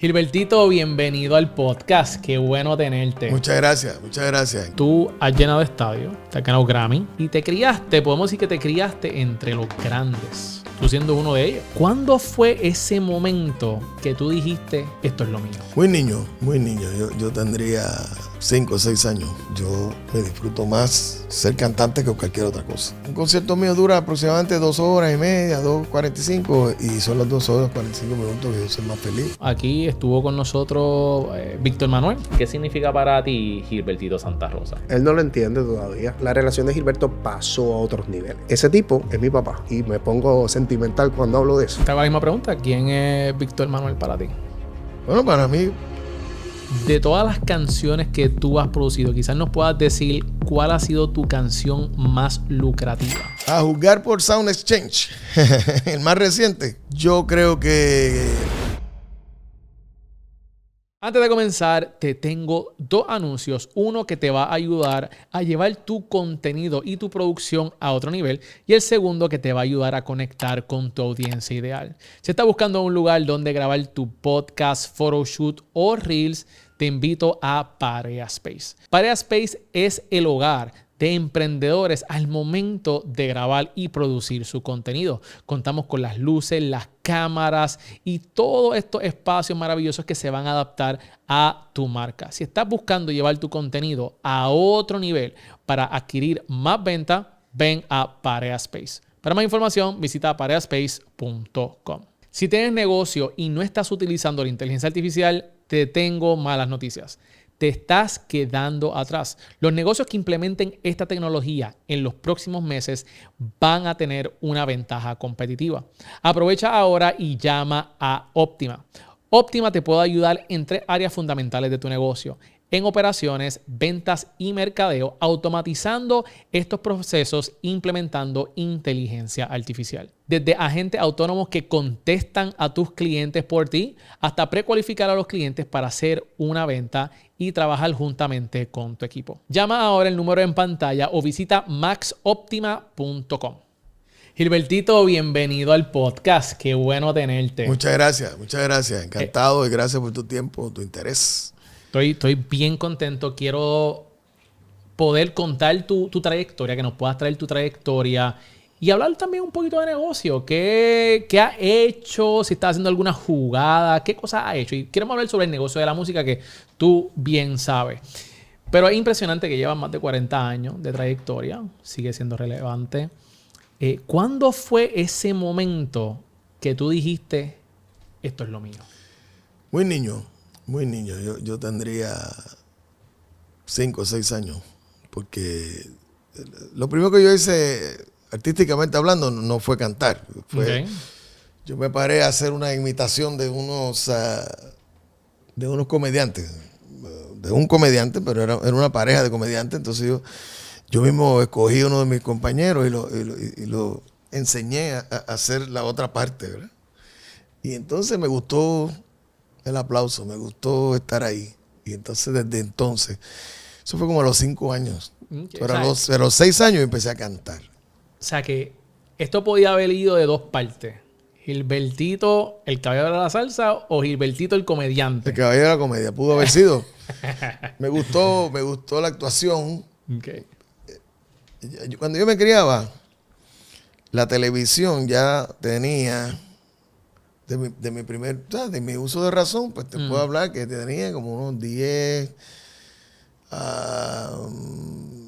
Gilbertito, bienvenido al podcast. Qué bueno tenerte. Muchas gracias, muchas gracias. Tú has llenado estadios, te has ganado Grammy y te criaste, podemos decir que te criaste entre los grandes, tú siendo uno de ellos. ¿Cuándo fue ese momento que tú dijiste, esto es lo mío? Muy niño, muy niño. Yo tendría 5 o 6 años. Yo me disfruto más ser cantante que cualquier otra cosa. Un concierto mío dura aproximadamente 2 horas y media, 2:45, y son las 2 horas 45 minutos que yo soy más feliz. Aquí estuvo con nosotros Víctor Manuel. ¿Qué significa para ti Gilbertito Santa Rosa? Él no lo entiende todavía. La relación de Gilberto pasó a otros niveles. Ese tipo es mi papá y me pongo sentimental cuando hablo de eso. Te hago la misma pregunta. ¿Quién es Víctor Manuel para ti? Bueno, para mí, De todas las canciones que tú has producido, quizás nos puedas decir cuál ha sido tu canción más lucrativa. a juzgar por Sound Exchange, el más reciente, yo creo que... Antes de comenzar, te tengo dos anuncios. Uno que te va a ayudar a llevar tu contenido y tu producción a otro nivel. Y el segundo que te va a ayudar a conectar con tu audiencia ideal. Si estás buscando un lugar donde grabar tu podcast, photoshoot o reels, te invito a Parea Space. Parea Space es el hogar de emprendedores al momento de grabar y producir su contenido. Contamos con las luces, las cámaras y todos estos espacios maravillosos que se van a adaptar a tu marca. Si estás buscando llevar tu contenido a otro nivel para adquirir más venta, ven a Parea Space. Para más información, visita pareaspace.com. Si tienes negocio y no estás utilizando la inteligencia artificial, te tengo malas noticias. Te estás quedando atrás. Los negocios que implementen esta tecnología en los próximos meses van a tener una ventaja competitiva. Aprovecha ahora y llama a Optima. Optima te puede ayudar en 3 áreas fundamentales de tu negocio: en operaciones, ventas y mercadeo, automatizando estos procesos, implementando inteligencia artificial. Desde agentes autónomos que contestan a tus clientes por ti, hasta precualificar a los clientes para hacer una venta y trabajar juntamente con tu equipo. Llama ahora el número en pantalla o visita maxoptima.com. Gilbertito, bienvenido al podcast. Qué bueno tenerte. Muchas gracias, muchas gracias. Encantado y gracias por tu tiempo, tu interés. Estoy bien contento. Quiero poder contar tu trayectoria, que nos puedas traer tu trayectoria y hablar también un poquito de negocio. ¿Qué has hecho? Si estás haciendo alguna jugada, ¿qué cosas has hecho? Y queremos hablar sobre el negocio de la música, que tú bien sabes. Pero es impresionante que llevas más de 40 años de trayectoria. Sigue siendo relevante. ¿Cuándo fue ese momento que tú dijiste, esto es lo mío? Muy niño. Muy niño, yo tendría 5 o 6 años, porque lo primero que yo hice, artísticamente hablando, no fue cantar. Yo me paré a hacer una imitación de unos comediantes, de un comediante, pero era una pareja de comediantes. Entonces yo mismo escogí uno de mis compañeros y lo enseñé a hacer la otra parte, ¿verdad? Y entonces me gustó el aplauso, me gustó estar ahí. Y entonces, desde entonces, eso fue como a los 5 años. Pero a los 6 años empecé a cantar. O sea que esto podía haber ido de dos partes. Gilbertito, el caballero de la salsa, o Gilbertito, el comediante. El caballero de la comedia, pudo haber sido. Me gustó la actuación. Okay. Cuando yo me criaba, la televisión ya tenía... De mi uso de razón, pues te puedo hablar que tenía como unos 10,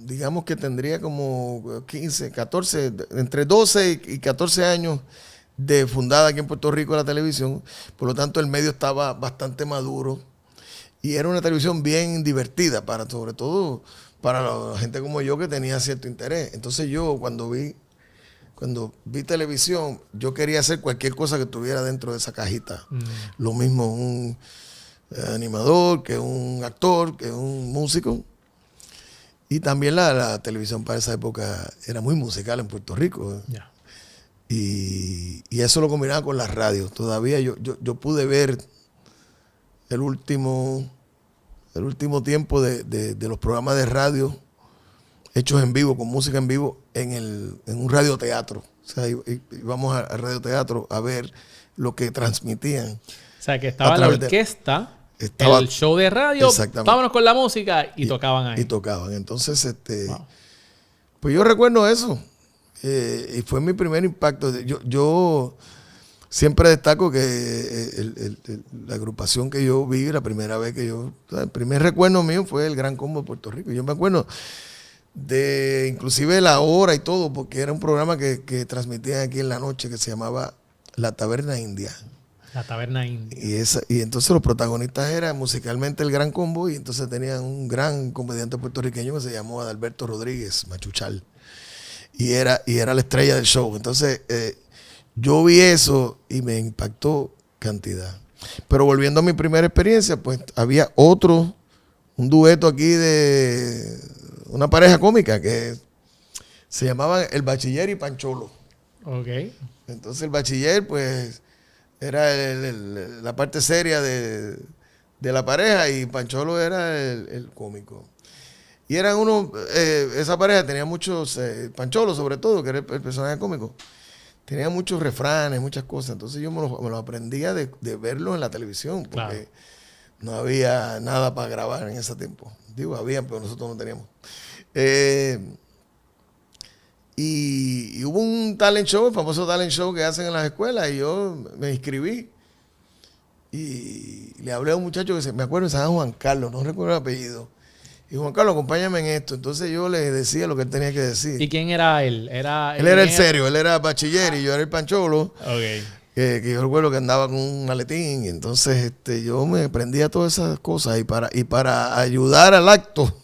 digamos que tendría como 15, 14, entre 12 y 14 años de fundada aquí en Puerto Rico la televisión. Por lo tanto, el medio estaba bastante maduro y era una televisión bien divertida, sobre todo para la gente como yo que tenía cierto interés. Entonces yo cuando vi televisión, yo quería hacer cualquier cosa que estuviera dentro de esa cajita. Lo mismo un animador, que un actor, que un músico. Y también la televisión para esa época era muy musical en Puerto Rico. Yeah. Y eso lo combinaba con las radios. Todavía yo pude ver el último tiempo de los programas de radio hechos en vivo, con música en vivo, en un radioteatro. O sea, íbamos al radioteatro a ver lo que transmitían. O sea, que estaba la orquesta, el show de radio, vámonos con la música y tocaban ahí. Y tocaban. Entonces, Wow. pues yo recuerdo eso. Y fue mi primer impacto. Yo siempre destaco que la agrupación que yo vi, la primera vez que el primer recuerdo mío fue el Gran Combo de Puerto Rico. Yo me acuerdo de inclusive la hora y todo, porque era un programa que transmitían aquí en la noche que se llamaba La Taberna India. La Taberna India. Y entonces los protagonistas eran musicalmente el Gran Combo, y entonces tenían un gran comediante puertorriqueño que se llamó Adalberto Rodríguez, Machuchal. Y era la estrella del show. Entonces, yo vi eso y me impactó cantidad. Pero volviendo a mi primera experiencia, pues había un dueto aquí de una pareja cómica que se llamaban El Bachiller y Pancholo. Ok. Entonces el bachiller, pues, era la parte seria de la pareja, y Pancholo era el cómico. Y eran esa pareja tenía muchos, Pancholo sobre todo, que era el personaje cómico, tenía muchos refranes, muchas cosas. Entonces yo me lo aprendía de verlo en la televisión, porque no había nada para grabar en ese tiempo. Digo, había, pero nosotros no teníamos. Y hubo un talent show, el famoso talent show que hacen en las escuelas, y yo me inscribí. Y le hablé a un muchacho me acuerdo, se llama Juan Carlos, no recuerdo el apellido. Y Juan Carlos, acompáñame en esto. Entonces yo le decía lo que él tenía que decir. ¿Y quién era él? Él era el serio, él era bachiller y yo era el Pancholo. Okay. Que yo recuerdo que andaba con un maletín. Y entonces yo me aprendía todas esas cosas. Y para ayudar al acto,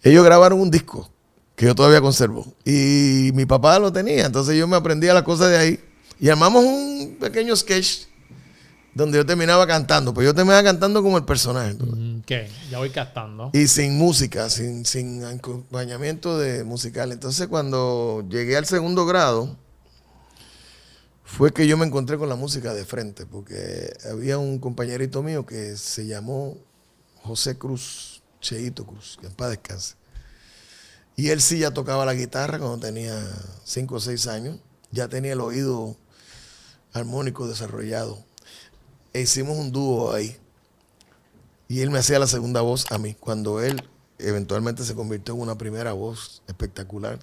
ellos grabaron un disco que yo todavía conservo. Y mi papá lo tenía. Entonces yo me aprendía las cosas de ahí. Y armamos un pequeño sketch donde yo terminaba cantando. Pues yo terminaba cantando como el personaje. Ok, ya voy cantando. Y sin música, sin acompañamiento de musical. Entonces cuando llegué al segundo grado, fue que yo me encontré con la música de frente, porque había un compañerito mío que se llamó José Cruz, Cheito Cruz, que en paz descanse. Y él sí ya tocaba la guitarra cuando tenía 5 o 6 años, ya tenía el oído armónico desarrollado. E hicimos un dúo ahí. Y él me hacía la segunda voz a mí, cuando él eventualmente se convirtió en una primera voz espectacular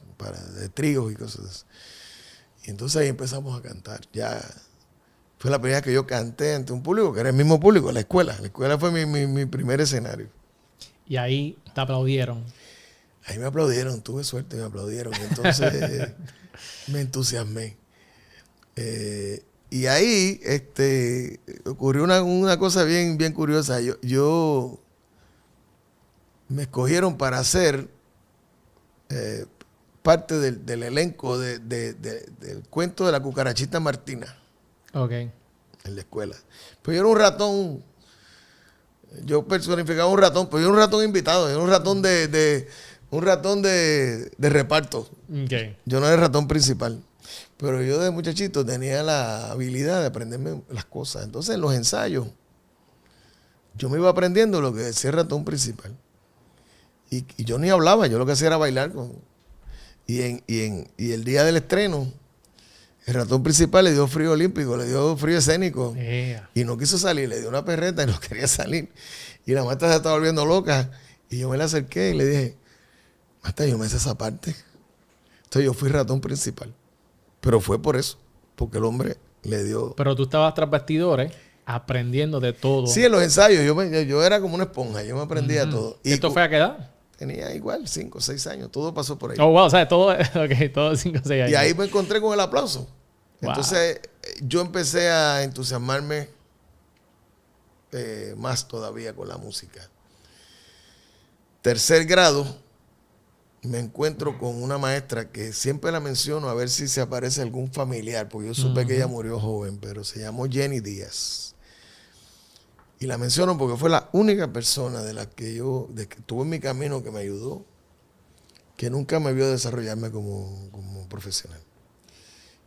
de tríos y cosas así. Y entonces ahí empezamos a cantar. Ya fue la primera vez que yo canté ante un público, que era el mismo público, la escuela. La escuela fue mi primer escenario. Y ahí te aplaudieron. Ahí me aplaudieron, tuve suerte, me aplaudieron. Entonces me entusiasmé. Y ahí ocurrió una cosa bien, bien curiosa. Yo me escogieron para hacer parte del elenco del cuento de la cucarachita Martina. Ok. En la escuela. Pues yo era un ratón. Yo personificaba un ratón, pero yo era un ratón invitado, yo era un ratón de reparto. Okay. Yo no era el ratón principal. Pero yo de muchachito tenía la habilidad de aprenderme las cosas. Entonces en los ensayos yo me iba aprendiendo lo que decía el ratón principal. Y yo ni hablaba, yo lo que hacía era bailar. Y el día del estreno, el ratón principal le dio frío olímpico, le dio frío escénico. Yeah. Y no quiso salir, le dio una perreta y no quería salir. Y la maestra se estaba volviendo loca. Y yo me la acerqué y le dije, maestra, yo me hice esa parte. Entonces yo fui ratón principal. Pero fue por eso, porque el hombre le dio... Pero tú estabas tras bastidores aprendiendo de todo. Sí, en los ensayos yo era como una esponja, yo me aprendía todo. ¿Y esto fue a qué edad? Tenía igual 5 o 6 años, todo pasó por ahí. Oh, wow, o sea, todo 5 o 6 años. Y ahí me encontré con el aplauso. Wow. Entonces yo empecé a entusiasmarme más todavía con la música. Tercer grado, me encuentro con una maestra que siempre la menciono a ver si se aparece algún familiar, porque yo supe que ella murió joven, pero se llamó Jenny Díaz. Y la menciono porque fue la única persona de que estuvo en mi camino, que me ayudó, que nunca me vio desarrollarme como profesional.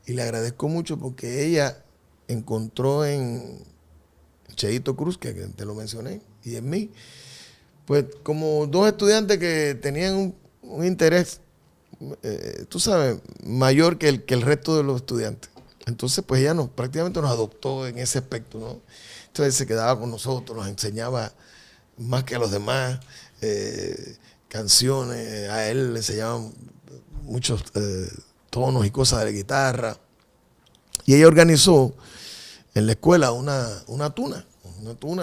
Y le agradezco mucho porque ella encontró en Cheito Cruz, que te lo mencioné, y en mí, pues como dos estudiantes que tenían un interés, tú sabes, mayor que el resto de los estudiantes. Entonces, pues ella prácticamente nos adoptó en ese aspecto, ¿no? Entonces se quedaba con nosotros, nos enseñaba más que a los demás canciones. A él le enseñaban muchos tonos y cosas de la guitarra. Y ella organizó en la escuela una tuna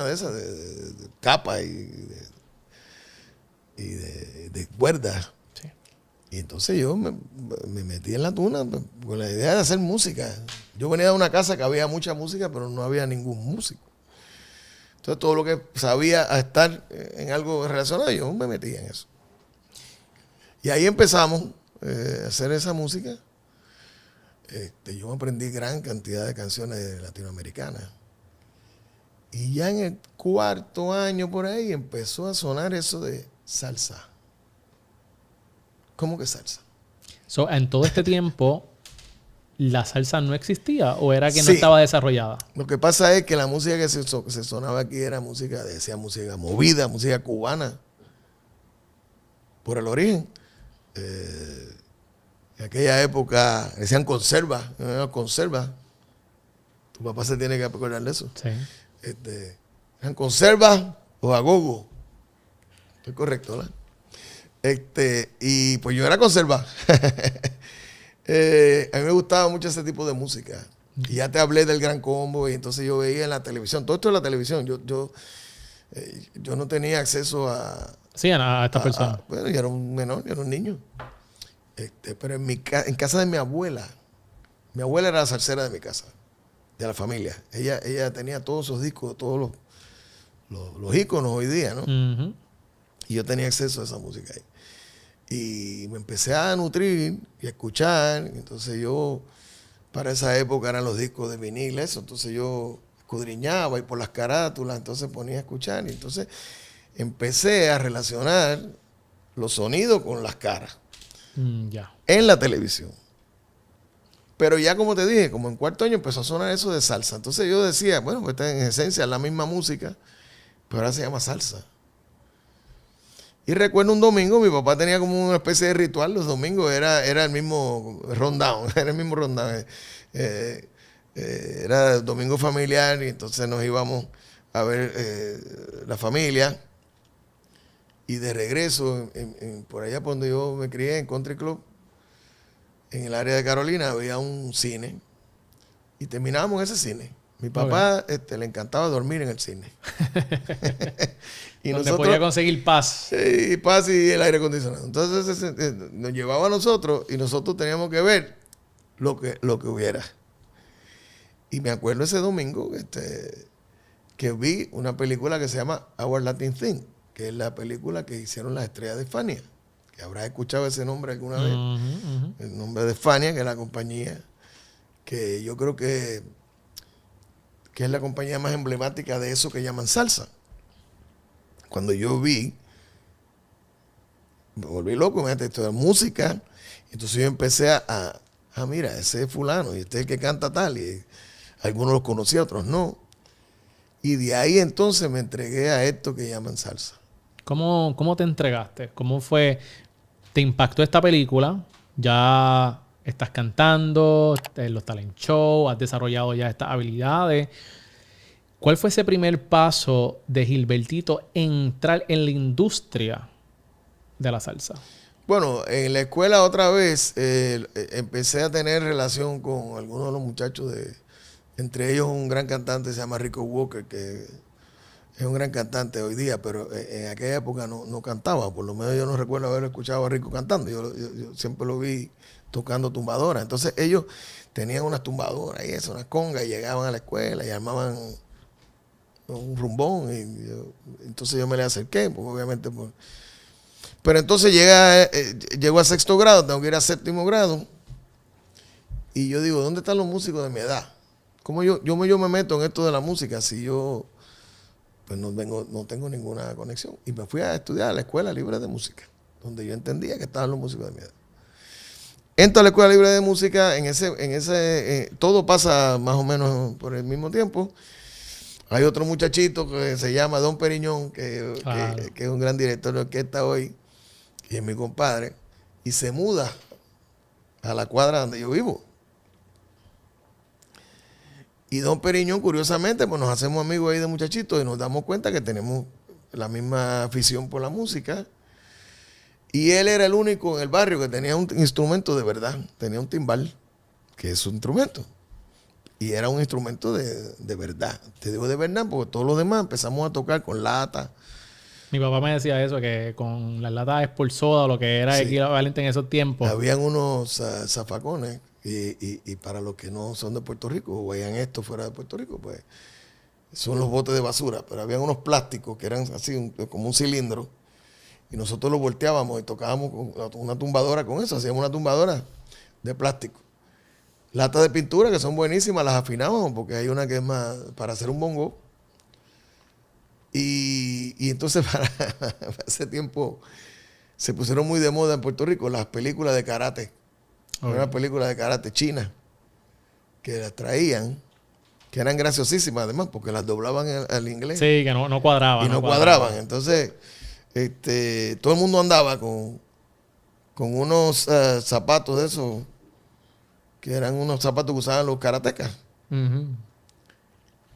de esas, de capa y de cuerdas. Sí. Y entonces yo me metí en la tuna con la idea de hacer música. Yo venía de una casa que había mucha música, pero no había ningún músico. Entonces todo lo que sabía a estar en algo relacionado, yo me metí en eso. Y ahí empezamos a hacer esa música. Yo aprendí gran cantidad de canciones latinoamericanas. Y ya en el 4º año por ahí empezó a sonar eso de salsa. ¿Cómo que salsa? So, en todo este tiempo, ¿la salsa no existía o era que no Sí. estaba desarrollada? Lo que pasa es que la música que se sonaba aquí era música movida, música cubana, por el origen. En aquella época decían conserva. Tu papá se tiene que acordar de eso. Sí. Eran conservas o agogo. Estoy correcto, ¿verdad? Y pues yo era conserva. A mí me gustaba mucho ese tipo de música. Y ya te hablé del Gran Combo y entonces yo veía en la televisión, todo esto en la televisión. Yo no tenía acceso a... Sí, a estas personas. Bueno, yo era un menor, yo era un niño. Pero en casa de mi abuela era la salsera de mi casa, de la familia. Ella tenía todos esos discos, todos los íconos hoy día, ¿no? Uh-huh. Y yo tenía acceso a esa música ahí. Y me empecé a nutrir y a escuchar. Entonces yo, para esa época eran los discos de vinil, eso. Entonces yo escudriñaba y por las carátulas, entonces ponía a escuchar. Y entonces empecé a relacionar los sonidos con las caras Ya. en la televisión. Pero ya como te dije, como en 4º año empezó a sonar eso de salsa. Entonces yo decía, bueno, pues en esencia es la misma música, pero ahora se llama salsa. Y recuerdo un domingo, mi papá tenía como una especie de ritual. Los domingos era el mismo rundown, era el mismo rundown. Era el domingo familiar y entonces nos íbamos a ver la familia. Y de regreso, por allá por donde yo me crié, en Country Club, en el área de Carolina, había un cine. Y terminábamos en ese cine. Mi papá le encantaba dormir en el cine. Y donde podía conseguir paz. Sí, paz y el aire acondicionado. Entonces nos llevaba a nosotros y nosotros teníamos que ver lo que hubiera. Y me acuerdo ese domingo que vi una película que se llama Our Latin Thing, que es la película que hicieron las estrellas de Fania. Que habrás escuchado ese nombre alguna vez. Uh-huh. El nombre de Fania, que es la compañía que yo creo que es la compañía más emblemática de eso que llaman salsa. Cuando yo vi, me volví loco, me esto de música. Entonces yo empecé mira, ese es fulano, y este es el que canta tal. Y algunos los conocía, otros no. Y de ahí entonces me entregué a esto que llaman salsa. ¿Cómo te entregaste? ¿Cómo fue? ¿Te impactó esta película? Ya estás cantando, en los talent shows, has desarrollado ya estas habilidades. ¿Cuál fue ese primer paso de Gilbertito entrar en la industria de la salsa? Bueno, en la escuela otra vez empecé a tener relación con algunos de los muchachos, entre ellos un gran cantante se llama Rico Walker, que es un gran cantante hoy día, pero en aquella época no cantaba. Por lo menos yo no recuerdo haber escuchado a Rico cantando. Yo siempre lo vi tocando tumbadoras. Entonces ellos tenían unas tumbadoras y eso, unas congas, y llegaban a la escuela y armaban un rumbón. Entonces yo me le acerqué, porque obviamente... Pero entonces llego a 6º grado, tengo que ir a 7º grado. Y yo digo, ¿dónde están los músicos de mi edad? ¿Cómo yo me meto en esto de la música si yo pues no tengo ninguna conexión? Y me fui a estudiar a la Escuela Libre de Música, donde yo entendía que estaban los músicos de mi edad. Entro a la Escuela Libre de Música, todo pasa más o menos por el mismo tiempo. Hay otro muchachito que se llama Don Periñón, Claro. que es un gran director de orquesta hoy, y es mi compadre, y se muda a la cuadra donde yo vivo. Y don Periñón, curiosamente, pues nos hacemos amigos ahí de muchachitos y nos damos cuenta que tenemos la misma afición por la música. Y él era el único en el barrio que tenía un instrumento de verdad, tenía un timbal, que es un instrumento. Y era un instrumento de verdad. Te digo de verdad porque todos los demás empezamos a tocar con lata. Mi papá me decía eso, que con las latas Sport Soda, lo que era Sí. equivalente en esos tiempos. Habían unos zafacones y para los que no son de Puerto Rico o veían esto fuera de Puerto Rico, pues son los botes de basura. Pero habían unos plásticos que eran así como un cilindro y nosotros los volteábamos y tocábamos con una tumbadora con eso. Hacíamos una tumbadora de plástico. Latas de pintura que son buenísimas, las afinábamos porque hay una que es más para hacer un bongo. Y entonces para ese tiempo se pusieron muy de moda en Puerto Rico las películas de karate. Ok. Una película de karate china que las traían, que eran graciosísimas además porque las doblaban al inglés Sí, que no cuadraba. y no cuadraban. Entonces todo el mundo andaba con unos zapatos de esos que eran unos zapatos que usaban los karatecas. Ujú.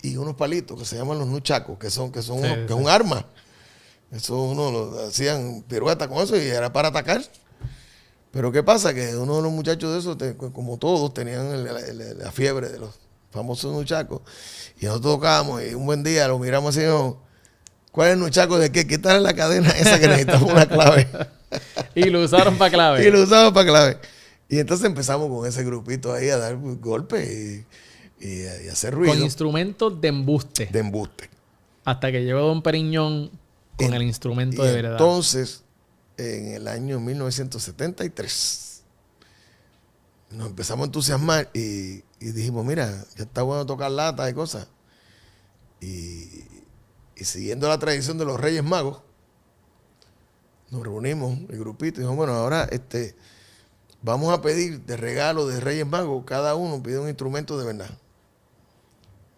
Y unos palitos que se llaman los nuchacos, que es Sí. un arma. Eso uno lo hacían piruetas con eso y era para atacar. Pero ¿qué pasa? Que uno de los muchachos de esos, como todos, tenían la fiebre de los famosos nuchacos. Y nosotros tocábamos y un buen día lo miramos así, ¿no? ¿Cuál es el nuchaco de qué? Quitarle la cadena esa que necesitamos una clave. Y lo usaron para clave. Y lo usamos para clave. Y entonces empezamos con ese grupito ahí a dar golpes y a hacer ruido. Con instrumentos de embuste. De embuste. Hasta que llegó Don Periñón con el instrumento de verdad. Entonces, en el año 1973, nos empezamos a entusiasmar y dijimos, mira, ya está bueno tocar latas y cosas. Y siguiendo la tradición de los Reyes Magos, nos reunimos, el grupito, y dijimos, bueno, ahora vamos a pedir de regalo de Reyes Magos, cada uno pide un instrumento de verdad.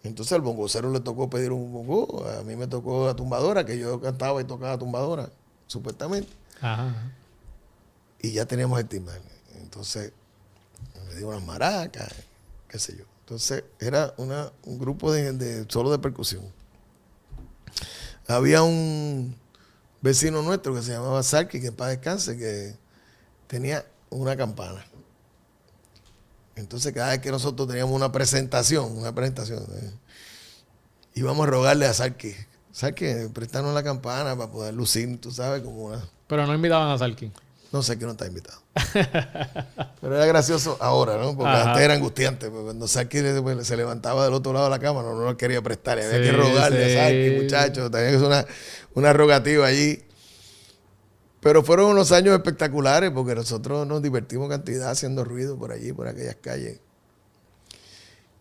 Entonces al bongocero le tocó pedir un bongo, a mí me tocó la tumbadora, que yo cantaba y tocaba tumbadora, supuestamente. Ajá. Y ya teníamos el timbal. Entonces me dio unas maracas, qué sé yo. Entonces era un grupo solo de percusión. Había un vecino nuestro que se llamaba Sarki, que en paz descanse, que tenía una campana. Entonces cada vez que nosotros teníamos una presentación, íbamos a rogarle a Sarki, préstanos la campana para poder lucir, tú sabes, como una... Pero no invitaban a Salkin. No sé, que no está invitado. Pero era gracioso ahora, ¿no? Porque Ajá. antes era angustiante. Porque cuando Sarki se levantaba del otro lado de la cama, no lo quería prestar. Había Sí, que rogarle sí. a Sarki, muchachos. Tenía que ser una rogativa allí. Pero fueron unos años espectaculares porque nosotros nos divertimos cantidad haciendo ruido por allí, por aquellas calles.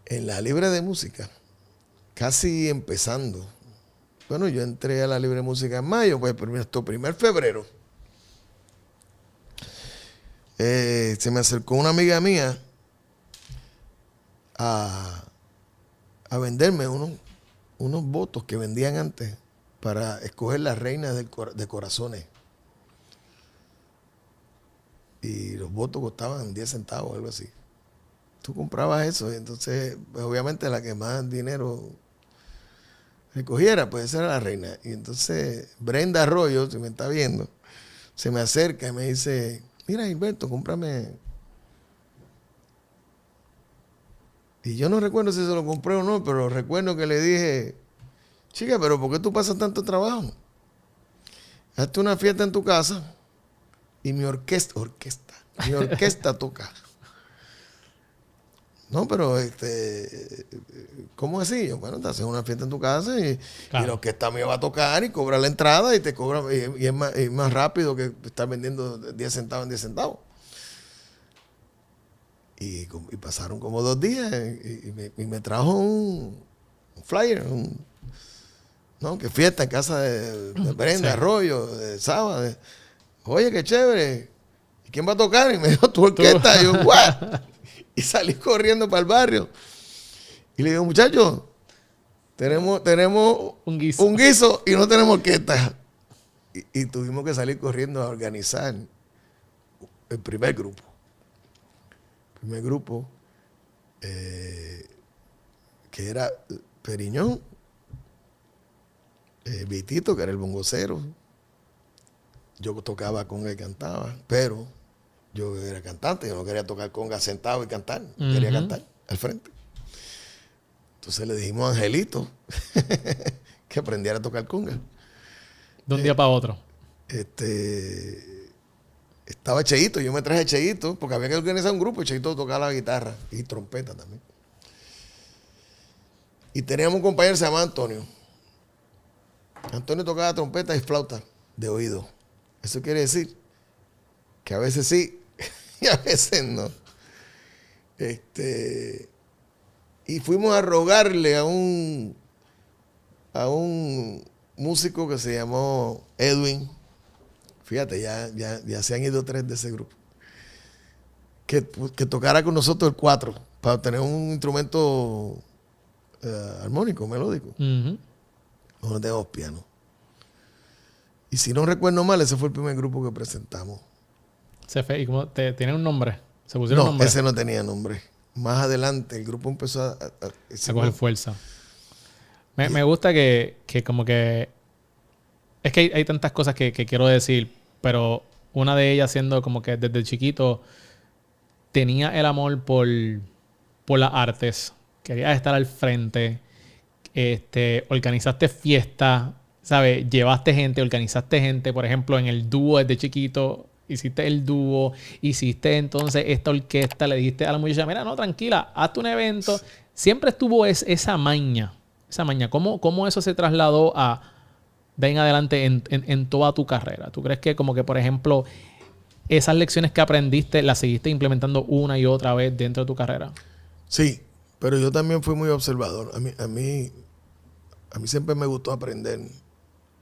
En la Libre de Música, casi empezando. Bueno, yo entré a la Libre de Música en mayo, pues nuestro primer febrero. Se me acercó una amiga mía a venderme unos votos que vendían antes para escoger las reinas de corazones. Y los votos costaban 10 centavos, algo así. Tú comprabas eso y entonces, pues, obviamente la que más dinero recogiera, pues esa era la reina. Y entonces Brenda Arroyo, si me está viendo, se me acerca y me dice, mira Gilberto, cómprame. Y yo no recuerdo si se lo compré o no, pero recuerdo que le dije, chica, pero ¿por qué tú pasas tanto trabajo? Hazte una fiesta en tu casa y mi orquesta toca. No, pero ¿cómo así? Yo, bueno, te haces una fiesta en tu casa y la orquesta mía va a tocar y cobra la entrada y te cobra, y es más rápido que estar vendiendo 10 centavos en 10 centavos. Y pasaron como 2 días y me trajo un flyer, ¿no? Que fiesta en casa de Brenda Arroyo, de sábado. Oye, qué chévere. ¿Y quién va a tocar? Y me dijo, tu orquesta. Y yo, ¿what? Y salí corriendo para el barrio. Y le digo, muchachos, tenemos Un guiso. un guiso y no tenemos orquesta. Y tuvimos que salir corriendo a organizar el primer grupo. Que que era Periñón, Vitito, que era el bongocero. Yo tocaba conga y cantaba, pero yo era cantante, yo no quería tocar conga sentado y cantar, quería cantar al frente. Entonces le dijimos a Angelito que aprendiera a tocar conga. De un día para otro. Estaba Cheito, yo me traje a Cheito, porque había que organizar un grupo y Cheito tocaba la guitarra y trompeta también. Y teníamos un compañero que se llamaba Antonio. Antonio tocaba trompeta y flauta de oído. Eso quiere decir que a veces sí y a veces no. Y fuimos a rogarle a un músico que se llamó Edwin. Fíjate, ya se han ido 3 de ese grupo. Que tocara con nosotros el 4 para tener un instrumento armónico, melódico. No tenemos piano. Y si no recuerdo mal, ese fue el primer grupo que presentamos. ¿Y cómo tiene un nombre? ¿Se pusieron No, nombre? ese no tenía nombre. Más adelante el grupo empezó a coger fuerza. Me gusta que como que... Es que hay tantas cosas que quiero decir, pero una de ellas siendo como que desde chiquito tenía el amor por las artes. Querías estar al frente. Organizaste fiestas, ¿sabes? Llevaste gente, organizaste gente. Por ejemplo, en el dúo desde chiquito, hiciste el dúo, hiciste entonces esta orquesta, le dijiste a la muchacha, mira, no, tranquila, hazte un evento. Siempre estuvo esa maña. ¿Cómo eso se trasladó de ahí en adelante en toda tu carrera? ¿Tú crees que como que, por ejemplo, esas lecciones que aprendiste las seguiste implementando una y otra vez dentro de tu carrera? Sí, pero yo también fui muy observador. A mí siempre me gustó aprender.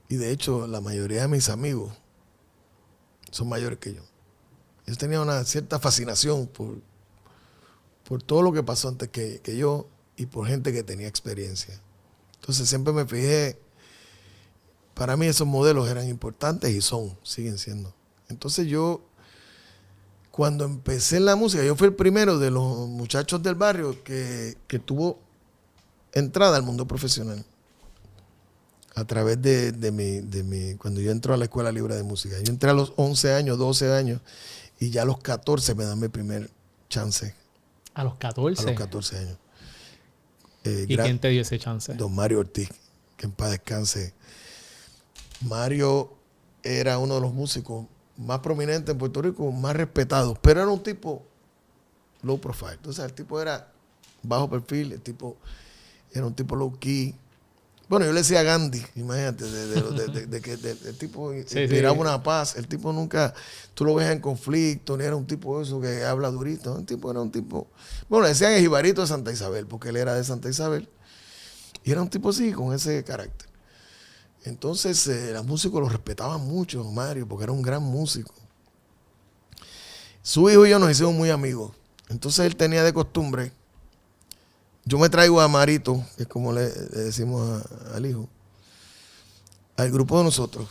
Y de hecho, la mayoría de mis amigos son mayores que yo. Ellos tenían una cierta fascinación por todo lo que pasó antes que yo y por gente que tenía experiencia. Entonces siempre me fijé, para mí esos modelos eran importantes y siguen siendo. Entonces yo, cuando empecé en la música, yo fui el primero de los muchachos del barrio que tuvo entrada al mundo profesional. A través de mi cuando yo entro a la Escuela Libre de Música. Yo entré a los 11 años, 12 años, y ya a los 14 me dan mi primer chance. ¿A los 14? A los 14 años. ¿Y quién te dio ese chance? Don Mario Ortiz, que en paz descanse. Mario era uno de los músicos más prominentes en Puerto Rico, más respetados, pero era un tipo low profile. Entonces el tipo era bajo perfil, el tipo era un tipo low key. Bueno, yo le decía a Gandhi, imagínate, de que el tipo inspiraba una paz. El tipo nunca, tú lo ves en conflicto, ni era un tipo de eso que habla durito. El tipo era un tipo, bueno, le decían el jibarito de Santa Isabel, porque él era de Santa Isabel. Y era un tipo así, con ese carácter. Entonces, los músicos lo respetaban mucho, Mario, porque era un gran músico. Su hijo y yo nos hicimos muy amigos. Entonces, él tenía de costumbre, yo me traigo a Marito, que es como le decimos al hijo, al grupo de nosotros.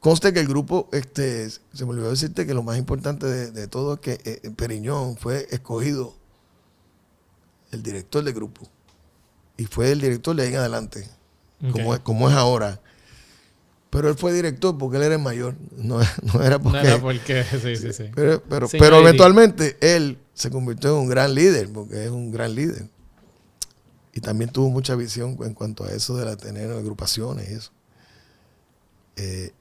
Conste que el grupo, se me olvidó decirte que lo más importante de todo es que en Periñón fue escogido el director del grupo. Y fue el director de ahí en adelante, okay, como es ahora. Pero él fue director porque él era el mayor. No era porque... No era porque... Sí. Pero eventualmente él se convirtió en un gran líder, porque es un gran líder. Y también tuvo mucha visión en cuanto a eso de tener agrupaciones y eso.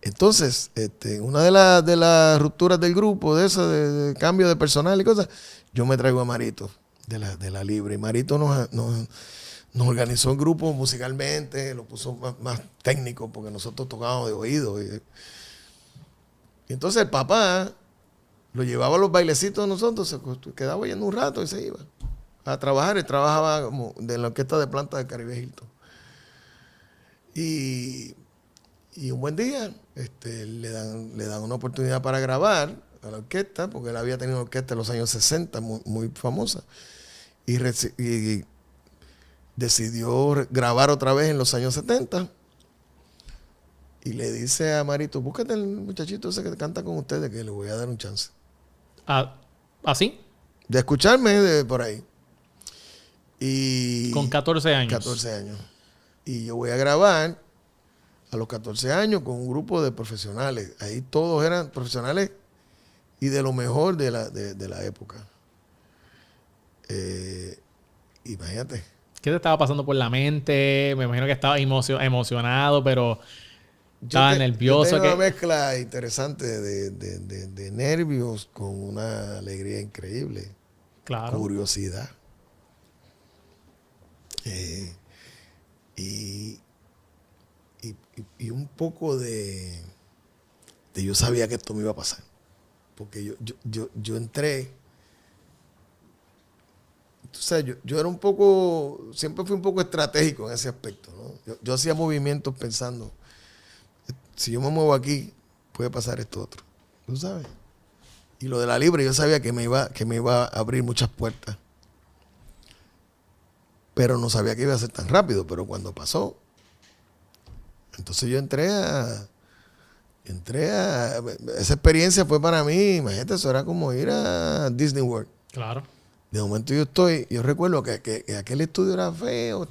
Entonces, una de las rupturas del grupo, de eso, de cambio de personal y cosas, yo me traigo a Marito de la Libre. Y Marito nos organizó el grupo musicalmente, lo puso más técnico, porque nosotros tocábamos de oído. Y entonces el papá lo llevaba a los bailecitos de nosotros, se quedaba oyendo un rato y se iba a trabajar. Él trabajaba como de la orquesta de planta de Caribe Hilton. Y un buen día le dan una oportunidad para grabar a la orquesta, porque él había tenido una orquesta en los años 60, muy famosa. Y decidió grabar otra vez en los años 70. Y le dice a Marito, búscate el muchachito ese que canta con ustedes, que le voy a dar un chance. ¿Así? De escucharme por ahí. Y Con 14 años. 14 años. Y yo voy a grabar a los 14 años con un grupo de profesionales. Ahí todos eran profesionales y de lo mejor de la época. Imagínate. ¿Qué te estaba pasando por la mente? Me imagino que estabas emocionado, pero estaba nervioso. Yo tengo una mezcla interesante de nervios con una alegría increíble. Claro. Curiosidad. Y un poco de yo sabía que esto me iba a pasar. Porque yo entré. Tú sabes, yo era siempre fui un poco estratégico en ese aspecto, ¿no? Yo hacía movimientos pensando, si yo me muevo aquí, puede pasar esto otro. ¿Tú sabes? Y lo de la libre, yo sabía que me iba a abrir muchas puertas. Pero no sabía que iba a ser tan rápido. Pero cuando pasó, entonces yo entré a... Esa experiencia fue para mí, imagínate, eso era como ir a Disney World. Claro. De momento yo recuerdo que aquel estudio era feo,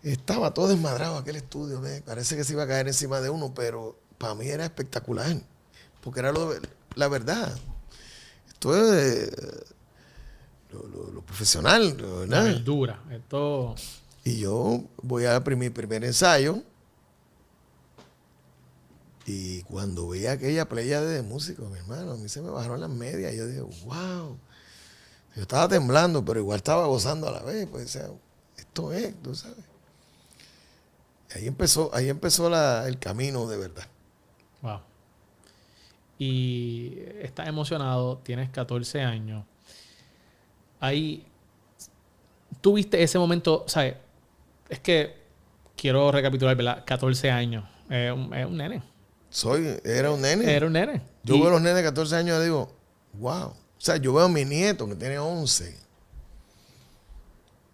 estaba todo desmadrado aquel estudio, parece que se iba a caer encima de uno, pero para mí era espectacular, porque era la verdad. Esto es lo profesional, ¿verdad? La verdura. Esto... Y yo voy a mi primer ensayo, y cuando veía aquella playa de músicos, mi hermano, a mí se me bajaron las medias, y yo dije, wow. Yo estaba temblando, pero igual estaba gozando a la vez. Pues, o sea, esto es, tú sabes. Ahí empezó el camino de verdad. Wow. Y estás emocionado, tienes 14 años. Ahí, tuviste ese momento, ¿sabes? Es que quiero recapitular, ¿verdad? 14 años. Es un nene. Era un nene. Era un nene. Yo veo a los nenes de 14 años y digo, wow. O sea, yo veo a mi nieto que tiene 11.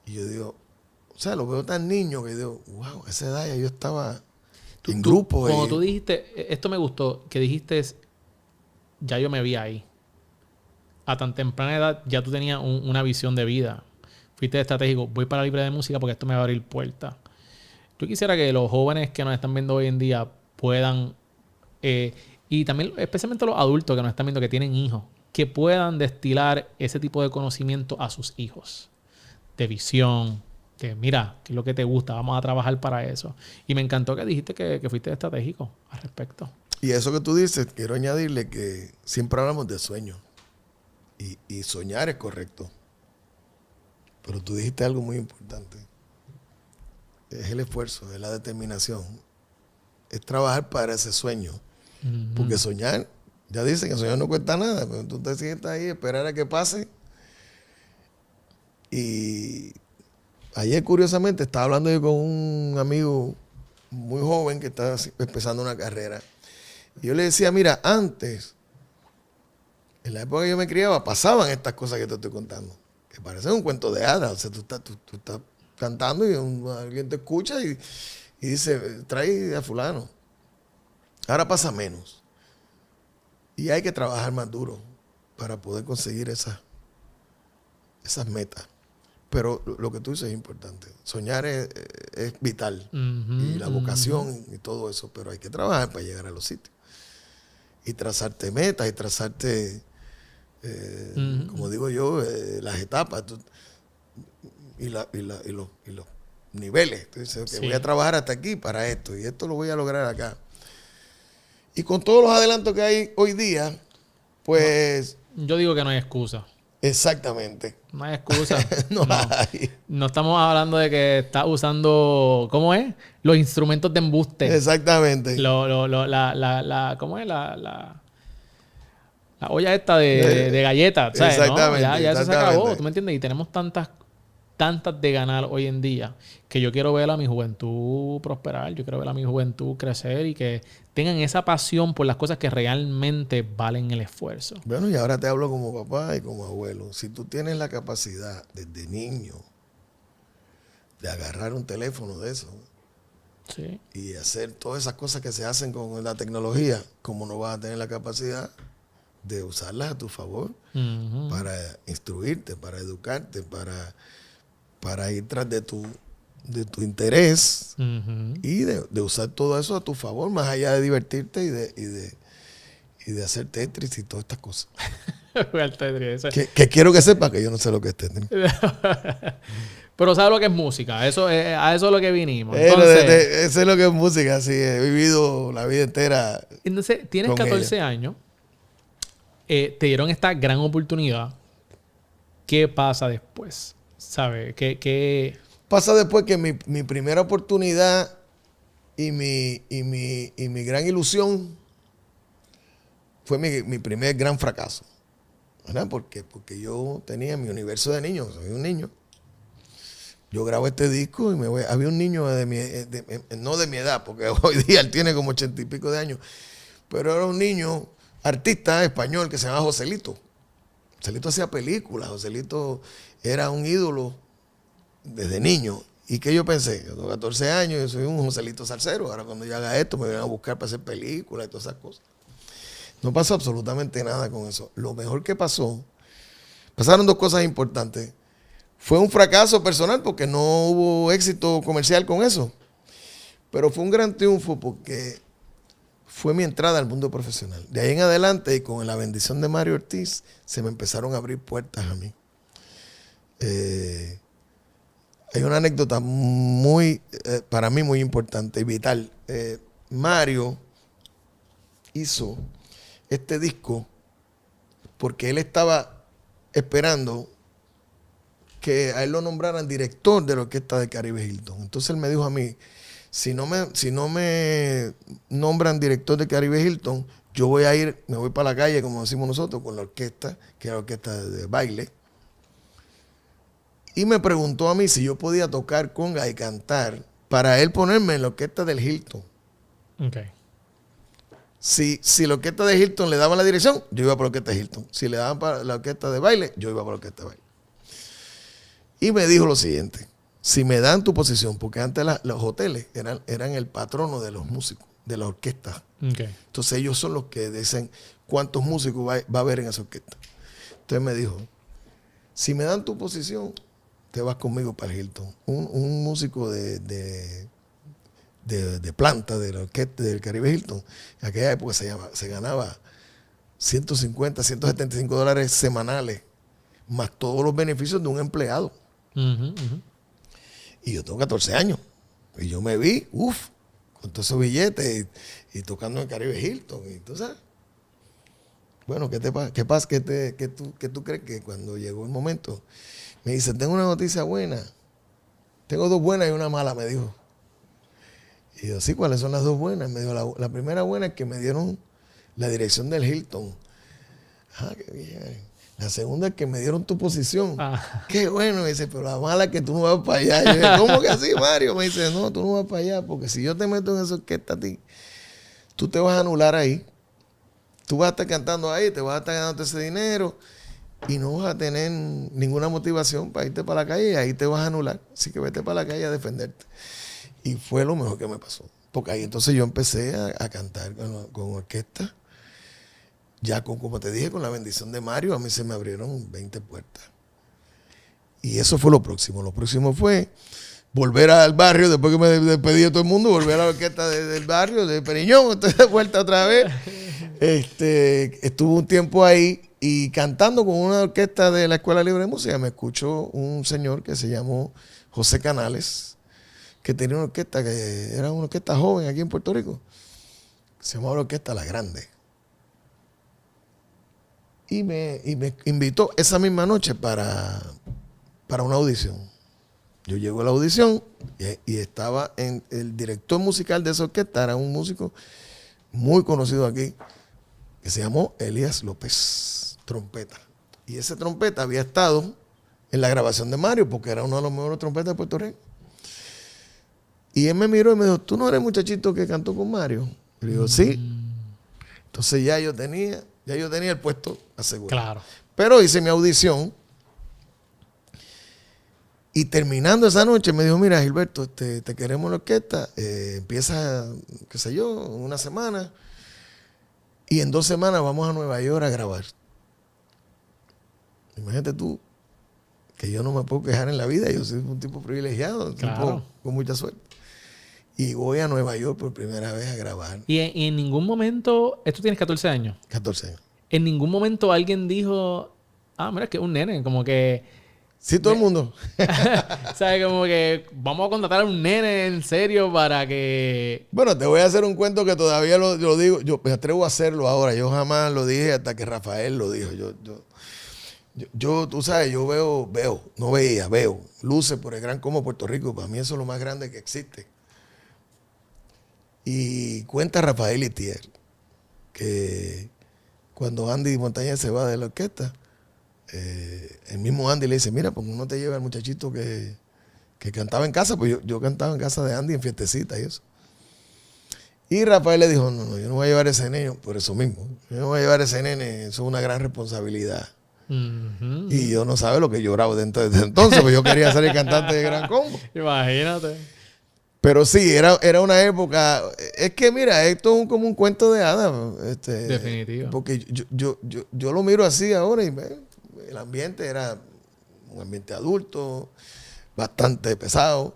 Y yo digo, o sea, lo veo tan niño que digo, wow, a esa edad ya yo estaba en grupo. Cuando tú dijiste, esto me gustó, que dijiste, ya yo me vi ahí. A tan temprana edad ya tú tenías una visión de vida. Fuiste estratégico, voy para la libre de música porque esto me va a abrir puertas. Yo quisiera que los jóvenes que nos están viendo hoy en día puedan, y también especialmente los adultos que nos están viendo que tienen hijos, que puedan destilar ese tipo de conocimiento a sus hijos. De visión, de mira, qué es lo que te gusta, vamos a trabajar para eso. Y me encantó que dijiste que fuiste estratégico al respecto. Y eso que tú dices, quiero añadirle que siempre hablamos de sueños. Y soñar es correcto. Pero tú dijiste algo muy importante. Es el esfuerzo, es la determinación. Es trabajar para ese sueño. Uh-huh. Porque soñar... Ya dicen que soñar no cuesta nada, pero tú te sientas ahí, esperar a que pase. Y ayer, curiosamente, estaba hablando yo con un amigo muy joven que está empezando una carrera. Y yo le decía, mira, antes, en la época que yo me criaba, pasaban estas cosas que te estoy contando. Que parecen un cuento de hadas. O sea, tú estás cantando y alguien te escucha y dice, trae a fulano. Ahora pasa menos. Y hay que trabajar más duro para poder conseguir esas metas. Pero lo que tú dices es importante. Soñar es vital. Uh-huh, y la vocación y todo eso. Pero hay que trabajar para llegar a los sitios. Y trazarte metas y trazarte, como digo yo, las etapas y los niveles. Entonces, sí. Voy a trabajar hasta aquí para esto. Y esto lo voy a lograr acá. Y con todos los adelantos que hay hoy día, pues... Yo digo que no hay excusa. Exactamente. No hay excusa. no hay. No estamos hablando de que estás usando... ¿Cómo es? Los instrumentos de embuste. Exactamente. ¿Cómo es? La olla esta de galletas. ¿Sabes? Exactamente. ¿No? Ya eso se acabó. ¿Tú me entiendes? Y tenemos tantas de ganar hoy en día que yo quiero ver a mi juventud prosperar, yo quiero ver a mi juventud crecer y que tengan esa pasión por las cosas que realmente valen el esfuerzo. Bueno, y ahora te hablo como papá y como abuelo. Si tú tienes la capacidad desde niño de agarrar un teléfono de eso, sí, y hacer todas esas cosas que se hacen con la tecnología, ¿cómo no vas a tener la capacidad de usarlas a tu favor? Uh-huh. Para instruirte, para educarte, para para ir tras de tu interés Ujú. y de usar todo eso a tu favor, más allá de divertirte y de hacer Tetris y todas estas cosas. Jugar Tetris, eso. Que quiero que sepa que yo no sé lo que es Tetris. Pero ¿sabes lo que es música? Eso, a eso es lo que vinimos. Pero Entonces, eso es lo que es música, sí. He vivido la vida entera. tienes con 14 años. Te dieron esta gran oportunidad. ¿Qué pasa después? ¿Sabes? Pasa después que mi primera oportunidad y mi gran ilusión fue mi primer gran fracaso. ¿Verdad? Porque yo tenía mi universo de niños, soy un niño. Yo grabo este disco y había un niño no de mi edad, porque hoy día él tiene como 80 y pico de años, pero era un niño artista español que se llamaba Joselito. Joselito hacía películas, Joselito era un ídolo desde niño. ¿Y qué yo pensé? Yo tengo 14 años, yo soy un Joselito salsero. Ahora cuando yo haga esto me van a buscar para hacer películas y todas esas cosas. No pasó absolutamente nada con eso. Lo mejor que pasaron dos cosas importantes. Fue un fracaso personal porque no hubo éxito comercial con eso. Pero fue un gran triunfo porque fue mi entrada al mundo profesional. De ahí en adelante, y con la bendición de Mario Ortiz, se me empezaron a abrir puertas a mí. Hay una anécdota para mí muy importante y vital. Mario hizo este disco porque él estaba esperando que a él lo nombraran director de la orquesta de Caribe Hilton. Entonces él me dijo a mí, si no me nombran director de Caribe Hilton, yo me voy para la calle, como decimos nosotros, con la orquesta, que era la orquesta de baile. Y me preguntó a mí si yo podía tocar conga y cantar para él ponerme en la orquesta del Hilton. Okay. Si la orquesta de Hilton le daba la dirección, yo iba para la orquesta de Hilton. Si le daban para la orquesta de baile, yo iba para la orquesta de baile. Y me dijo lo siguiente, si me dan tu posición, porque antes los hoteles eran el patrono de los músicos, de la orquesta. Okay. Entonces ellos son los que dicen cuántos músicos va a haber en esa orquesta. Entonces me dijo, si me dan tu posición, te vas conmigo para el Hilton. Un músico de planta de la orquesta del Caribe Hilton, en aquella época se ganaba $150, $175 semanales, más todos los beneficios de un empleado. Y yo tengo 14 años. Y yo me vi, con todos esos billetes y tocando en Caribe Hilton. Y tú sabes. Bueno, ¿qué pasa? ¿Qué tú crees que cuando llegó el momento? Me dice, tengo una noticia buena. Tengo dos buenas y una mala, me dijo. Y yo, sí, ¿cuáles son las dos buenas? Me dijo, la primera buena es que me dieron la dirección del Hilton. Ah, qué bien. La segunda es que me dieron tu posición. Qué bueno. Me dice, pero la mala es que tú no vas para allá. Yo dije, ¿cómo que así, Mario? Me dice, no, tú no vas para allá, porque si yo te meto en esa orquesta a ti, tú te vas a anular ahí. Tú vas a estar cantando ahí, te vas a estar ganando ese dinero y no vas a tener ninguna motivación para irte para la calle y ahí te vas a anular. Así que vete para la calle a defenderte. Y fue lo mejor que me pasó. Porque ahí entonces yo empecé a cantar con orquesta. Ya como te dije, con la bendición de Mario, a mí se me abrieron 20 puertas. Y eso fue lo próximo. Lo próximo fue volver al barrio, después que me despedí de todo el mundo, volver a la orquesta del barrio, de Periñón, entonces de vuelta otra vez. Estuve un tiempo ahí y cantando con una orquesta de la Escuela Libre de Música. Me escuchó un señor que se llamó José Canales, que tenía una orquesta, que era una orquesta joven aquí en Puerto Rico. Se llamaba la Orquesta La Grande. Y me invitó esa misma noche para una audición. Yo llego a la audición y estaba el director musical de esa orquesta, era un músico muy conocido aquí, que se llamó Elías López, trompeta. Y ese trompeta había estado en la grabación de Mario, porque era uno de los mejores trompetas de Puerto Rico. Y él me miró y me dijo, ¿tú no eres el muchachito que cantó con Mario? Y le digo, sí. Entonces ya yo tenía el puesto asegurado. Claro. Pero hice mi audición y terminando esa noche me dijo, mira, Gilberto, te queremos en la orquesta, empieza, qué sé yo, en una semana y en 2 semanas vamos a Nueva York a grabar. Imagínate tú que yo no me puedo quejar en la vida. Yo soy un tipo privilegiado, un tipo con mucha suerte. Y voy a Nueva York por primera vez a grabar. Y en ningún momento, tú tienes 14 años. 14 años. En ningún momento alguien dijo, mira, es que es un nene, como que... Sí, todo el mundo. ¿Sabes? Como que vamos a contratar a un nene en serio para que... Bueno, te voy a hacer un cuento que todavía lo digo. Yo me atrevo a hacerlo ahora. Yo jamás lo dije hasta que Rafael lo dijo. Yo tú sabes, yo veo luces por el Gran Combo Puerto Rico. Para mí eso es lo más grande que existe. Y cuenta Rafael Itier que cuando Andy Montañez se va de la orquesta, el mismo Andy le dice, mira, ¿por qué no te lleva el muchachito que cantaba en casa? Pues yo cantaba en casa de Andy en fiestecita y eso. Y Rafael le dijo, no, yo no voy a llevar ese nene por eso mismo. Yo no voy a llevar ese nene, eso es una gran responsabilidad. Uh-huh. Y yo no sabe lo que lloraba desde entonces, pues yo quería ser el cantante de Gran Combo. Imagínate. Pero sí, era una época. Es que mira, esto es como un cuento de hadas. Definitivo. Porque yo lo miro así ahora y el ambiente era un ambiente adulto, bastante pesado.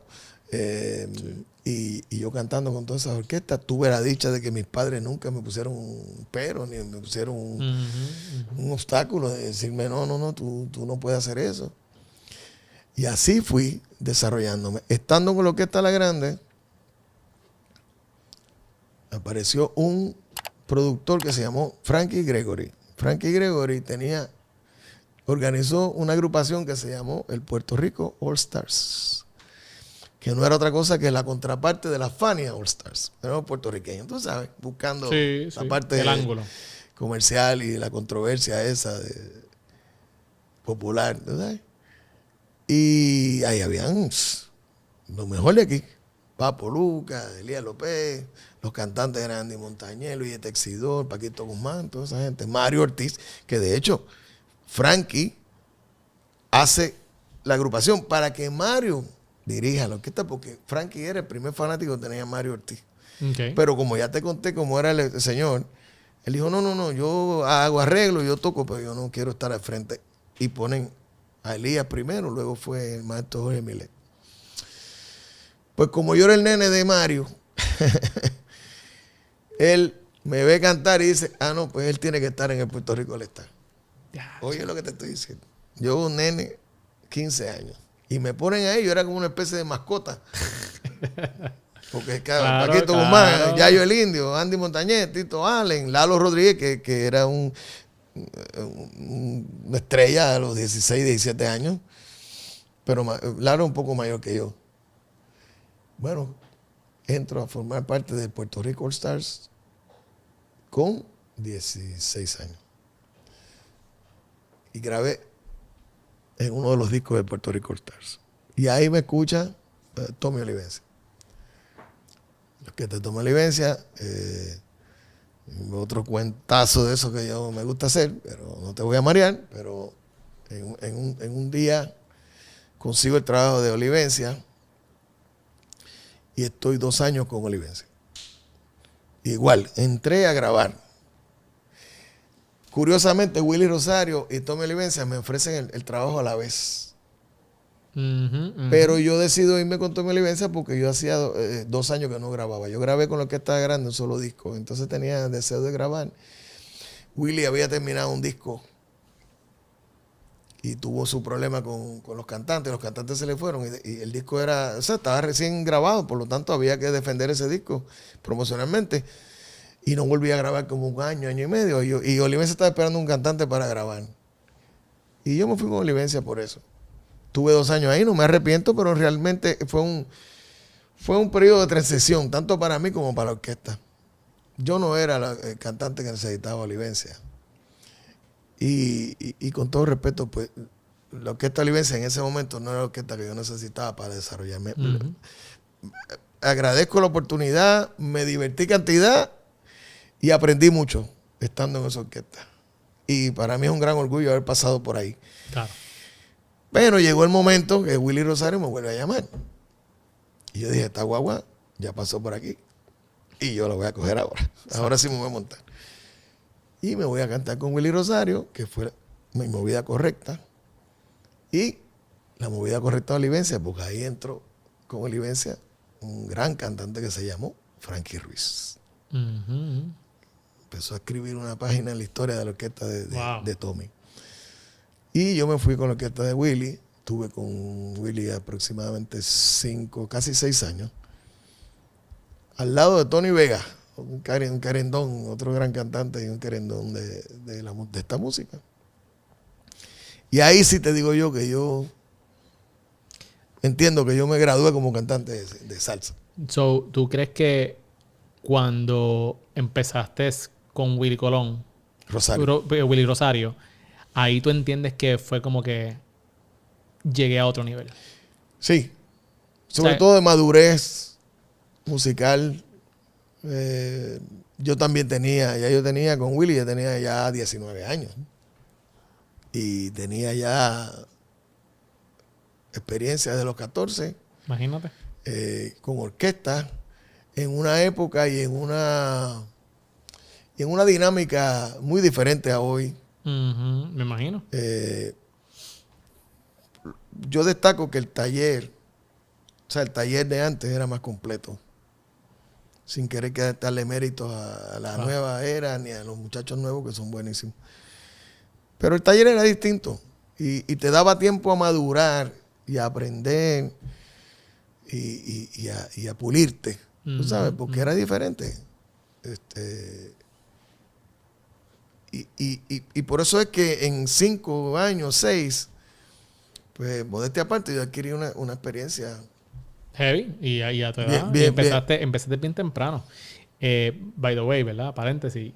Y yo cantando con todas esas orquestas, tuve la dicha de que mis padres nunca me pusieron un pero, ni me pusieron un obstáculo de decirme, no, tú no puedes hacer eso. Y así fui desarrollándome. Estando con la Orquesta La Grande, apareció un productor que se llamó Frankie Gregory. Frankie Gregory organizó una agrupación que se llamó el Puerto Rico All Stars, que no era otra cosa que la contraparte de la Fania All Stars. Éramos puertorriqueños, tú sabes, buscando la parte del ángulo comercial y la controversia esa popular, ¿sabes? Y ahí habían lo mejor de aquí. Papo Lucas, Elías López, los cantantes eran Andy Montañez, Luis Texidor, Paquito Guzmán, toda esa gente. Mario Ortiz, que de hecho Frankie hace la agrupación para que Mario dirija la orquesta, porque Frankie era el primer fanático que tenía a Mario Ortiz. Okay. Pero como ya te conté cómo era el señor, él dijo, no, yo hago arreglo, yo toco, pero yo no quiero estar al frente. Y ponen a Elías primero, luego fue el maestro Jorge Milet. Pues como yo era el nene de Mario, él me ve cantar y dice, no, pues él tiene que estar en el Puerto Rico All Star. Oye lo que te estoy diciendo. Yo un nene, 15 años, y me ponen ahí, yo era como una especie de mascota. Porque claro, Paquito Guzmán, Yayo el Indio, Andy Montañez, Tito Allen, Lalo Rodríguez, que era una estrella a los 16, 17 años, pero Lalo un poco mayor que yo. Bueno, entro a formar parte del Puerto Rico All Stars con 16 años. Y grabé en uno de los discos del Puerto Rico All Stars. Y ahí me escucha Tommy Olivencia. Los que te Tommy Olivencia, otro cuentazo de eso que yo me gusta hacer, pero no te voy a marear, pero en un día consigo el trabajo de Olivencia y estoy 2 años con Olivencia. Igual, entré a grabar. Curiosamente, Willy Rosario y Tommy Olivencia me ofrecen el trabajo a la vez. Pero yo decido irme con Tommy Olivencia porque yo hacía 2 años que no grababa. Yo grabé con la Orquesta Grande un solo disco, entonces tenía deseo de grabar. Willy había terminado un disco y tuvo su problema con los cantantes se le fueron y el disco estaba recién grabado, por lo tanto había que defender ese disco promocionalmente y no volví a grabar como 1 año, año y medio y Olivencia estaba esperando un cantante para grabar y yo me fui con Olivencia por eso. Tuve 2 años ahí, no me arrepiento, pero realmente fue un periodo de transición, tanto para mí como para la orquesta. Yo no era el cantante que necesitaba Olivencia. Y con todo respeto, pues, la Orquesta Olivencia en ese momento no era la orquesta que yo necesitaba para desarrollarme. Agradezco la oportunidad, me divertí cantidad y aprendí mucho estando en esa orquesta. Y para mí es un gran orgullo haber pasado por ahí. Claro. Pero llegó el momento que Willy Rosario me vuelve a llamar. Y yo dije, esta guagua ya pasó por aquí. Y yo la voy a coger ahora. Ahora sí me voy a montar. Y me voy a cantar con Willy Rosario, que fue mi movida correcta. Y la movida correcta de Olivencia, porque ahí entró con Olivencia un gran cantante que se llamó Frankie Ruiz. Ujú. Empezó a escribir una página en la historia de la orquesta Wow. de Tommy. Y yo me fui con la orquesta de Willie. Estuve con Willie aproximadamente 5, casi 6 años. Al lado de Tony Vega, un querendón, otro gran cantante y un querendón de esta música. Y ahí sí te digo yo que yo entiendo que yo me gradué como cantante de salsa. So, ¿tú crees que cuando empezaste con Willy Colón, Rosario. Willy Rosario, ahí tú entiendes que fue como que llegué a otro nivel? Sí. Sobre O sea, todo de madurez musical. Yo también tenía con Willy, ya tenía ya 19 años. Y tenía ya experiencia de los 14 Imagínate. con orquesta en una época y en una dinámica muy diferente a hoy. Ujú, me imagino. Yo destaco que el taller de antes era más completo, sin querer darle méritos a la nueva era ni a los muchachos nuevos que son buenísimos. Pero el taller era distinto y te daba tiempo a madurar y a aprender y a pulirte, tú sabes, porque era diferente. Y por eso es que en 5 años, 6, pues modestia aparte, yo adquirí una experiencia. Heavy. Y a tu edad. Bien, Y empezaste bien temprano. By the way, ¿verdad? Paréntesis.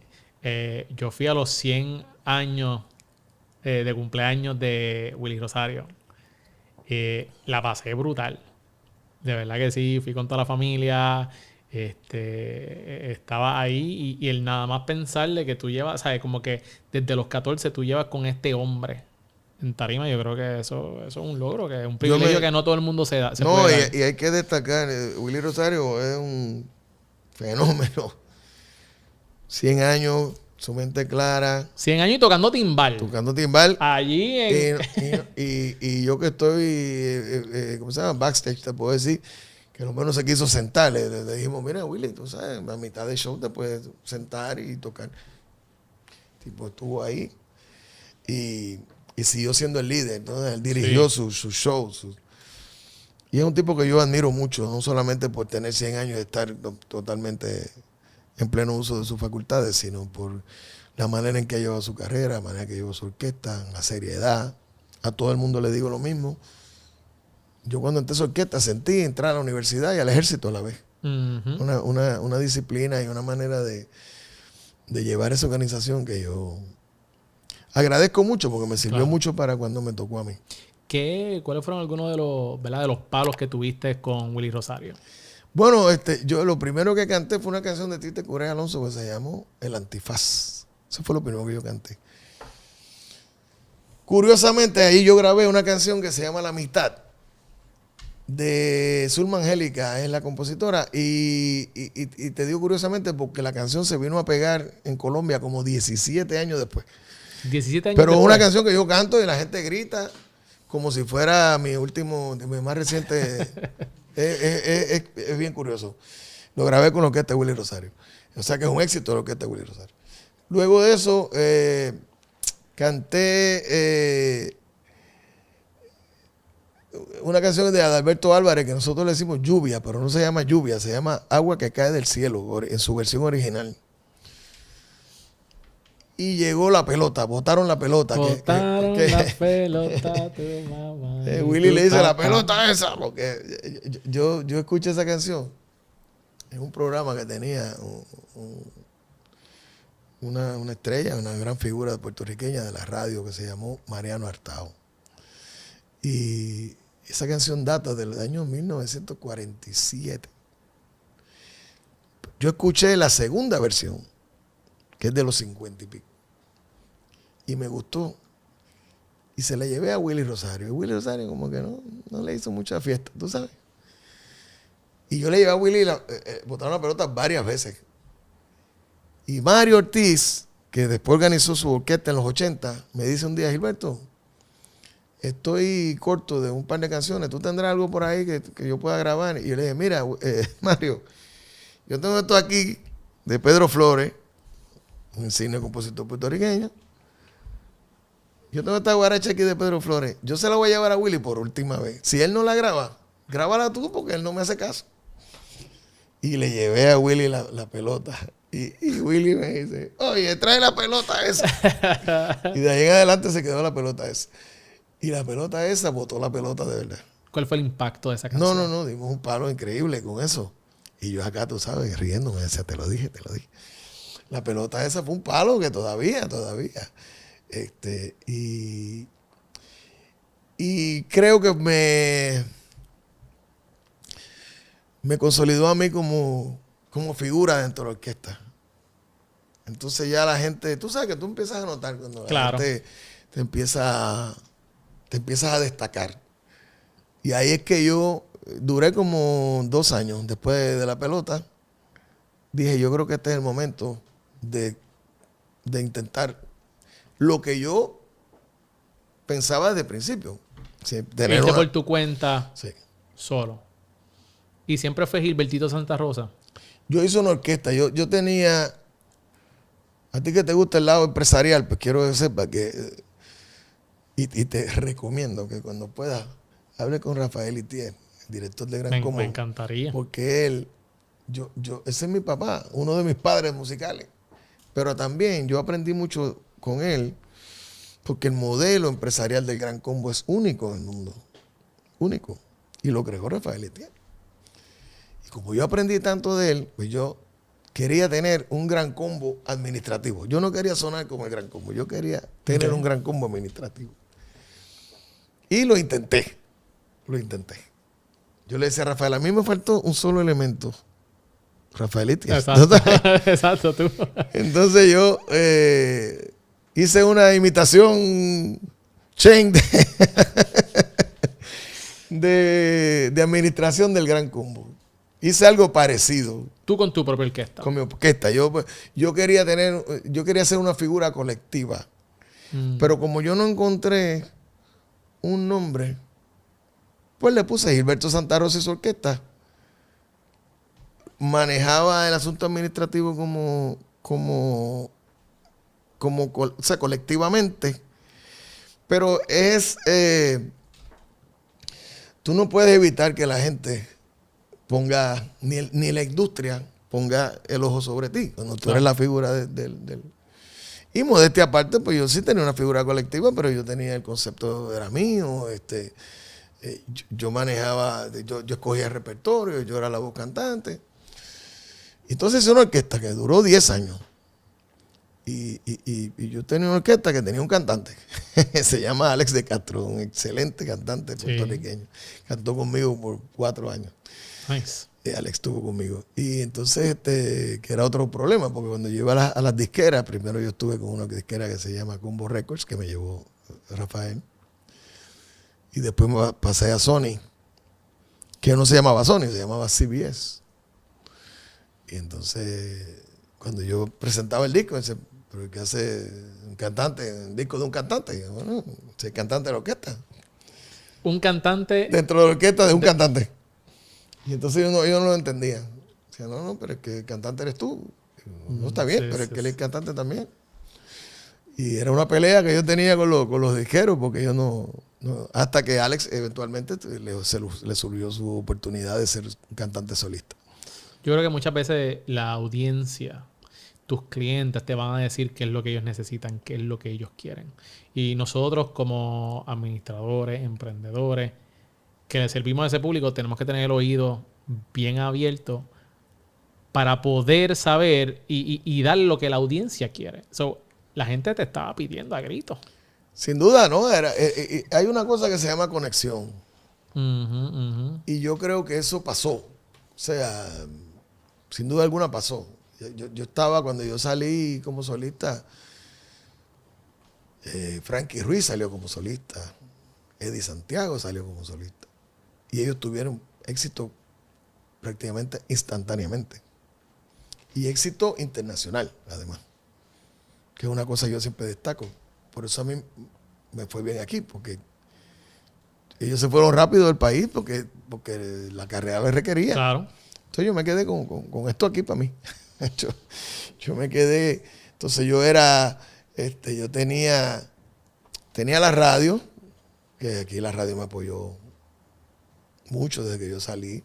Yo fui a los 100 años de cumpleaños de Willy Rosario. La pasé brutal. De verdad que sí. Fui con toda la familia. Estaba ahí y el nada más pensarle que tú llevas, ¿sabes? Como que desde los 14 tú llevas con este hombre en tarima. Yo creo que eso es un logro, que es un privilegio que no todo el mundo se da. No, puede dar. y hay que destacar, Willy Rosario es un fenómeno. 100 años, su mente clara. 100 años y tocando timbal. Tocando timbal. Allí en... Y yo que estoy, ¿cómo se llama? Backstage, te puedo decir que lo menos se quiso sentar. Le dijimos, mira, Willy, tú sabes, a mitad de show te puedes sentar y tocar. Tipo, estuvo ahí y siguió siendo el líder. Entonces, él dirigió su show. Y es un tipo que yo admiro mucho, no solamente por tener 100 años y estar totalmente en pleno uso de sus facultades, sino por la manera en que ha llevado su carrera, la manera en que llevó su orquesta, la seriedad. A todo el mundo le digo lo mismo. Yo cuando entré a su orquesta sentí entrar a la universidad y al ejército a la vez. Uh-huh. Una disciplina y una manera de llevar esa organización que yo agradezco mucho porque me sirvió mucho para cuando me tocó a mí. ¿Cuáles fueron algunos de los, ¿verdad?, de los palos que tuviste con Willy Rosario? Bueno, yo lo primero que canté fue una canción de Tite Curet Alonso que se llamó El Antifaz. Eso fue lo primero que yo canté. Curiosamente, ahí yo grabé una canción que se llama La Mitad, de Zulma Angélica, es la compositora, y te digo curiosamente porque la canción se vino a pegar en Colombia como 17 años después. 17 años Pero es después. una canción que yo canto y la gente grita como si fuera mi más reciente. Es bien curioso. Lo grabé con la orquesta de Willy Rosario. O sea que es un éxito la orquesta de Willy Rosario. Luego de eso, canté una canción de Adalberto Álvarez que nosotros le decimos Lluvia, pero no se llama Lluvia, se llama Agua que cae del cielo, en su versión original. Y llegó la pelota, botaron la pelota. Botaron la pelota, tu mamá. Willy le dice la pelota esa, porque yo escuché esa canción en un programa que tenía una estrella, una gran figura puertorriqueña de la radio que se llamó Mariano Artao. Y esa canción data del año 1947. Yo escuché la segunda versión, que es de los 50 y pico. Y me gustó. Y se la llevé a Willy Rosario. Y Willy Rosario como que no le hizo mucha fiesta, ¿tú sabes? Y yo le llevé a Willy, botaron la pelota varias veces. Y Mario Ortiz, que después organizó su orquesta en los 80, me dice un día, Gilberto, estoy corto de un par de canciones, ¿tú tendrás algo por ahí que yo pueda grabar? Y yo le dije, mira, Mario, yo tengo esto aquí de Pedro Flores, un insigne compositor puertorriqueño. Yo tengo esta guaracha aquí de Pedro Flores. Yo se la voy a llevar a Willy por última vez. Si él no la graba, grábala tú porque él no me hace caso. Y le llevé a Willy la pelota. Y Willy me dice, oye, trae la pelota esa. Y de ahí en adelante se quedó la pelota esa. Y la pelota esa botó la pelota de verdad. ¿Cuál fue el impacto de esa canción? No, dimos un palo increíble con eso. Y yo acá, tú sabes, riendo, me decía, te lo dije. La pelota esa fue un palo que todavía. Y creo que me consolidó a mí como figura dentro de la orquesta. Entonces ya la gente, tú sabes que tú empiezas a notar cuando la gente te empiezas a destacar. Y ahí es que yo duré como 2 años después de la pelota. Dije, yo creo que este es el momento de intentar lo que yo pensaba desde el principio. Sí, irte por tu cuenta, sí, solo. ¿Y siempre fue Gilbertito Santa Rosa? Yo hice una orquesta. Yo tenía... A ti que te gusta el lado empresarial, pues quiero que sepas que... Y te recomiendo que cuando puedas, hable con Rafael Itier, el director de Gran Combo. Me encantaría. Porque él... ese es mi papá, uno de mis padres musicales. Pero también yo aprendí mucho con él, porque el modelo empresarial del Gran Combo es único en el mundo. Único. Y lo creó Rafael Itier. Y como yo aprendí tanto de él, pues yo quería tener un Gran Combo administrativo. Yo no quería sonar como el Gran Combo. Yo quería tener un Gran Combo administrativo. Y lo intenté. Yo le decía a Rafael, a mí me faltó un solo elemento. Rafael Itier. Exacto. Exacto, tú. Entonces yo hice una imitación chain de administración del Gran Combo. Hice algo parecido. Tú con tu propia orquesta. Con mi orquesta. Yo quería hacer una figura colectiva. Pero como yo no encontré un nombre, pues le puse Gilberto Santa Rosa y su orquesta. Manejaba el asunto administrativo o sea, colectivamente. Pero tú no puedes evitar que la gente ponga, ni la industria ponga el ojo sobre ti, cuando tú eres la figura del... Y modestia aparte, pues yo sí tenía una figura colectiva, pero yo tenía el concepto, era mío, yo manejaba, yo escogía el repertorio, yo era la voz cantante. Entonces hice una orquesta que duró 10 años. Y yo tenía una orquesta que tenía un cantante. Se llama Alex de Castro, un excelente cantante puertorriqueño. Cantó conmigo por 4 años. Nice. Alex estuvo conmigo. Y entonces, que era otro problema, porque cuando yo iba a las disqueras, primero yo estuve con una disquera que se llama Combo Records, que me llevó Rafael. Y después me pasé a Sony, que no se llamaba Sony, se llamaba CBS. Y entonces, cuando yo presentaba el disco, dice, ¿pero qué hace un cantante, un disco de un cantante? Y yo, bueno, soy cantante de la orquesta. Un cantante... Dentro de la orquesta de un cantante. Y entonces yo no lo entendía. Decía, no, pero es que el cantante eres tú. No está bien, pero es que él es cantante también. Y era una pelea que yo tenía con los disqueros, porque yo no hasta que Alex eventualmente le surgió su oportunidad de ser un cantante solista. Yo creo que muchas veces la audiencia, tus clientes te van a decir qué es lo que ellos necesitan, qué es lo que ellos quieren. Y nosotros como administradores, emprendedores, que le servimos a ese público, tenemos que tener el oído bien abierto para poder saber y dar lo que la audiencia quiere. La gente te estaba pidiendo a gritos. Sin duda, ¿no? Hay una cosa que se llama conexión. Y yo creo que eso pasó. O sea, sin duda alguna pasó. Yo estaba, cuando yo salí como solista, Frankie Ruiz salió como solista, Eddie Santiago salió como solista. Y ellos tuvieron éxito prácticamente instantáneamente. Y éxito internacional, además. Que es una cosa que yo siempre destaco. Por eso a mí me fue bien aquí, porque Ellos se fueron rápido del país porque la carrera les requería. Claro. Entonces yo me quedé con esto aquí para mí. yo me quedé, entonces yo tenía la radio, que aquí la radio me apoyó mucho desde que yo salí.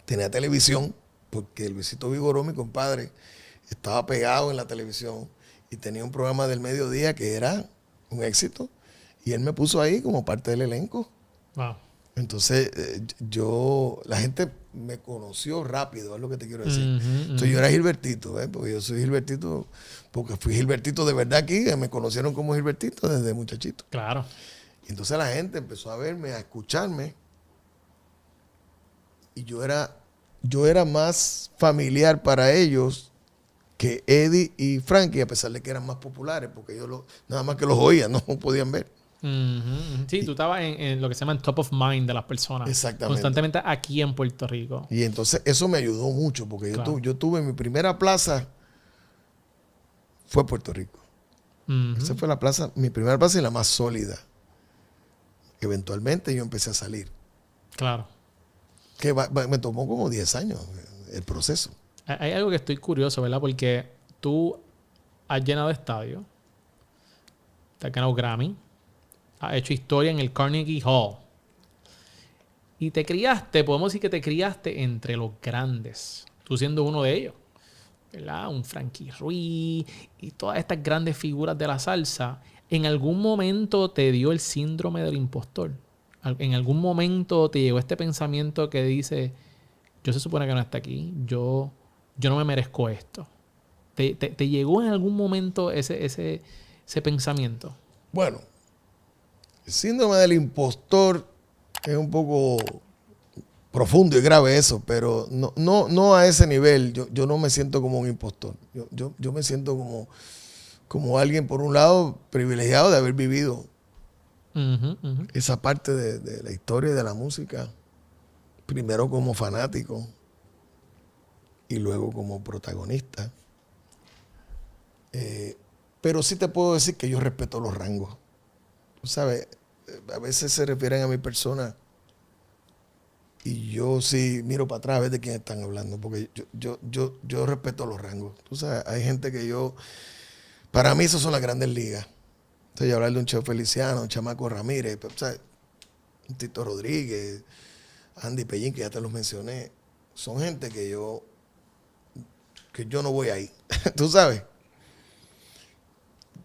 Tenía televisión, porque Luisito Vigoró, mi compadre, estaba pegado en la televisión y tenía un programa del mediodía que era un éxito. Y él me puso ahí como parte del elenco. Wow. Entonces, la gente me conoció rápido, es lo que te quiero decir. Entonces, yo era Gilbertito, porque yo soy Gilbertito, porque fui Gilbertito de verdad aquí, me conocieron como Gilbertito desde muchachito. Claro. Y entonces la gente empezó a verme, a escucharme, y yo era más familiar para ellos que Eddie y Frankie, a pesar de que eran más populares, porque yo nada más que los oía, no podían ver. Sí, tú estabas en lo que se llama en top of mind de las personas. Exactamente. Constantemente aquí en Puerto Rico. Y entonces eso me ayudó mucho, porque Claro. yo tuve mi primera plaza, fue Puerto Rico. Esa fue mi primera plaza y la más sólida. Eventualmente yo empecé a salir. Claro. Que me tomó como 10 años el proceso. Hay algo que estoy curioso, ¿verdad? Porque tú has llenado estadios, te has ganado Grammy, has hecho historia en el Carnegie Hall. Y podemos decir que te criaste entre los grandes. Tú siendo uno de ellos, ¿verdad? Un Frankie Ruiz y todas estas grandes figuras de la salsa. ¿En algún momento te dio el síndrome del impostor? ¿En algún momento te llegó este pensamiento que dice, yo se supone que no está aquí, yo no me merezco esto? ¿Te llegó en algún momento ese pensamiento? Bueno, el síndrome del impostor es un poco profundo y grave eso, pero no a ese nivel. Yo no me siento como un impostor. Yo me siento como alguien, por un lado, privilegiado de haber vivido esa parte de la historia y de la música, primero como fanático y luego como protagonista. Pero sí te puedo decir que yo respeto los rangos. Tú sabes, a veces se refieren a mi persona y yo sí miro para atrás a ver de quién están hablando, porque yo respeto los rangos. Tú sabes, hay gente que para mí esas son las grandes ligas. Entonces, hablar de un Cheo Feliciano, un Chamaco Ramírez, ¿sabes? Un Tito Rodríguez, Andy Pellín, que ya te los mencioné, son gente que yo no voy ahí. Tú sabes.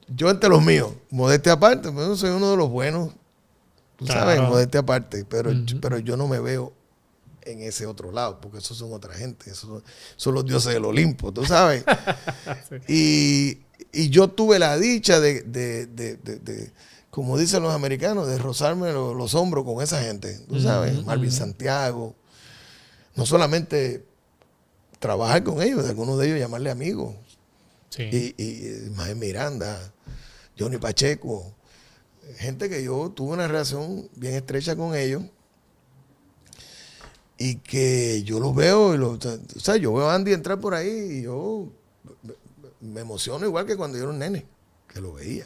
Yo entre los míos, modestia aparte, pero soy uno de los buenos, tú sabes, modestia aparte, pero yo no me veo en ese otro lado, porque esos son otra gente, esos son los dioses del Olimpo, tú sabes. Sí. Y yo tuve la dicha de, como dicen los americanos, de rozarme los hombros con esa gente, tú sabes, Marvin Santiago, no solamente trabajar con ellos, de algunos de ellos llamarle amigos. Sí. Y Ismael Miranda, Johnny Pacheco, gente que yo tuve una relación bien estrecha con ellos y que yo los veo, o sea, yo veo a Andy entrar por ahí y yo me emociono igual que cuando yo era un nene, que lo veía.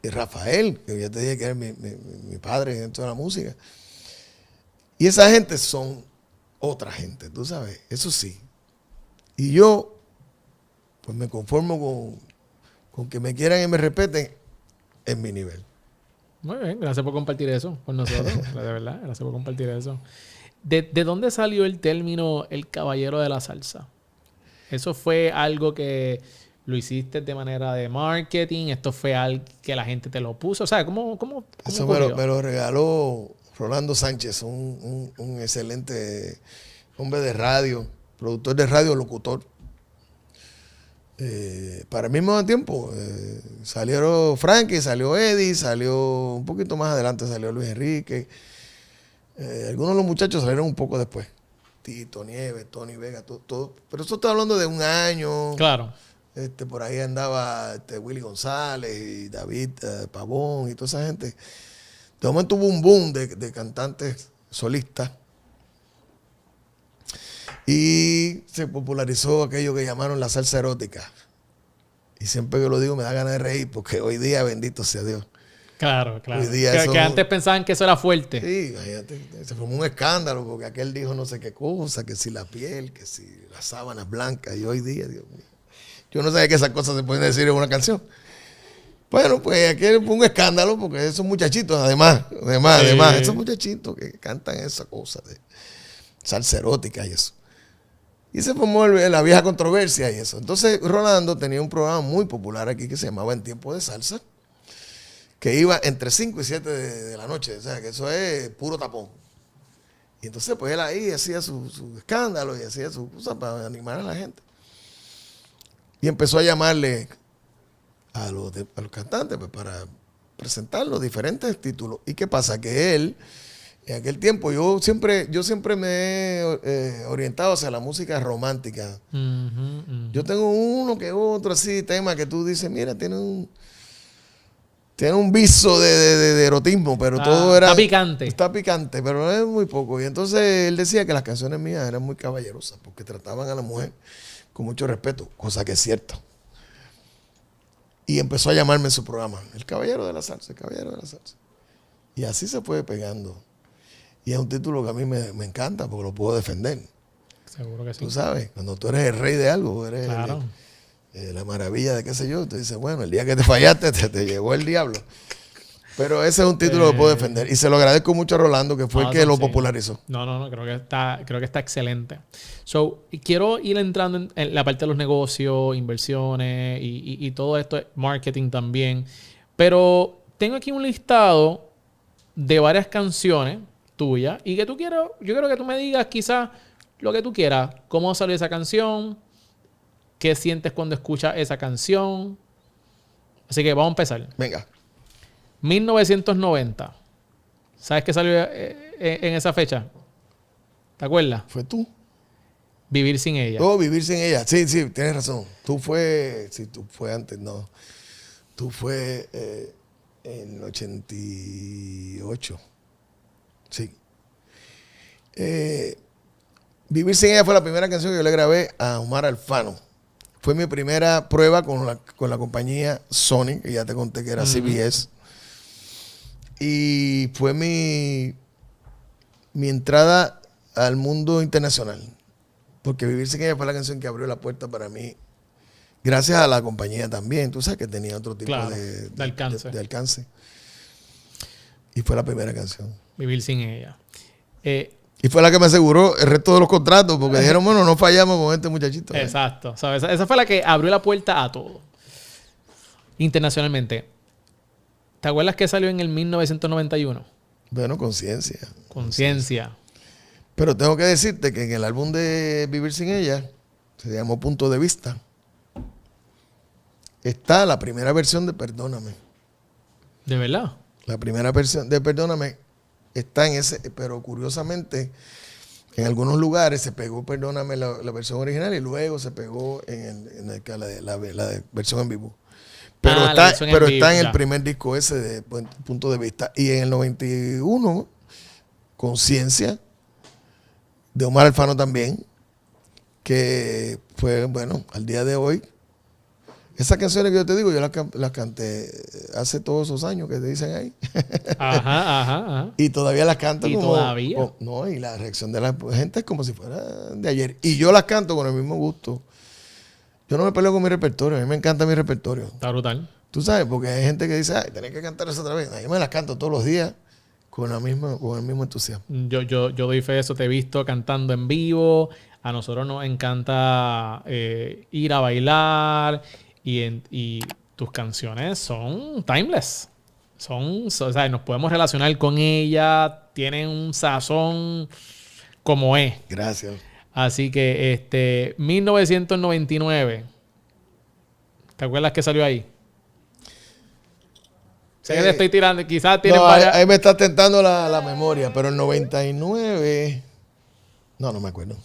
Y Rafael, que ya te dije que era mi padre dentro de la música. Y esa gente son otra gente, tú sabes, eso sí. Y yo, pues me conformo con que me quieran y me respeten en mi nivel. Muy bien, gracias por compartir eso con nosotros, de verdad, gracias por compartir eso. ¿De dónde salió el término el caballero de la salsa? ¿Eso fue algo que lo hiciste de manera de marketing? ¿Esto fue algo que la gente te lo puso? O sea, ¿cómo eso me lo regaló Rolando Sánchez, un excelente hombre de radio, productor de radio, locutor. Para el mismo tiempo salieron Frankie, salió Eddie, salió un poquito más adelante, salió Luis Enrique. Algunos de los muchachos salieron un poco después. Tito Nieves, Tony Vega, todo. Pero eso estoy hablando de un año. Claro. Por ahí andaba Willy González y David Pavón y toda esa gente. De momento hubo un boom de cantantes solistas. Y se popularizó aquello que llamaron la salsa erótica. Y siempre que lo digo me da ganas de reír, porque hoy día, bendito sea Dios, Claro, claro. Hoy día Que antes pensaban que eso era fuerte. Sí, imagínate, se formó un escándalo porque aquel dijo no sé qué cosa, que si la piel, que si las sábanas blancas. Y hoy día, Dios mío, yo no sabía que esas cosas se pueden decir en una canción. Bueno, pues aquel fue un escándalo porque esos muchachitos, además, esos muchachitos que cantan esa cosa de salsa erótica y eso. Y se formó la vieja controversia y eso. Entonces, Rolando tenía un programa muy popular aquí que se llamaba En Tiempo de Salsa, que iba entre 5 y 7 de la noche. O sea, que eso es puro tapón. Y entonces, pues él ahí hacía su escándalo y hacía su cosa para animar a la gente. Y empezó a llamarle a los cantantes pues, para presentar los diferentes títulos. ¿Y qué pasa? Que él, en aquel tiempo, yo siempre me he orientado hacia la música romántica. Yo tengo uno que otro así, tema que tú dices, mira, tiene un viso de erotismo, pero todo era... Está picante. Está picante, pero es muy poco. Y entonces él decía que las canciones mías eran muy caballerosas, porque trataban a la mujer con mucho respeto, cosa que es cierta. Y empezó a llamarme en su programa, el caballero de la salsa, el caballero de la salsa. Y así se fue pegando. Y es un título que a mí me encanta, porque lo puedo defender. Seguro que sí. Tú sabes, cuando tú eres el rey de algo, eres Claro. la maravilla de qué sé yo, te dice, bueno, el día que te fallaste, te llegó el diablo. Pero ese es un título que puedo defender. Y se lo agradezco mucho a Rolando, que fue el que lo popularizó. No, creo que está excelente. So, quiero ir entrando en la parte de los negocios, inversiones y todo esto, marketing también. Pero tengo aquí un listado de varias canciones tuyas y que yo quiero que tú me digas quizás lo que tú quieras. ¿Cómo salió esa canción? ¿Qué sientes cuando escuchas esa canción? Así que vamos a empezar. Venga. 1990. ¿Sabes qué salió en esa fecha? ¿Te acuerdas? ¿Fue tú? Vivir sin ella. Oh, Vivir sin ella. Sí, tienes razón. Tú fue antes, no. Tú fue en el 88. Sí. Vivir sin ella fue la primera canción que yo le grabé a Omar Alfano. Fue mi primera prueba con la compañía Sony, que ya te conté que era CBS. Y fue mi entrada al mundo internacional. Porque Vivir sin ella fue la canción que abrió la puerta para mí. Gracias a la compañía también. Tú sabes que tenía otro tipo de alcance. Y fue la primera canción. Vivir sin ella. Y fue la que me aseguró el resto de los contratos. Porque dijeron, bueno, no fallamos con este muchachito. Exacto. ¿Sabes? Esa fue la que abrió la puerta a todo. Internacionalmente. ¿Te acuerdas que salió en el 1991? Bueno, Conciencia. Conciencia. Pero tengo que decirte que en el álbum de Vivir sin ella, se llamó Punto de Vista, está la primera versión de Perdóname. ¿De verdad? La primera versión de Perdóname está en ese, pero curiosamente, en algunos lugares se pegó Perdóname la versión original y luego se pegó la versión en vivo. Pero está en el primer disco ese de Punto de Vista. Y en el 91, Conciencia, de Omar Alfano también, que fue, bueno, al día de hoy. Esas canciones que yo te digo, yo las canté hace todos esos años que te dicen ahí. Ajá. Y todavía las canto ¿Y todavía? No, y la reacción de la gente es como si fuera de ayer. Y yo las canto con el mismo gusto. Yo no me peleo con mi repertorio, a mí me encanta mi repertorio. Está brutal. Tú sabes, porque hay gente que dice, ay, tenés que cantar eso otra vez. Yo me las canto todos los días con el mismo entusiasmo. Yo doy fe de eso, te he visto cantando en vivo. A nosotros nos encanta ir a bailar y tus canciones son timeless. O sea, nos podemos relacionar con ellas, tienen un sazón como es. Gracias. Así que 1999. ¿Te acuerdas que salió ahí? Sé que te estoy tirando, quizás tienen varias... Ahí me está tentando la memoria, pero el 99... No me acuerdo.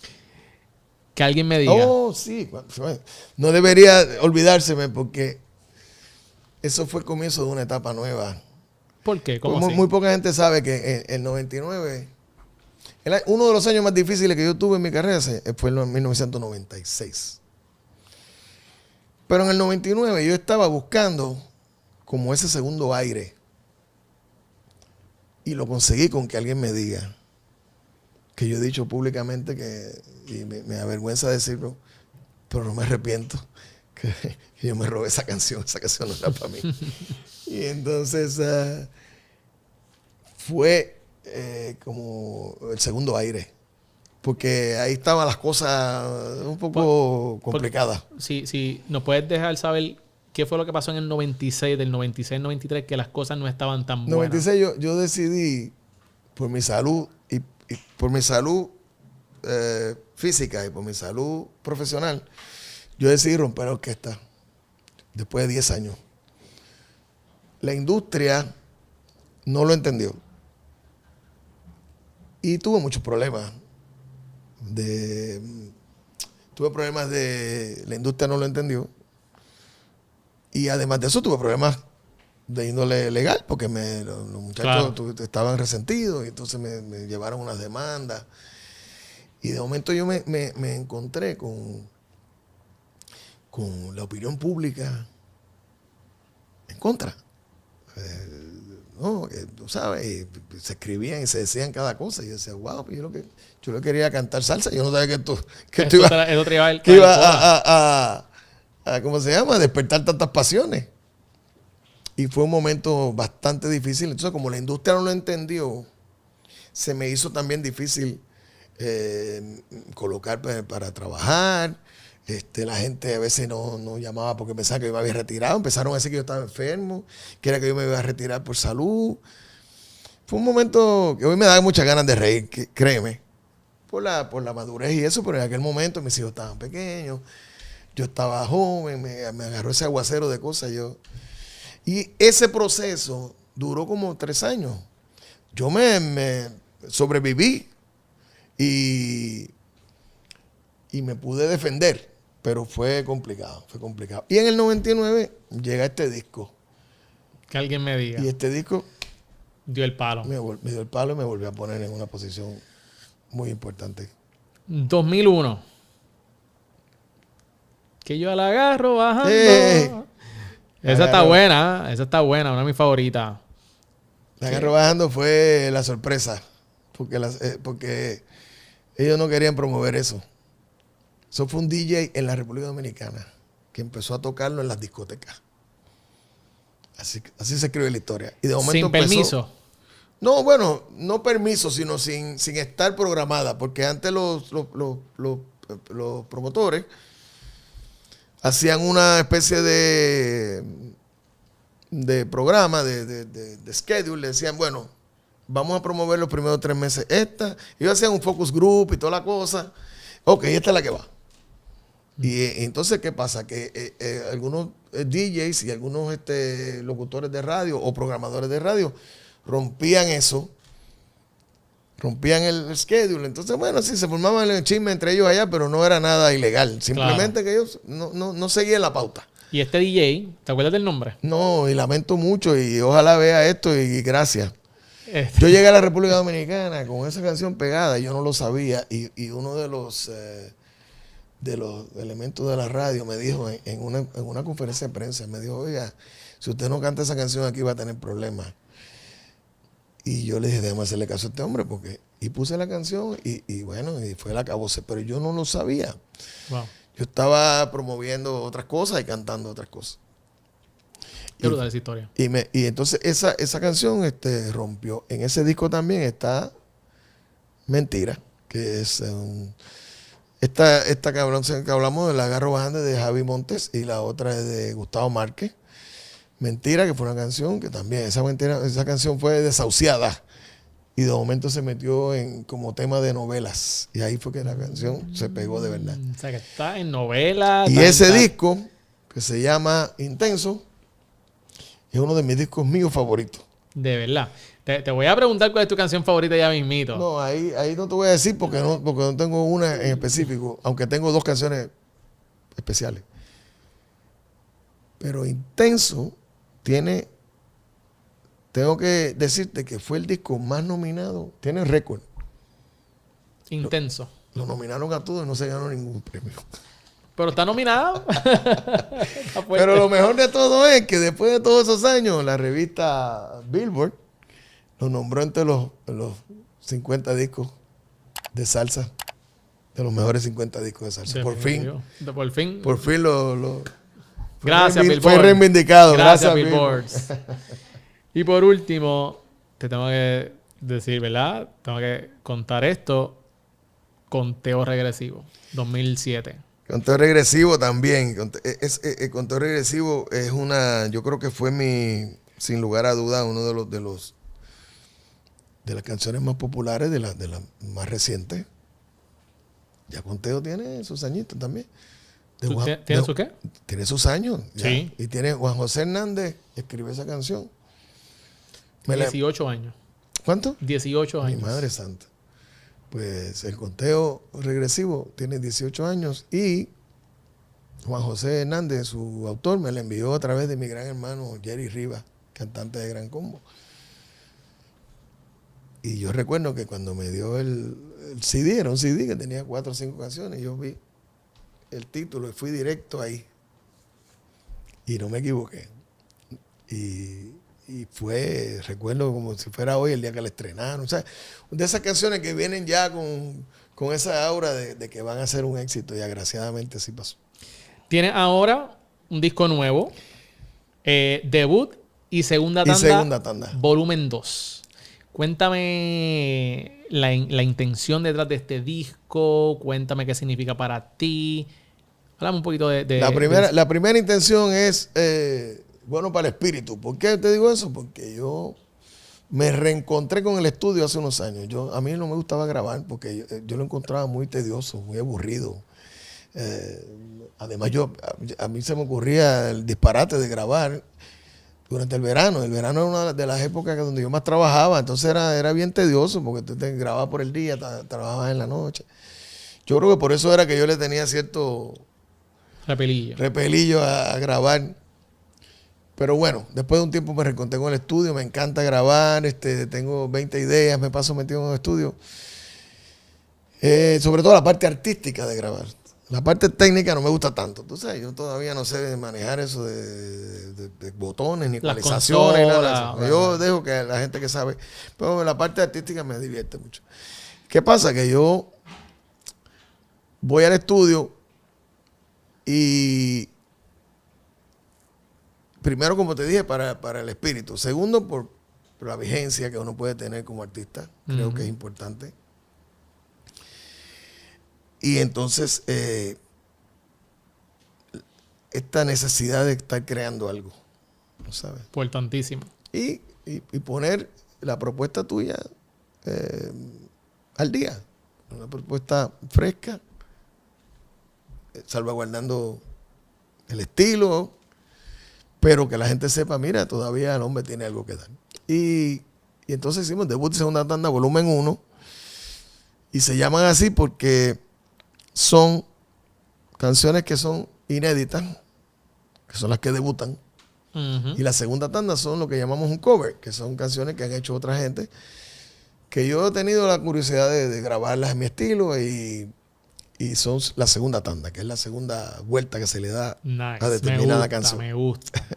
Que alguien me diga. Oh, sí. No debería olvidárseme porque eso fue el comienzo de una etapa nueva. ¿Por qué? ¿Cómo así? Muy poca gente sabe que en el 99... Uno de los años más difíciles que yo tuve en mi carrera fue en 1996. Pero en el 99 yo estaba buscando como ese segundo aire. Y lo conseguí con que alguien me diga, que yo he dicho públicamente y me avergüenza decirlo, pero no me arrepiento, que yo me robé esa canción no era para mí. Y entonces fue como el segundo aire, porque ahí estaban las cosas un poco complicadas. Si nos puedes dejar saber qué fue lo que pasó en el 96, del 96 al 93, que las cosas no estaban tan buenas. 96 yo decidí, por mi salud y por mi salud física y por mi salud profesional, yo decidí romper la orquesta después de 10 años. La industria no lo entendió y tuve muchos problemas. La industria no lo entendió, y además de eso tuve problemas de índole legal, porque los muchachos estaban resentidos y entonces me llevaron unas demandas. Y de momento yo me encontré con la opinión pública en contra. No, tú sabes, y se escribían y se decían cada cosa. Y yo decía, wow, yo lo quería cantar salsa. Yo no sabía que esto iba a ¿cómo se llama? A despertar tantas pasiones. Y fue un momento bastante difícil. Entonces, como la industria no lo entendió, se me hizo también difícil colocar para trabajar. La gente a veces no llamaba porque pensaba que yo me había retirado. Empezaron a decir que yo estaba enfermo, que era que yo me iba a retirar por salud. Fue un momento que hoy me da muchas ganas de reír, créeme, por la madurez y eso, pero en aquel momento mis hijos estaban pequeños, yo estaba joven, me agarró ese aguacero de cosas. Y ese proceso duró como 3 años. Yo me sobreviví y me pude defender, pero fue complicado. Y en el 99 llega este disco. Que alguien me diga. Y este disco dio el palo. Me dio el palo y me volvió a poner en una posición muy importante. 2001. Que yo la agarro bajando. Esa está buena, una de mis favoritas. La agarro bajando fue la sorpresa, porque ellos no querían promover eso. Eso fue un DJ en la República Dominicana que empezó a tocarlo en las discotecas. Así se escribe la historia. Y de momento ¿Sin permiso? No, bueno, no permiso, sino sin estar programada, porque antes los promotores hacían una especie de programa, de schedule. Le decían, bueno, vamos a promover los primeros 3 meses esta. Ellos hacían un focus group y toda la cosa. Ok, esta es la que va. Y entonces, ¿qué pasa? Que algunos DJs y algunos locutores de radio o programadores de radio rompían eso, rompían el schedule. Entonces, bueno, sí, se formaban el chisme entre ellos allá, pero no era nada ilegal. Simplemente que ellos no seguían la pauta. ¿Y este DJ, te acuerdas del nombre? No, y lamento mucho y ojalá vea esto y gracias. Yo llegué a la República Dominicana con esa canción pegada, yo no lo sabía, y uno de los elementos de la radio me dijo en una conferencia de prensa, me dijo, oiga, si usted no canta esa canción aquí va a tener problemas. Y yo le dije, déjame hacerle caso a este hombre, y puse la canción y bueno, y fue el acabose, pero yo no lo sabía. Wow. Yo estaba promoviendo otras cosas y cantando otras cosas. Qué brutal esa historia. Y entonces esa canción rompió. En ese disco también está Mentira, que es esta que hablamos de La Agarro Bajando de Javi Montes y la otra es de Gustavo Márquez. Mentira, que fue una canción que también, esa canción fue desahuciada y de momento se metió como tema de novelas. Y ahí fue que la canción se pegó de verdad. O sea, que está en novelas. Y ese disco, que se llama Intenso, es uno de mis discos míos favoritos. De verdad. Te voy a preguntar cuál es tu canción favorita ya mismito. No, ahí no te voy a decir porque no tengo una en específico, aunque tengo 2 canciones especiales. Pero Intenso tengo que decirte que fue el disco más nominado, tiene récord. Intenso. Lo nominaron a todos y no se ganó ningún premio. Pero está nominado. Pero lo mejor de todo es que después de todos esos años, la revista Billboard lo nombró entre los 50 discos de salsa, de los mejores 50 discos de salsa. Por fin. Por fin lo Gracias, Billboard. Fue reivindicado. Gracias, Billboard. Y por último, te tengo que decir, ¿verdad? Tengo que contar esto. Conteo regresivo, 2007. Conteo regresivo también. Conteo regresivo es yo creo que fue sin lugar a duda, uno de las canciones más populares, de las más recientes. Ya Conteo tiene sus añitos también. ¿Tiene su qué? Tiene sus años. Ya. Sí. Y tiene Juan José Hernández, escribió esa canción. 18 años. ¿Cuánto? 18 años. Mi madre santa. Pues el conteo regresivo tiene 18 años y Juan José Hernández, su autor, me la envió a través de mi gran hermano Jerry Rivas, cantante de Gran Combo. Y yo recuerdo que cuando me dio el CD, era un CD que tenía 4 o 5 canciones, yo vi el título y fui directo ahí. Y no me equivoqué. Y recuerdo como si fuera hoy el día que la estrenaron. O sea, de esas canciones que vienen ya con esa aura de que van a ser un éxito, y agraciadamente así pasó. Tiene ahora un disco nuevo, debut y segunda tanda. Volumen 2. Cuéntame la intención detrás de este disco, cuéntame qué significa para ti. Háblame un poquito de la primera intención es bueno para el espíritu. ¿Por qué te digo eso? Porque yo me reencontré con el estudio hace unos años. A mí no me gustaba grabar porque yo lo encontraba muy tedioso, muy aburrido. Además, a mí se me ocurría el disparate de grabar durante el verano. El verano era una de las épocas donde yo más trabajaba, entonces era bien tedioso porque tú te grababas por el día, trabajabas en la noche. Yo creo que por eso era que yo le tenía cierto repelillo a grabar. Pero bueno, después de un tiempo me reencontré con el estudio, me encanta grabar, tengo 20 ideas, me paso metido en el estudio. Sobre todo la parte artística de grabar. La parte técnica no me gusta tanto. Tú sabes, yo todavía no sé manejar eso de botones, ni ecualizaciones, nada de eso. Yo dejo que la gente que sabe. Pero la parte artística me divierte mucho. ¿Qué pasa? Que yo voy al estudio y primero, como te dije, para el espíritu. Segundo, por la vigencia que uno puede tener como artista. Creo que es importante. Y entonces, esta necesidad de estar creando algo, ¿no sabes? Importantísimo. Y poner la propuesta tuya al día. Una propuesta fresca, salvaguardando el estilo, pero que la gente sepa, mira, todavía el hombre tiene algo que dar. Y entonces hicimos debut de segunda tanda, volumen 1, y se llaman así porque son canciones que son inéditas, que son las que debutan. Y la segunda tanda son lo que llamamos un cover, que son canciones que han hecho otra gente, que yo he tenido la curiosidad de grabarlas en mi estilo y son la segunda tanda, que es la segunda vuelta que se le da a determinada canción.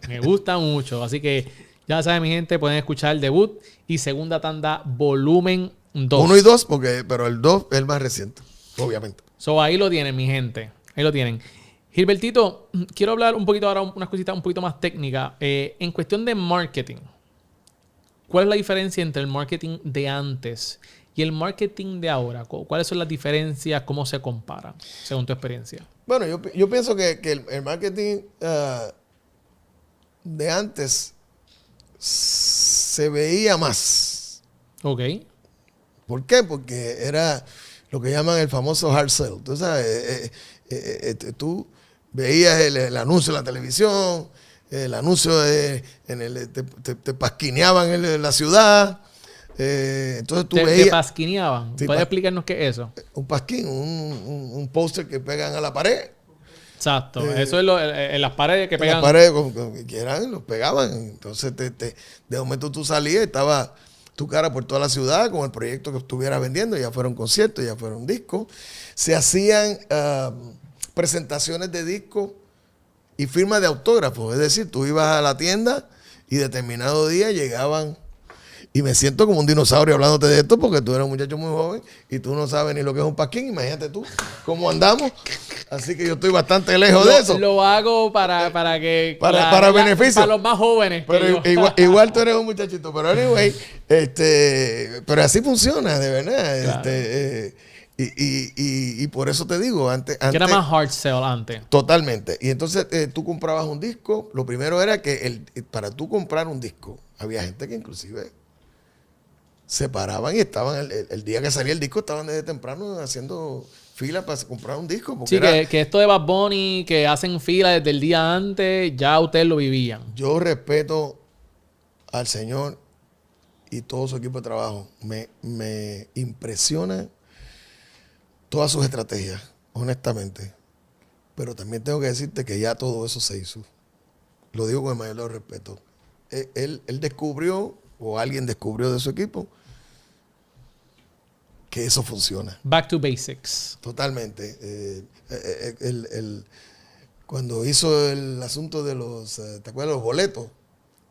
Me gusta mucho. Así que ya saben, mi gente, pueden escuchar el debut y segunda tanda volumen 2. 1 y 2, pero el 2 es el más reciente, obviamente. Ahí lo tienen, mi gente. Ahí lo tienen. Gilbertito, quiero hablar un poquito ahora, unas cositas un poquito más técnicas. En cuestión de marketing, ¿cuál es la diferencia entre el marketing de antes y el marketing de ahora? ¿Cuáles son las diferencias? ¿Cómo se comparan, según tu experiencia? Bueno, yo pienso que el marketing de antes se veía más. Ok. ¿Por qué? Porque era lo que llaman el famoso hard sell. Tú sabes, tú veías el anuncio en la televisión, el anuncio te pasquineaban en la ciudad. Entonces tú veías. ¿Te pasquineaban? Sí, ¿Puedes explicarnos qué es eso? Un pasquín, un póster que pegan a la pared. Exacto. Eso es en las paredes que pegan. En las paredes que quieran, los pegaban. Entonces, de momento tú salías y estaba tu cara por toda la ciudad con el proyecto que estuvieras vendiendo. Ya fueron conciertos, ya fueron discos. Se hacían presentaciones de discos y firmas de autógrafos. Es decir, tú ibas a la tienda y determinado día llegaban Y me siento como un dinosaurio hablándote de esto porque tú eres un muchacho muy joven y tú no sabes ni lo que es un pasquín. Imagínate tú cómo andamos. Así que yo estoy bastante lejos de eso. Lo hago para que... Para beneficio. Para los más jóvenes. Pero igual tú eres un muchachito. Pero anyway, pero así funciona, de verdad. Claro. Y por eso te digo, antes que era más hard sell antes. Totalmente. Y entonces tú comprabas un disco. Lo primero era que para tú comprar un disco, había gente que inclusive se paraban y estaban, el día que salía el disco, estaban desde temprano haciendo fila para comprar un disco. Sí, que esto de Bad Bunny, que hacen fila desde el día antes, ya ustedes lo vivían. Yo respeto al señor y todo su equipo de trabajo. Me impresiona todas sus estrategias, honestamente. Pero también tengo que decirte que ya todo eso se hizo. Lo digo con el mayor respeto. Él descubrió, o alguien descubrió de su equipo, que eso funciona. Back to basics. Totalmente. Cuando hizo el asunto de los, ¿te acuerdas? Los boletos.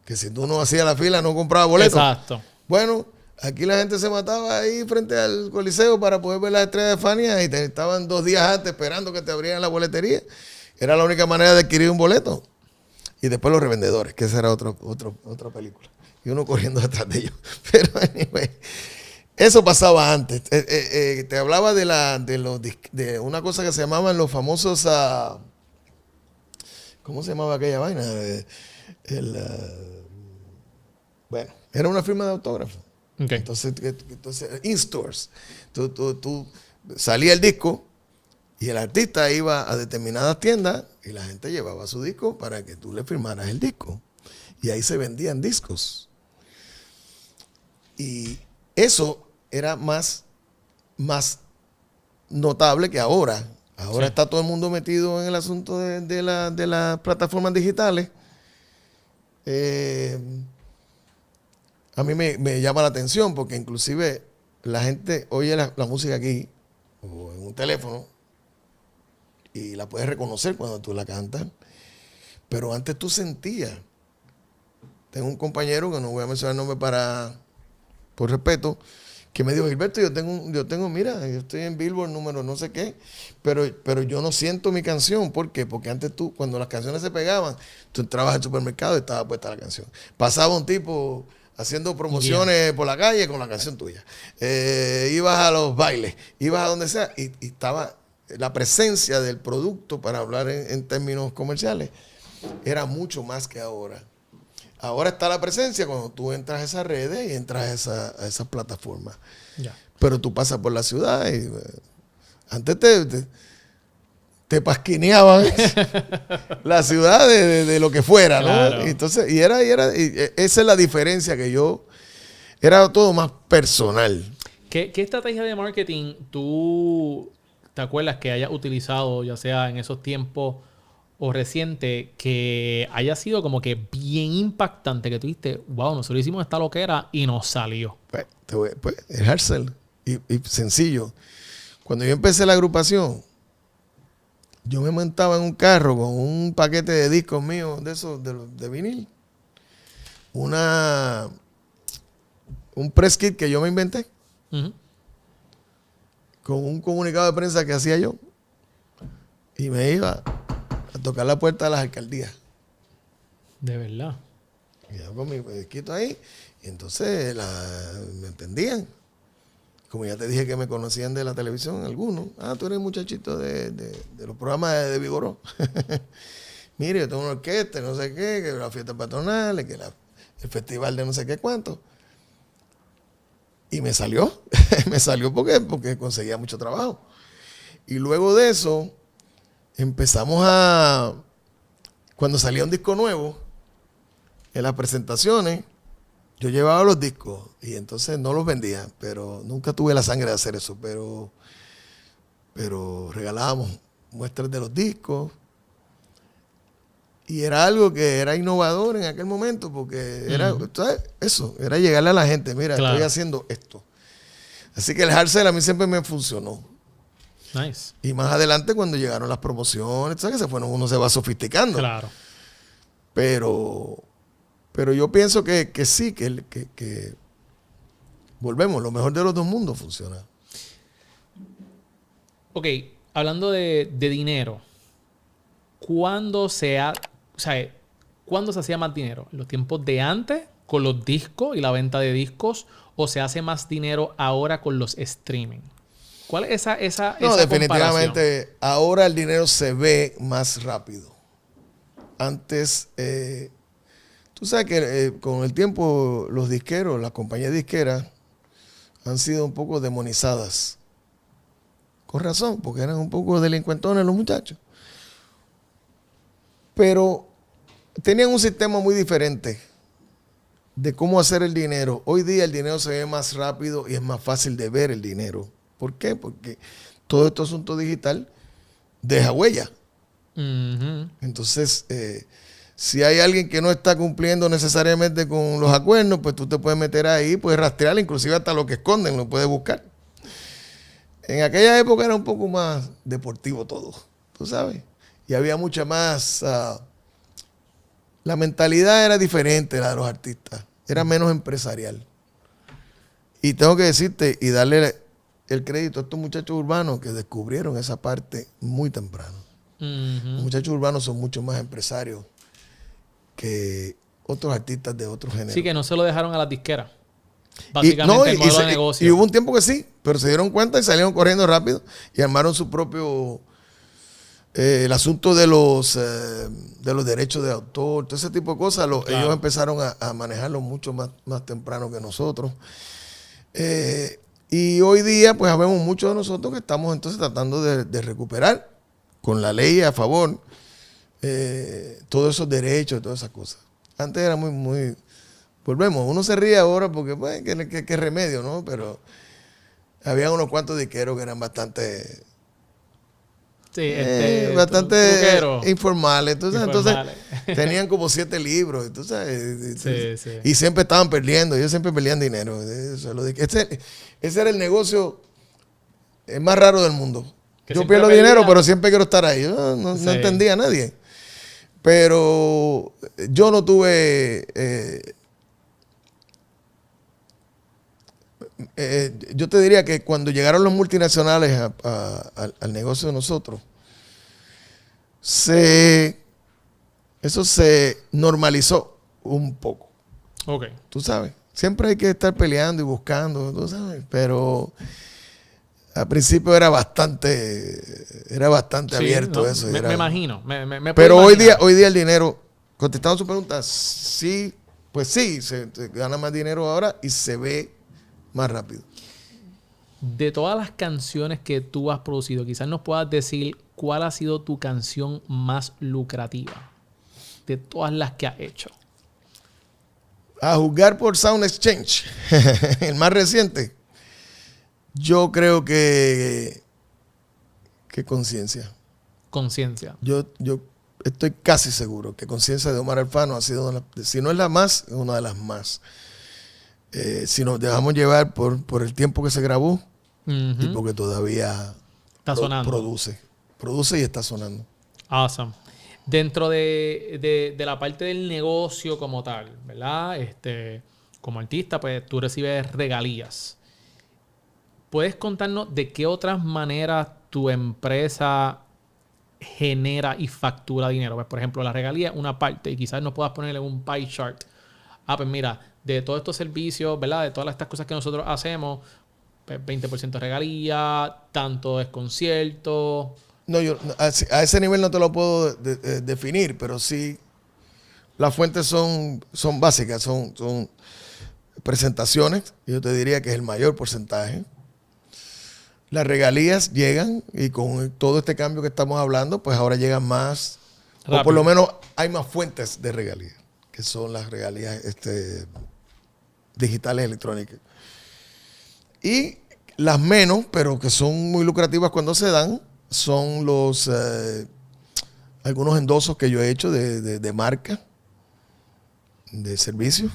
Que si tú no hacías la fila, no comprabas boletos. Exacto. Bueno, aquí la gente se mataba ahí frente al Coliseo para poder ver las estrellas de Fania y estaban 2 días antes esperando que te abrieran la boletería. Era la única manera de adquirir un boleto. Y después los revendedores, que esa era otra película. Y uno corriendo detrás de ellos. Pero, anyway, eso pasaba antes. Te hablaba de una cosa que se llamaban los famosos... ¿cómo se llamaba aquella vaina? Bueno, era una firma de autógrafo. Okay. Entonces in-stores. Tú salía el disco y el artista iba a determinadas tiendas y la gente llevaba su disco para que tú le firmaras el disco. Y ahí se vendían discos. Y eso era más notable que ahora. Ahora está todo el mundo metido en el asunto de las plataformas digitales. A mí me llama la atención porque inclusive la gente oye la música aquí o en un teléfono y la puedes reconocer cuando tú la cantas. Pero antes tú sentías. Tengo un compañero, que no voy a mencionar el nombre por respeto, que me dijo: Gilberto, yo tengo, mira, yo estoy en Billboard número no sé qué, pero yo no siento mi canción. ¿Por qué? Porque antes tú, cuando las canciones se pegaban, tú entrabas al supermercado y estaba puesta la canción. Pasaba un tipo haciendo promociones por la calle con la canción tuya. Ibas a los bailes, ibas a donde sea y estaba la presencia del producto, para hablar en términos comerciales, era mucho más que ahora. Ahora está la presencia cuando tú entras a esas redes y entras a esas plataformas. Ya. Pero tú pasas por la ciudad y antes te pasquineaban la ciudad de lo que fuera, ¿no? Claro. Entonces, y esa es la diferencia, que era todo más personal. ¿Qué estrategia de marketing tú te acuerdas que hayas utilizado, ya sea en esos tiempos o reciente, que haya sido como que bien impactante, que tú dijiste, wow, nosotros hicimos esta loquera y nos salió? Pues el hard sell. Y sencillo. Cuando yo empecé la agrupación, yo me montaba en un carro con un paquete de discos míos, de esos, de vinil. Un press kit que yo me inventé. Uh-huh. Con un comunicado de prensa que hacía yo. Y me iba a tocar la puerta de las alcaldías. De verdad. Y yo con mi disquito ahí. Y entonces me entendían. Como ya te dije que me conocían de la televisión, algunos. Tú eres muchachito de los programas de Vigoró. Mire, yo tengo una orquesta, no sé qué, que las fiestas patronales, que el festival de no sé qué cuánto. Y me salió. Me salió porque conseguía mucho trabajo. Y luego de eso, empezamos cuando salía un disco nuevo, en las presentaciones, yo llevaba los discos y entonces no los vendía, pero nunca tuve la sangre de hacer eso, pero regalábamos muestras de los discos y era algo que era innovador en aquel momento, porque era, ¿sabes? Eso, era llegarle a la gente: mira, claro, estoy haciendo esto. Así que el hard sell a mí siempre me funcionó. Nice. Y más adelante, cuando llegaron las promociones, ¿sabes? Uno se va sofisticando. Claro. Pero yo pienso que sí, que volvemos, lo mejor de los dos mundos funciona. Ok, hablando de dinero, ¿cuándo ¿cuándo se hacía más dinero? ¿En los tiempos de antes con los discos y la venta de discos? ¿O se hace más dinero ahora con los streaming? ¿Cuál es esa No, definitivamente comparación? ahora el dinero se ve más rápido. Antes, tú sabes que con el tiempo los disqueros, las compañías disqueras han sido un poco demonizadas. Con razón, porque eran un poco delincuentones los muchachos. Pero tenían un sistema muy diferente de cómo hacer el dinero. Hoy día el dinero se ve más rápido y es más fácil de ver el dinero. ¿Por qué? Porque todo este asunto digital deja huella. Ujú. Entonces, si hay alguien que no está cumpliendo necesariamente con los acuerdos, pues tú te puedes meter ahí, puedes rastrear, inclusive hasta lo que esconden, lo puedes buscar. En aquella época era un poco más deportivo todo, tú sabes. Y había mucha más... la mentalidad era diferente, la de los artistas. Era menos empresarial. Y tengo que decirte y darle el crédito a estos muchachos urbanos que descubrieron esa parte muy temprano. Ujú. Los muchachos urbanos son mucho más empresarios que otros artistas de otros géneros. Sí, que no se lo dejaron a las disqueras. Y, Básicamente no, el modelo de negocio. y hubo un tiempo que sí, pero se dieron cuenta y salieron corriendo rápido y armaron su propio... el asunto de los derechos de autor, todo ese tipo de cosas, Claro. ellos empezaron a manejarlo mucho más temprano que nosotros. Y hoy día, pues, habemos muchos de nosotros que estamos entonces tratando de recuperar con la ley a favor todos esos derechos y todas esas cosas. Antes era muy... Volvemos, uno se ríe ahora porque, pues, qué remedio, ¿no? Pero había unos cuantos disqueros que eran bastante... Sí, bastante truquero. informales. Entonces Informales. tenían como 7 libros. Entonces, Sí. y siempre estaban perdiendo. Ellos siempre perdían dinero. Ese era el negocio más raro del mundo. Que Yo siempre pierdo perdía. dinero, pero siempre quiero estar ahí. Yo no Sí. entendía a nadie. Pero yo no tuve... yo te diría que cuando llegaron los multinacionales al negocio de nosotros, eso se normalizó un poco. Ok. Tú sabes, siempre hay que estar peleando y buscando, tú sabes, pero al principio era bastante Sí, abierto ¿no? eso. Me imagino. Me puedo Pero imaginar. hoy día el dinero, contestando su pregunta, sí, pues sí, se gana más dinero ahora y se ve más rápido. De todas las canciones que tú has producido, quizás nos puedas decir cuál ha sido tu canción más lucrativa de todas las que has hecho. A juzgar por Sound Exchange, el más reciente, yo creo que Conciencia. Conciencia. Yo estoy casi seguro que Conciencia de Omar Alfano ha sido si no es la más, es una de las más. Si nos dejamos llevar por el tiempo que se grabó, Ujú. y porque todavía Está sonando. produce y está sonando. Awesome. Dentro de la parte del negocio como tal, ¿verdad? Como artista, pues tú recibes regalías. ¿Puedes contarnos de qué otras maneras tu empresa genera y factura dinero? Pues, por ejemplo, la regalía es una parte y quizás nos puedas ponerle un pie chart. Pues mira, de todos estos servicios, ¿verdad? De todas estas cosas que nosotros hacemos, pues 20% regalía, tanto es concierto. No, yo a ese nivel no te lo puedo definir, pero sí las fuentes son básicas, son presentaciones. Yo te diría que es el mayor porcentaje. Las regalías llegan y con todo este cambio que estamos hablando, pues ahora llegan más, Rápido. o por lo menos hay más fuentes de regalías, que son las regalías digitales electrónicas. Y las menos, pero que son muy lucrativas cuando se dan, son algunos endosos que yo he hecho de marca, de servicios,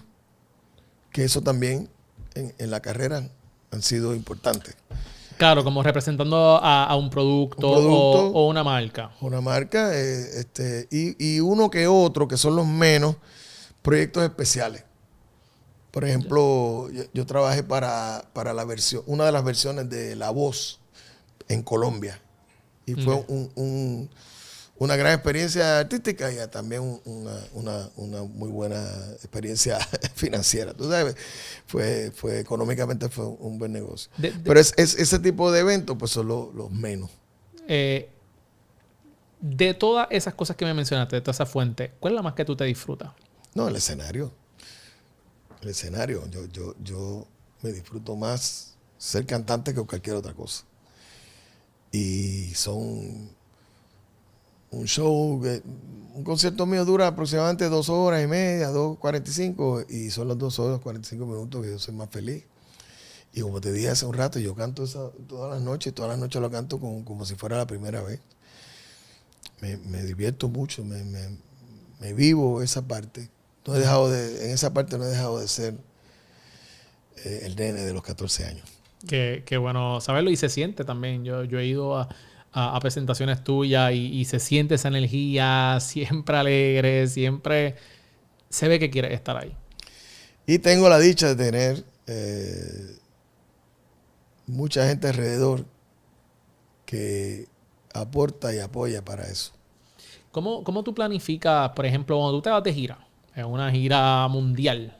que eso también en la carrera han sido importantes. Claro, como representando a un producto, o una marca. Una marca, y uno que otro, que son los menos, proyectos especiales. Por ejemplo, yo trabajé para una de las versiones de La Voz en Colombia. Y fue una gran experiencia artística y también una muy buena experiencia financiera. Tú sabes, económicamente fue un buen negocio. Pero ese tipo de eventos pues son los menos. De todas esas cosas que me mencionaste, de toda esa fuente, ¿cuál es la más que tú te disfrutas? No, el escenario. El escenario. Yo me disfruto más ser cantante que cualquier otra cosa. Y son un show, un concierto mío dura aproximadamente 2 horas y media, 2:45, y son las 2 horas 45 minutos que yo soy más feliz. Y como te dije hace un rato, yo canto todas las noches lo canto como si fuera la primera vez. Me divierto mucho, me vivo esa parte. En esa parte no he dejado de ser el nene de los 14 años. Qué bueno saberlo y se siente también. Yo he ido a presentaciones tuyas y se siente esa energía, siempre alegre, siempre se ve que quieres estar ahí. Y tengo la dicha de tener mucha gente alrededor que aporta y apoya para eso. ¿Cómo tú planificas, por ejemplo, cuando tú te vas de gira, en una gira mundial?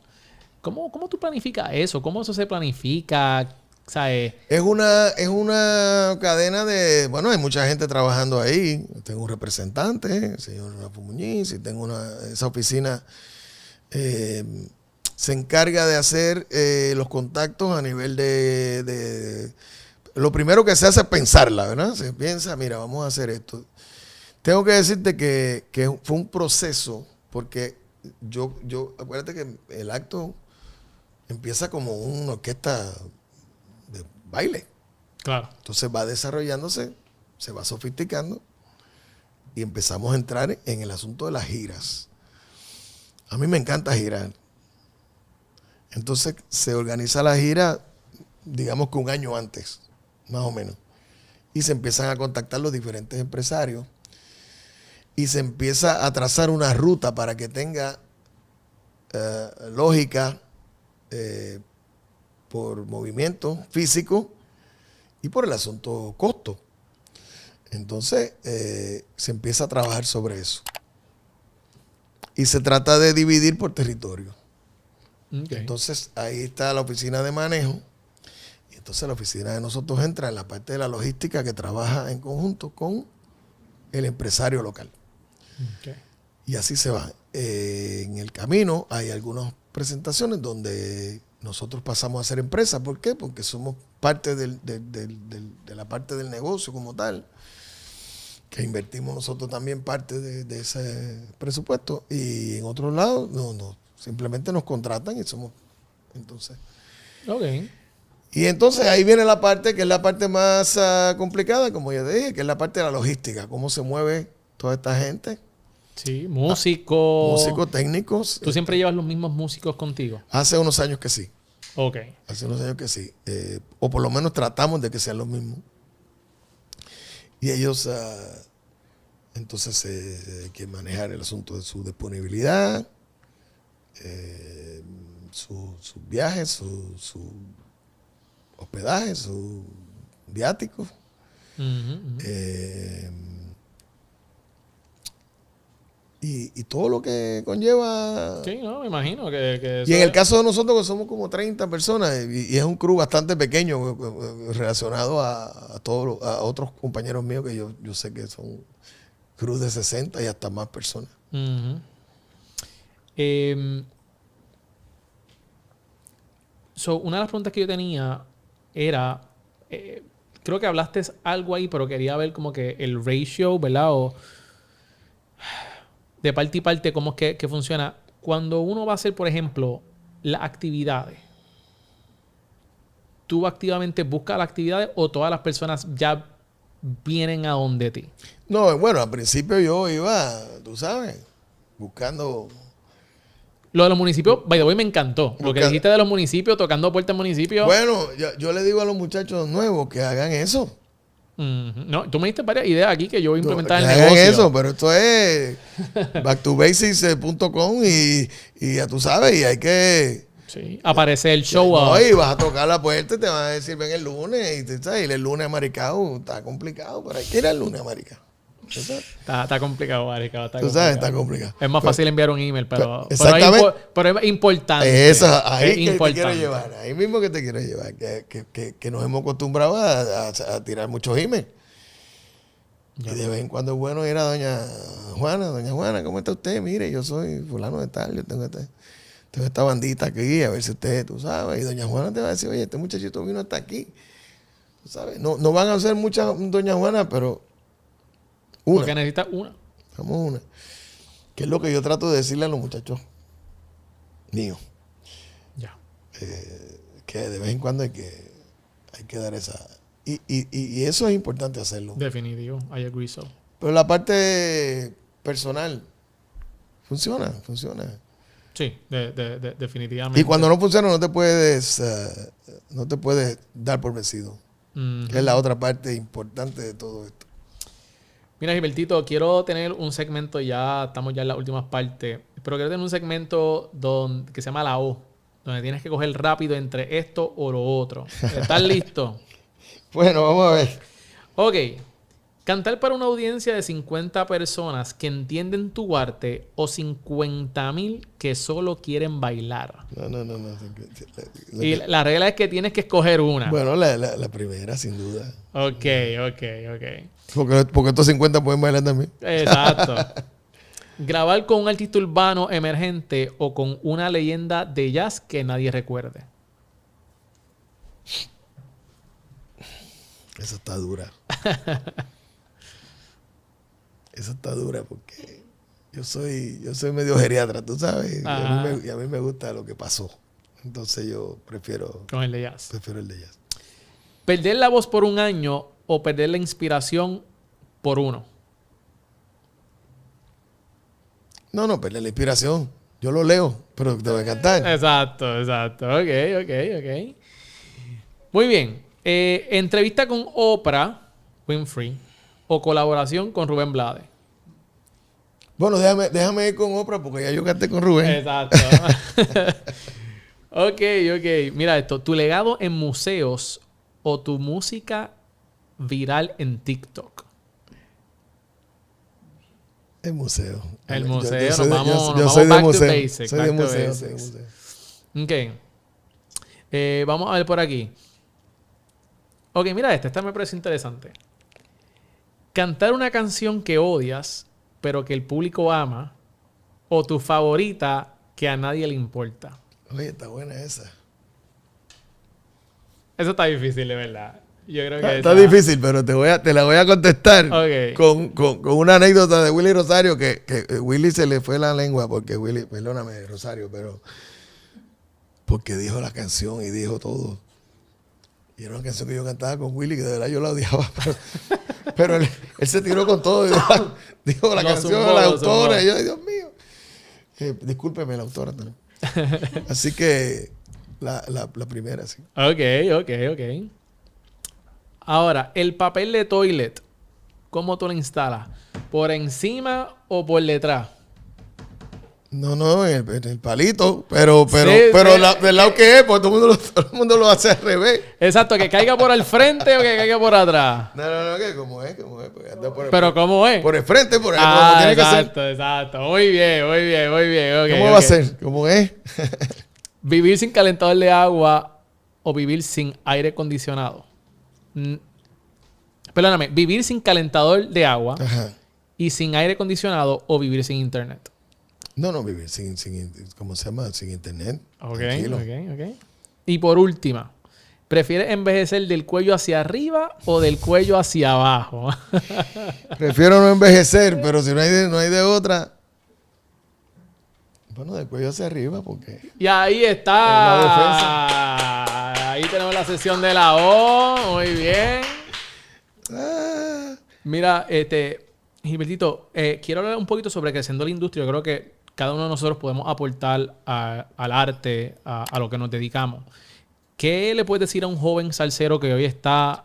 ¿Cómo tú planificas eso? ¿Cómo eso se planifica? ¿Sabes? Es una cadena de... Bueno, hay mucha gente trabajando ahí. Tengo un representante, el señor Rafa Muñiz, y tengo esa oficina se encarga de hacer los contactos a nivel de... Lo primero que se hace es pensarla, ¿verdad? Se piensa, mira, vamos a hacer esto. Tengo que decirte que fue un proceso, porque acuérdate que el acto empieza como una orquesta de baile. Claro. Entonces va desarrollándose, se va sofisticando y empezamos a entrar en el asunto de las giras. A mí me encanta girar. Entonces se organiza la gira, digamos que un año antes, más o menos. Y se empiezan a contactar los diferentes empresarios y se empieza a trazar una ruta para que tenga lógica por movimiento físico y por el asunto costo. Entonces se empieza a trabajar sobre eso. Y se trata de dividir por territorio. Okay. Entonces ahí está la oficina de manejo. Y entonces la oficina de nosotros entra en la parte de la logística que trabaja en conjunto con el empresario local. Okay. Y así se va. En el camino hay algunas presentaciones donde nosotros pasamos a ser empresa. ¿Por qué? Porque somos parte de la parte del negocio como tal, que invertimos nosotros también parte de ese presupuesto. Y en otros lados, no, simplemente nos contratan y somos, entonces. Okay. Y entonces ahí viene la parte que es la parte más complicada, como ya te dije, que es la parte de la logística, cómo se mueve toda esta gente. Sí, músicos. Músicos, técnicos. ¿Tú siempre llevas los mismos músicos contigo? Hace unos años que sí. Ok. Hace unos años que sí. O por lo menos tratamos de que sean los mismos. Y ellos, entonces, hay que manejar el asunto de su disponibilidad, sus viajes, su hospedaje, su viático. Y todo lo que conlleva. Sí, no, me imagino que y en el caso de nosotros, que somos como 30 personas, y es un crew bastante pequeño relacionado a otros compañeros míos que yo sé que son crews de 60 y hasta más personas. Una de las preguntas que yo tenía era, creo que hablaste algo ahí, pero quería ver como que el ratio, ¿verdad? O de parte y parte, cómo es que funciona. Cuando uno va a hacer, por ejemplo, las actividades, ¿tú activamente buscas las actividades o todas las personas ya vienen a donde ti? No, bueno, al principio yo iba, tú sabes, buscando... Lo de los municipios, by the way, me encantó. Lo que dijiste de los municipios, tocando puertas en municipios. Bueno, yo le digo a los muchachos nuevos que hagan eso. No, tú me diste varias ideas aquí que yo voy a implementar en el negocio. negocio. Eso, pero esto es backtobasics.com y ya tú sabes, y hay que Sí. Aparece el show No, up. y vas a tocar la puerta y te van a decir, ven el lunes. Y tú sabes, ir el lunes a Maricao está complicado, pero hay que ir el lunes a Maricao. ¿Tú sabes? Está complicado, marica. Tú sabes, está complicado. Es más fácil enviar un email, pero exactamente. Pero es importante. Eso, ahí es que te quiero llevar. Ahí mismo que te quiero llevar. Que nos hemos acostumbrado a tirar muchos emails. Ya. Y de vez en cuando es bueno ir a doña Juana, ¿cómo está usted? Mire, yo soy fulano de tal, yo tengo esta bandita aquí, a ver si usted, tú sabes. Y doña Juana te va a decir, oye, este muchachito vino hasta aquí. Tú sabes, no van a ser muchas doña Juana, pero una. Porque necesitas una. Vamos una. Que es lo que yo trato de decirle a los muchachos míos. Ya. Que de vez en cuando hay que dar esa... Y eso es importante hacerlo. Definitivo. I agree so. Pero la parte personal funciona. Sí, definitivamente. Y cuando no funciona no te puedes dar por vencido. Ujú. Que es la otra parte importante de todo esto. Mira, Gilbertito, quiero tener un segmento, ya estamos ya en las últimas partes, pero quiero tener un segmento que se llama la O, donde tienes que coger rápido entre esto o lo otro. ¿Estás listo? Bueno, vamos a ver. Ok. Cantar para una audiencia de 50 personas que entienden tu arte o 50,000 que solo quieren bailar. No. Y la regla es que tienes que escoger una. Bueno, la primera, sin duda. Ok. Porque estos 50 pueden bailar también. Exacto. Grabar con un artista urbano emergente o con una leyenda de jazz que nadie recuerde. Esa está dura. Esa está dura porque yo soy medio geriatra, tú sabes. Y a mí me gusta lo que pasó. Entonces yo prefiero Con el de jazz. el de jazz. Perder la voz por un año o perder la inspiración por uno. No, perder la inspiración. Yo lo leo, pero te va a cantar. Exacto. Ok. Muy bien. Entrevista con Oprah Winfrey o colaboración con Rubén Blades. Bueno, déjame ir con Oprah porque ya yo canté con Rubén. Exacto. Ok. Mira esto. Tu legado en museos o tu música viral en TikTok. El museo. El Yo museo. soy Nos vamos de back to museo. basics. Soy back de to museo. basics. Ok. Vamos a ver por aquí. Ok, mira esta me parece interesante. Cantar una canción que odias, pero que el público ama, o tu favorita que a nadie le importa. Oye, está buena esa. Eso está difícil, de verdad. Yo creo que Está difícil, pero te la voy a contestar Ok. con una anécdota de Willy Rosario que Willy se le fue la lengua porque Willy, perdóname Rosario, pero porque dijo la canción y dijo todo. Y era una canción que yo cantaba con Willy que de verdad yo la odiaba, pero él se tiró con todo y dijo la canción de la autora. Y yo, Dios mío. Discúlpeme, la autora también. Así que la primera, sí. Ok. Ahora, el papel de toilet, ¿cómo tú lo instalas? ¿Por encima o por detrás? No, en el palito, pero Sí. del lado que es, porque todo el mundo lo hace al revés. Exacto, que caiga por el frente o que caiga por atrás. No, que como es, porque anda Pero ¿cómo es? por el frente, por el como tiene que ser. Exacto. Muy bien. Ok, ¿Cómo va a ser? ¿Cómo es? ¿Vivir sin calentador de agua o vivir sin aire acondicionado? Perdóname, ¿vivir sin calentador de agua Ajá. y sin aire acondicionado o vivir sin internet? No, vivir sin ¿cómo se llama? Sin internet. Ok. Tranquilo. Y por última, ¿prefieres envejecer del cuello hacia arriba o del cuello hacia abajo? Prefiero no envejecer, pero si no hay de otra. Bueno, del cuello hacia arriba, porque. Y ahí está. La Ahí tenemos la sesión de la O. Muy bien. Ah, Mira, Gilbertito, quiero hablar un poquito sobre creciendo la industria. Yo creo que cada uno de nosotros podemos aportar al arte, a lo que nos dedicamos. ¿Qué le puedes decir a un joven salsero que hoy está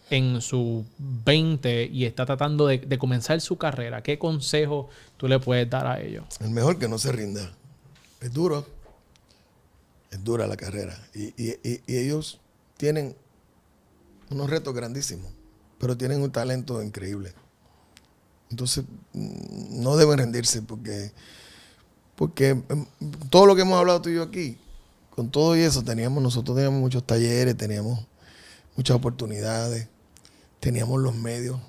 en sus 20 y está tratando de comenzar su carrera? ¿Qué consejo tú le puedes dar a ellos? el mejor que no se rinda. Es duro. Es dura la carrera. Y ellos tienen unos retos grandísimos, pero tienen un talento increíble. Entonces, no deben rendirse porque todo lo que hemos hablado tú y yo aquí, con todo y eso, nosotros teníamos muchos talleres, teníamos muchas oportunidades, teníamos los medios.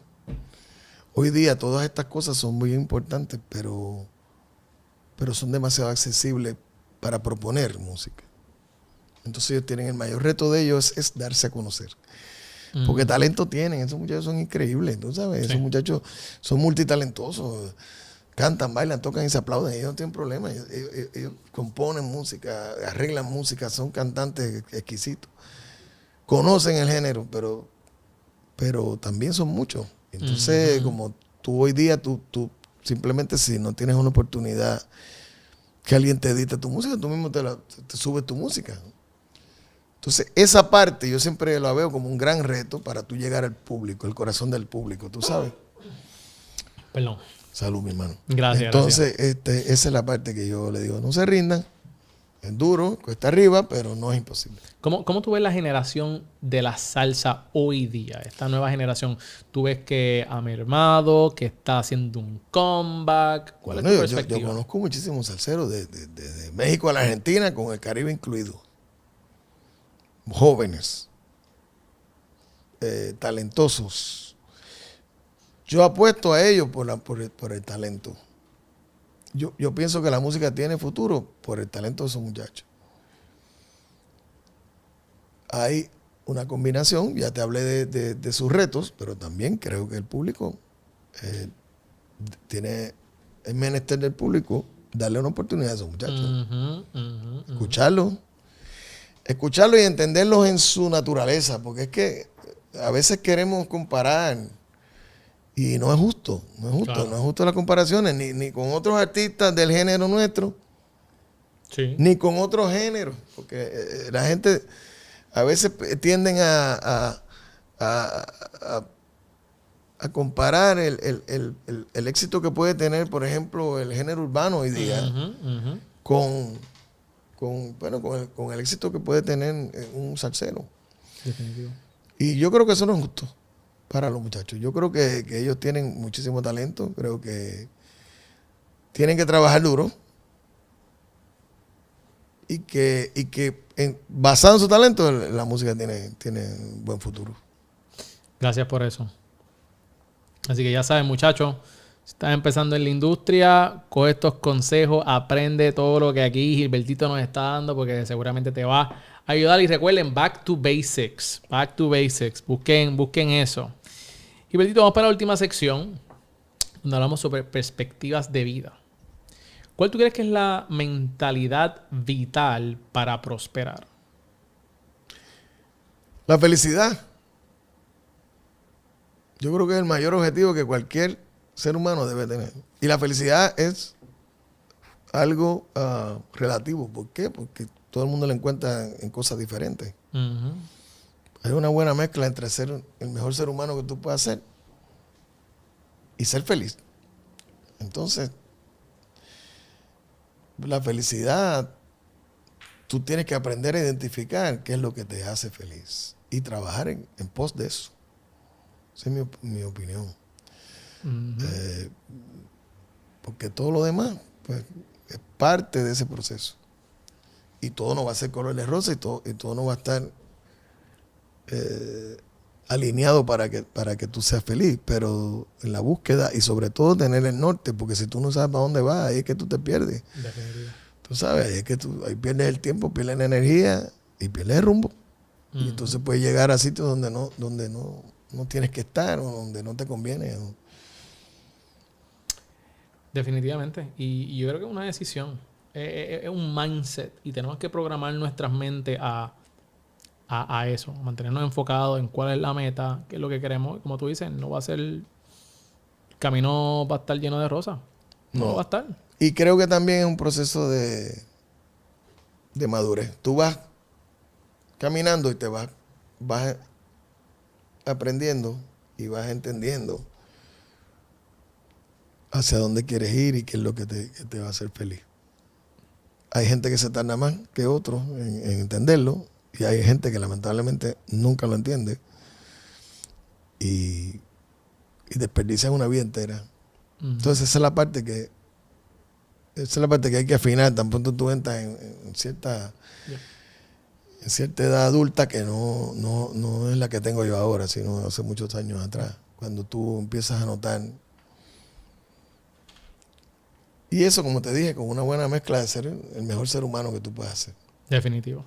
Hoy día todas estas cosas son muy importantes, pero son demasiado accesibles para proponer música. Entonces ellos tienen el mayor reto de ellos es darse a conocer. Porque talento tienen, esos muchachos son increíbles, tú sabes, esos muchachos son multitalentosos, cantan, bailan, tocan y se aplauden, ellos no tienen problema, ellos componen música, arreglan música, son cantantes exquisitos, conocen el género, pero también son muchos. Entonces, como tú hoy día, tú simplemente si no tienes una oportunidad que alguien te edite tu música, tú mismo te subes tu música. Entonces, esa parte yo siempre la veo como un gran reto para tú llegar al público, el corazón del público, tú sabes. Perdón. Salud, mi hermano. Gracias. Entonces, esa es la parte que yo le digo, no se rindan, es duro, cuesta arriba, pero no es imposible. ¿Cómo tú ves la generación de la salsa hoy día? Esta nueva generación, ¿tú ves que ha mermado, que está haciendo un comeback? ¿Cuál es tu perspectiva? Yo conozco muchísimos salseros de México a la Argentina, con el Caribe incluido. Jóvenes, talentosos. Yo apuesto a ellos por el talento. Yo pienso que la música tiene futuro por el talento de esos muchachos. Hay una combinación, ya te hablé de sus retos, pero también creo que el público tiene el menester del público darle una oportunidad a esos muchachos. Escucharlos y entenderlos en su naturaleza, porque es que a veces queremos comparar y no es justo, claro. No es justo las comparaciones, ni con otros artistas del género nuestro, sí, ni con otros géneros, porque la gente a veces tienden a comparar el éxito que puede tener, por ejemplo, el género urbano hoy día con el éxito que puede tener un salsero. Definitivo. Y yo creo que eso no es justo para los muchachos. Yo creo que ellos tienen muchísimo talento. Creo que tienen que trabajar duro. Y que basado en su talento, la música tiene un buen futuro. Gracias por eso. Así que ya saben, muchachos, si estás empezando en la industria, coge estos consejos, aprende todo lo que aquí Gilbertito nos está dando, porque seguramente te va a ayudar. Y recuerden, back to basics. Back to basics. Busquen eso. Gilbertito, vamos para la última sección, donde hablamos sobre perspectivas de vida. ¿Cuál tú crees que es la mentalidad vital para prosperar? La felicidad. Yo creo que es el mayor objetivo que cualquier ser humano debe tener. Y la felicidad es algo relativo. ¿Por qué? Porque todo el mundo la encuentra en cosas diferentes. Hay una buena mezcla entre ser el mejor ser humano que tú puedas ser y ser feliz. Entonces, la felicidad, tú tienes que aprender a identificar qué es lo que te hace feliz y trabajar en pos de eso. Esa es mi opinión. Porque todo lo demás pues, es parte de ese proceso. Y todo no va a ser color de rosa y todo no va a estar alineado para que tú seas feliz. Pero en la búsqueda y sobre todo tener el norte, porque si tú no sabes para dónde vas, ahí es que tú te pierdes. Tú sabes, ahí es que ahí pierdes el tiempo, pierdes la energía y pierdes el rumbo. Y entonces puedes llegar a sitios donde no tienes que estar o donde no te conviene. Definitivamente. Y yo creo que es una decisión. Es un mindset. Y tenemos que programar nuestras mentes a eso. Mantenernos enfocados en cuál es la meta, qué es lo que queremos. Como tú dices, no va a ser... El camino va a estar lleno de rosas. No va a estar. Y creo que también es un proceso de madurez. Tú vas caminando y te vas aprendiendo y vas entendiendo hacia dónde quieres ir y qué es lo que te va a hacer feliz. hay gente que se tarda más que otros en entenderlo y hay gente que lamentablemente nunca lo entiende y desperdician una vida entera. Entonces esa es la parte que hay que afinar tan pronto tú entras en cierta edad adulta que no es la que tengo yo ahora, sino hace muchos años atrás, cuando tú empiezas a notar. Y eso, como te dije, con una buena mezcla de ser el mejor ser humano que tú puedas ser. Definitivo.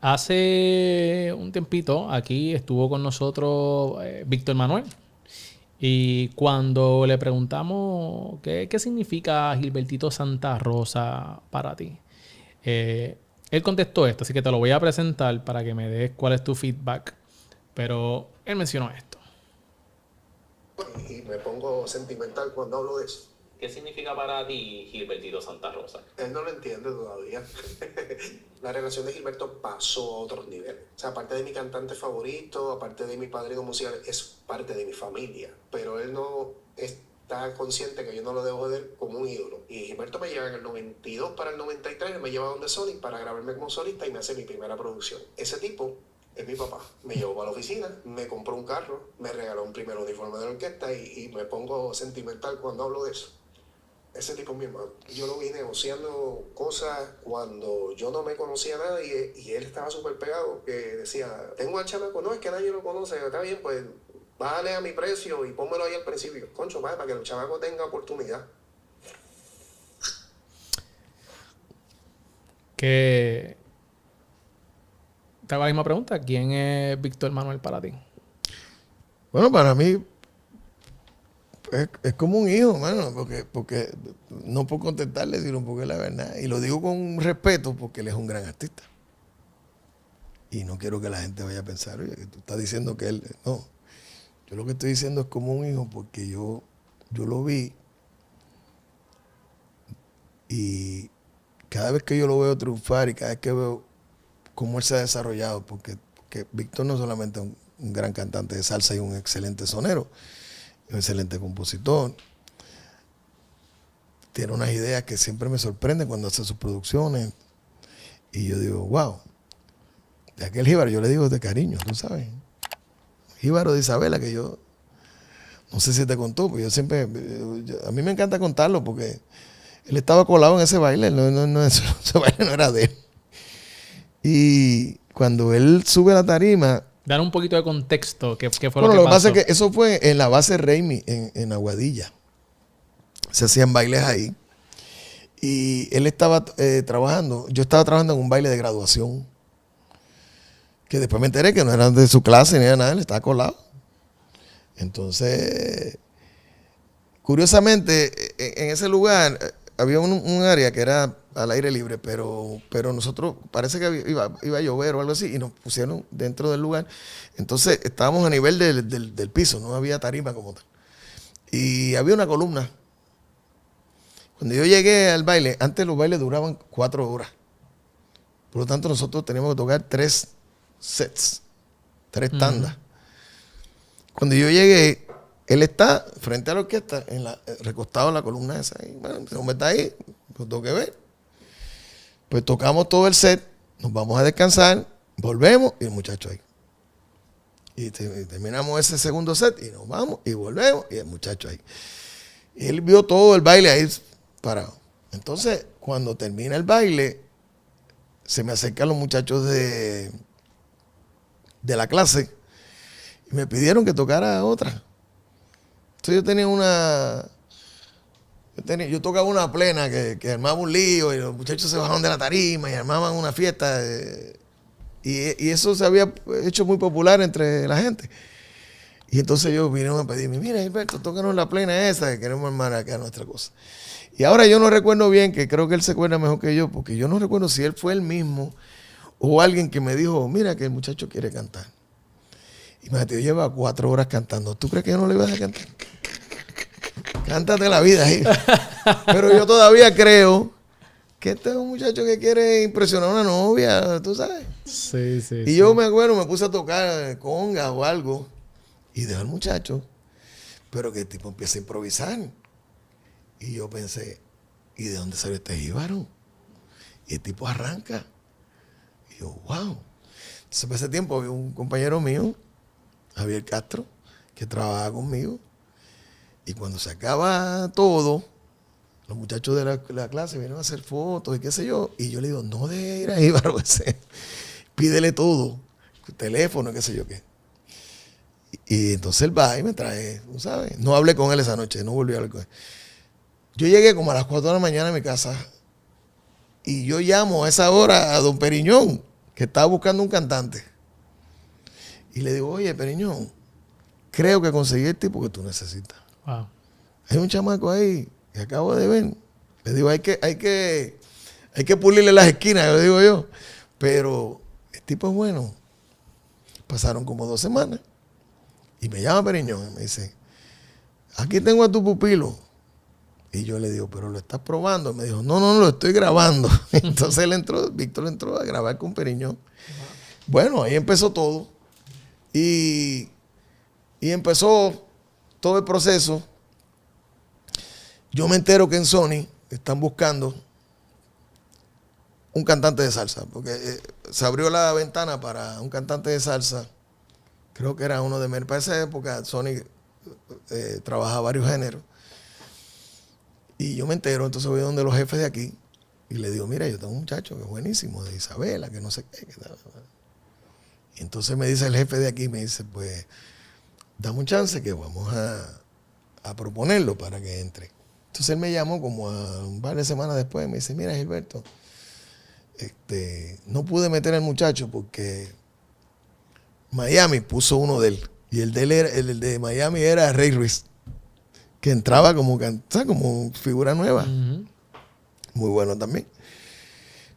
Hace un tiempito aquí estuvo con nosotros Víctor Manuel. Y cuando le preguntamos qué significa Gilbertito Santa Rosa para ti, él contestó esto, así que te lo voy a presentar para que me des cuál es tu feedback. Pero él mencionó esto. Y me pongo sentimental cuando hablo de eso. ¿Qué significa para ti Gilbertito Santa Rosa? Él no lo entiende todavía. La relación de Gilberto pasó a otros niveles. O sea, aparte de mi cantante favorito, aparte de mi padrino musical, es parte de mi familia. Pero él no está consciente que yo no lo debo de ver como un ídolo. Y Gilberto me lleva en el 92 para el 93, él me lleva donde Sony para grabarme como solista y me hace mi primera producción. Ese tipo es mi papá. Me llevó para la oficina, me compró un carro, me regaló un primer uniforme de la orquesta y me pongo sentimental cuando hablo de eso. Ese tipo es mi hermano. Yo lo vi negociando cosas cuando yo no me conocía a nadie y él estaba súper pegado, que decía, tengo al chamaco, no, es que nadie lo conoce, está bien, pues bájale a mi precio y pónmelo ahí al principio. Concho, para que el chamaco tenga oportunidad. Que te hago la misma pregunta. ¿Quién es Víctor Manuel para ti? Bueno, para mí es como un hijo, mano, porque no por contestarle, sino porque es la verdad. Y lo digo con respeto porque él es un gran artista. Y no quiero que la gente vaya a pensar, oye, que tú estás diciendo que él... No, yo lo que estoy diciendo es como un hijo porque yo lo vi y cada vez que yo lo veo triunfar y cada vez que veo cómo él se ha desarrollado, porque Víctor no solamente es un gran cantante de salsa y un excelente sonero, un excelente compositor. Tiene unas ideas que siempre me sorprenden cuando hace sus producciones. Y yo digo, wow. De aquel jíbaro, yo le digo de cariño, tú sabes. Jíbaro de Isabela, que yo no sé si te contó, pero yo siempre, a mí me encanta contarlo porque él estaba colado en ese baile, ese baile no era de él. Y cuando él sube a la tarima, dar un poquito de contexto. ¿Qué fue bueno, lo que pasó? Pasa es que eso fue en la base Raimi, en Aguadilla. Se hacían bailes ahí. Y él estaba trabajando. Yo estaba trabajando en un baile de graduación. Que después me enteré que no eran de su clase ni era nada. Él estaba colado. Entonces, curiosamente, en ese lugar había un área que era al aire libre, pero nosotros parece que iba a llover o algo así y nos pusieron dentro del lugar. Entonces estábamos a nivel del piso, no había tarima como tal. Y había una columna. Cuando yo llegué al baile, antes los bailes duraban 4 horas. Por lo tanto, nosotros teníamos que tocar 3 sets, 3 tandas. Cuando yo llegué, él está frente a la orquesta, recostado en la columna esa. Y, bueno, ese hombre está ahí, lo tengo que ver. Pues tocamos todo el set, nos vamos a descansar, volvemos y el muchacho ahí. Y terminamos ese segundo set y nos vamos y volvemos y el muchacho ahí. Y él vio todo el baile ahí parado. Entonces, cuando termina el baile, se me acercan los muchachos de la clase y me pidieron que tocara otra. Entonces yo tenía yo tocaba una plena que armaba un lío y los muchachos se bajaban de la tarima y armaban una fiesta. Y eso se había hecho muy popular entre la gente. Y entonces ellos vinieron a pedirme, mira Gilberto, tócanos la plena esa que queremos armar acá nuestra cosa. Y ahora yo no recuerdo bien, que creo que él se acuerda mejor que yo, porque yo no recuerdo si él fue el mismo o alguien que me dijo, mira que el muchacho quiere cantar. Y me dijo, lleva 4 horas cantando. ¿Tú crees que yo no le iba a dejar cantar? Cántate la vida ahí. Pero yo todavía creo que este es un muchacho que quiere impresionar a una novia, tú sabes. Sí. Y yo me acuerdo, me puse a tocar conga o algo y dejó al muchacho, pero que el tipo empieza a improvisar. Y yo pensé, ¿y de dónde salió este jíbaro? Y el tipo arranca. Y yo, wow. Entonces, por ese tiempo había un compañero mío, Javier Castro, que trabajaba conmigo. Y cuando se acaba todo, los muchachos de la clase vienen a hacer fotos y qué sé yo. Y yo le digo, no de ir ahí, Bárbaro, pídele todo, teléfono, qué sé yo qué. Y entonces él va y me trae, ¿tú sabes? No hablé con él esa noche, no volví a hablar con él. Yo llegué como a las 4 de la mañana a mi casa y yo llamo a esa hora a don Periñón, que estaba buscando un cantante. Y le digo, oye, Periñón, creo que conseguí el tipo que tú necesitas. Wow. Hay un chamaco ahí que acabo de ver. Le digo, hay que pulirle las esquinas, le digo yo. Pero el tipo es bueno. Pasaron como 2 semanas. Y me llama Periñón y me dice, aquí tengo a tu pupilo. Y yo le digo, pero lo estás probando. Me dijo, no, lo estoy grabando. Entonces Víctor entró a grabar con Periñón. Bueno, ahí empezó todo. Y empezó todo el proceso. Yo me entero que en Sony están buscando un cantante de salsa, porque se abrió la ventana para un cantante de salsa. Creo que era uno de Mer. Para esa época Sony trabaja varios géneros. Y yo me entero, entonces voy donde los jefes de aquí y le digo, mira, yo tengo un muchacho que es buenísimo, de Isabela, que no sé qué. Y entonces me dice el jefe de aquí, me dice, pues, dame un chance que vamos a proponerlo para que entre. Entonces él me llamó como a un par de semanas después y me dice, mira, Gilberto, no pude meter al muchacho porque Miami puso uno de él. Y el de Miami era Rey Ruiz, que entraba como figura nueva. Uh-huh. Muy bueno también.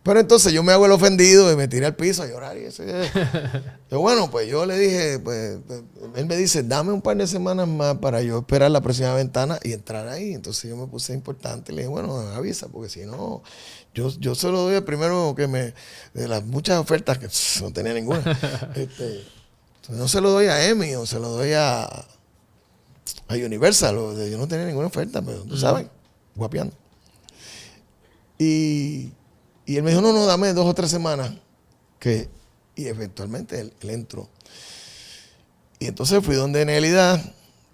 Pero entonces yo me hago el ofendido y me tiré al piso a llorar. Yo, bueno, pues yo le dije, pues, él me dice, dame un par de semanas más para yo esperar la próxima ventana y entrar ahí. Entonces yo me puse importante y le dije, bueno, avisa, porque si no, yo se lo doy al primero de las muchas ofertas que no tenía ninguna. No se lo doy a Emmy o se lo doy a Universal. Yo no tenía ninguna oferta, pero tú sabes, guapeando. Y él me dijo, no, dame 2 o 3 semanas. Y eventualmente él entró. Y entonces fui donde Nélida,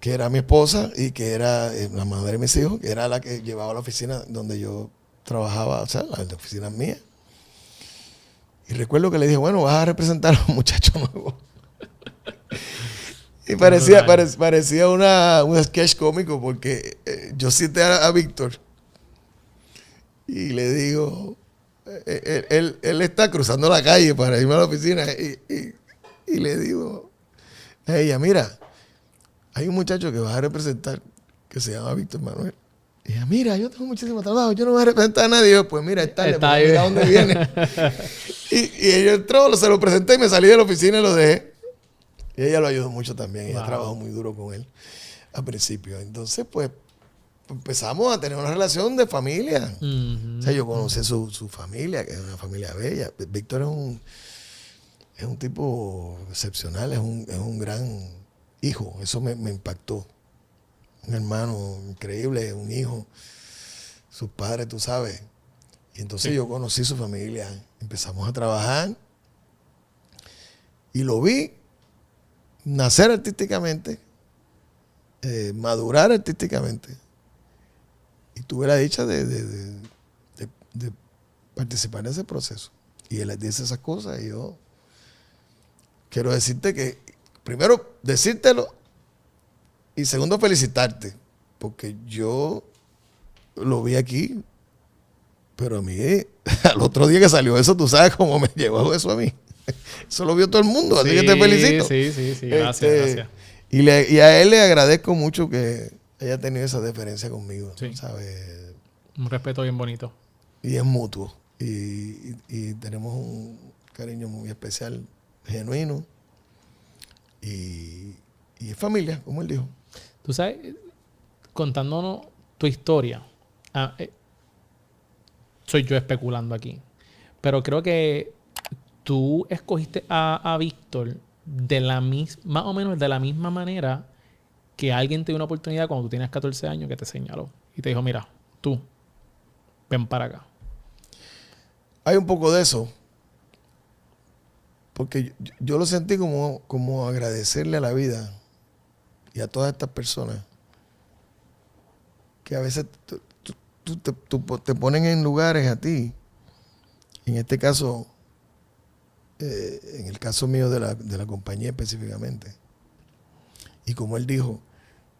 que era mi esposa y que era la madre de mis hijos, que era la que llevaba la oficina donde yo trabajaba, o sea, la oficina mía. Y recuerdo que le dije, bueno, vas a representar a un muchacho nuevo. Y parecía un sketch cómico porque yo cité a Víctor y le digo, él está cruzando la calle para irme a la oficina y le digo a ella, mira, hay un muchacho que vas a representar que se llama Víctor Manuel. Y ella, mira, yo tengo muchísimo trabajo, yo no voy a representar a nadie. Y yo, pues mira, está ahí. Mira dónde viene. y ella entró, se lo presenté y me salí de la oficina y lo dejé. Y ella lo ayudó mucho también. Ella trabajó muy duro con él al principio. Entonces, pues, empezamos a tener una relación de familia. O sea, yo conocí su familia, que es una familia bella. Víctor es un tipo excepcional, es un gran hijo. Eso me impactó. Un hermano increíble, un hijo. Sus padres, tú sabes. Y entonces yo conocí su familia. Empezamos a trabajar. Y lo vi nacer artísticamente, madurar artísticamente. Y tuve la dicha de participar en ese proceso. Y él les dice esas cosas y yo quiero decirte que, primero, decírtelo y segundo, felicitarte. Porque yo lo vi aquí, pero a mí, al otro día que salió eso, tú sabes cómo me llegó eso a mí. Eso lo vio todo el mundo, así que te felicito. Sí, gracias. Y a él le agradezco mucho que haya tenido esa deferencia conmigo, sí. ¿Sabes? Un respeto bien bonito. Y es mutuo. Y tenemos un cariño muy especial, genuino. Y es familia, como él dijo. Tú sabes, contándonos tu historia, soy yo especulando aquí, pero creo que tú escogiste a Víctor más o menos de la misma manera que alguien te dio una oportunidad cuando tú tienes 14 años que te señaló y te dijo, mira, tú, ven para acá. hay un poco de eso. Porque yo lo sentí como agradecerle a la vida y a todas estas personas que a veces te ponen en lugares a ti. En este caso, en el caso mío de la compañía específicamente. Y como él dijo,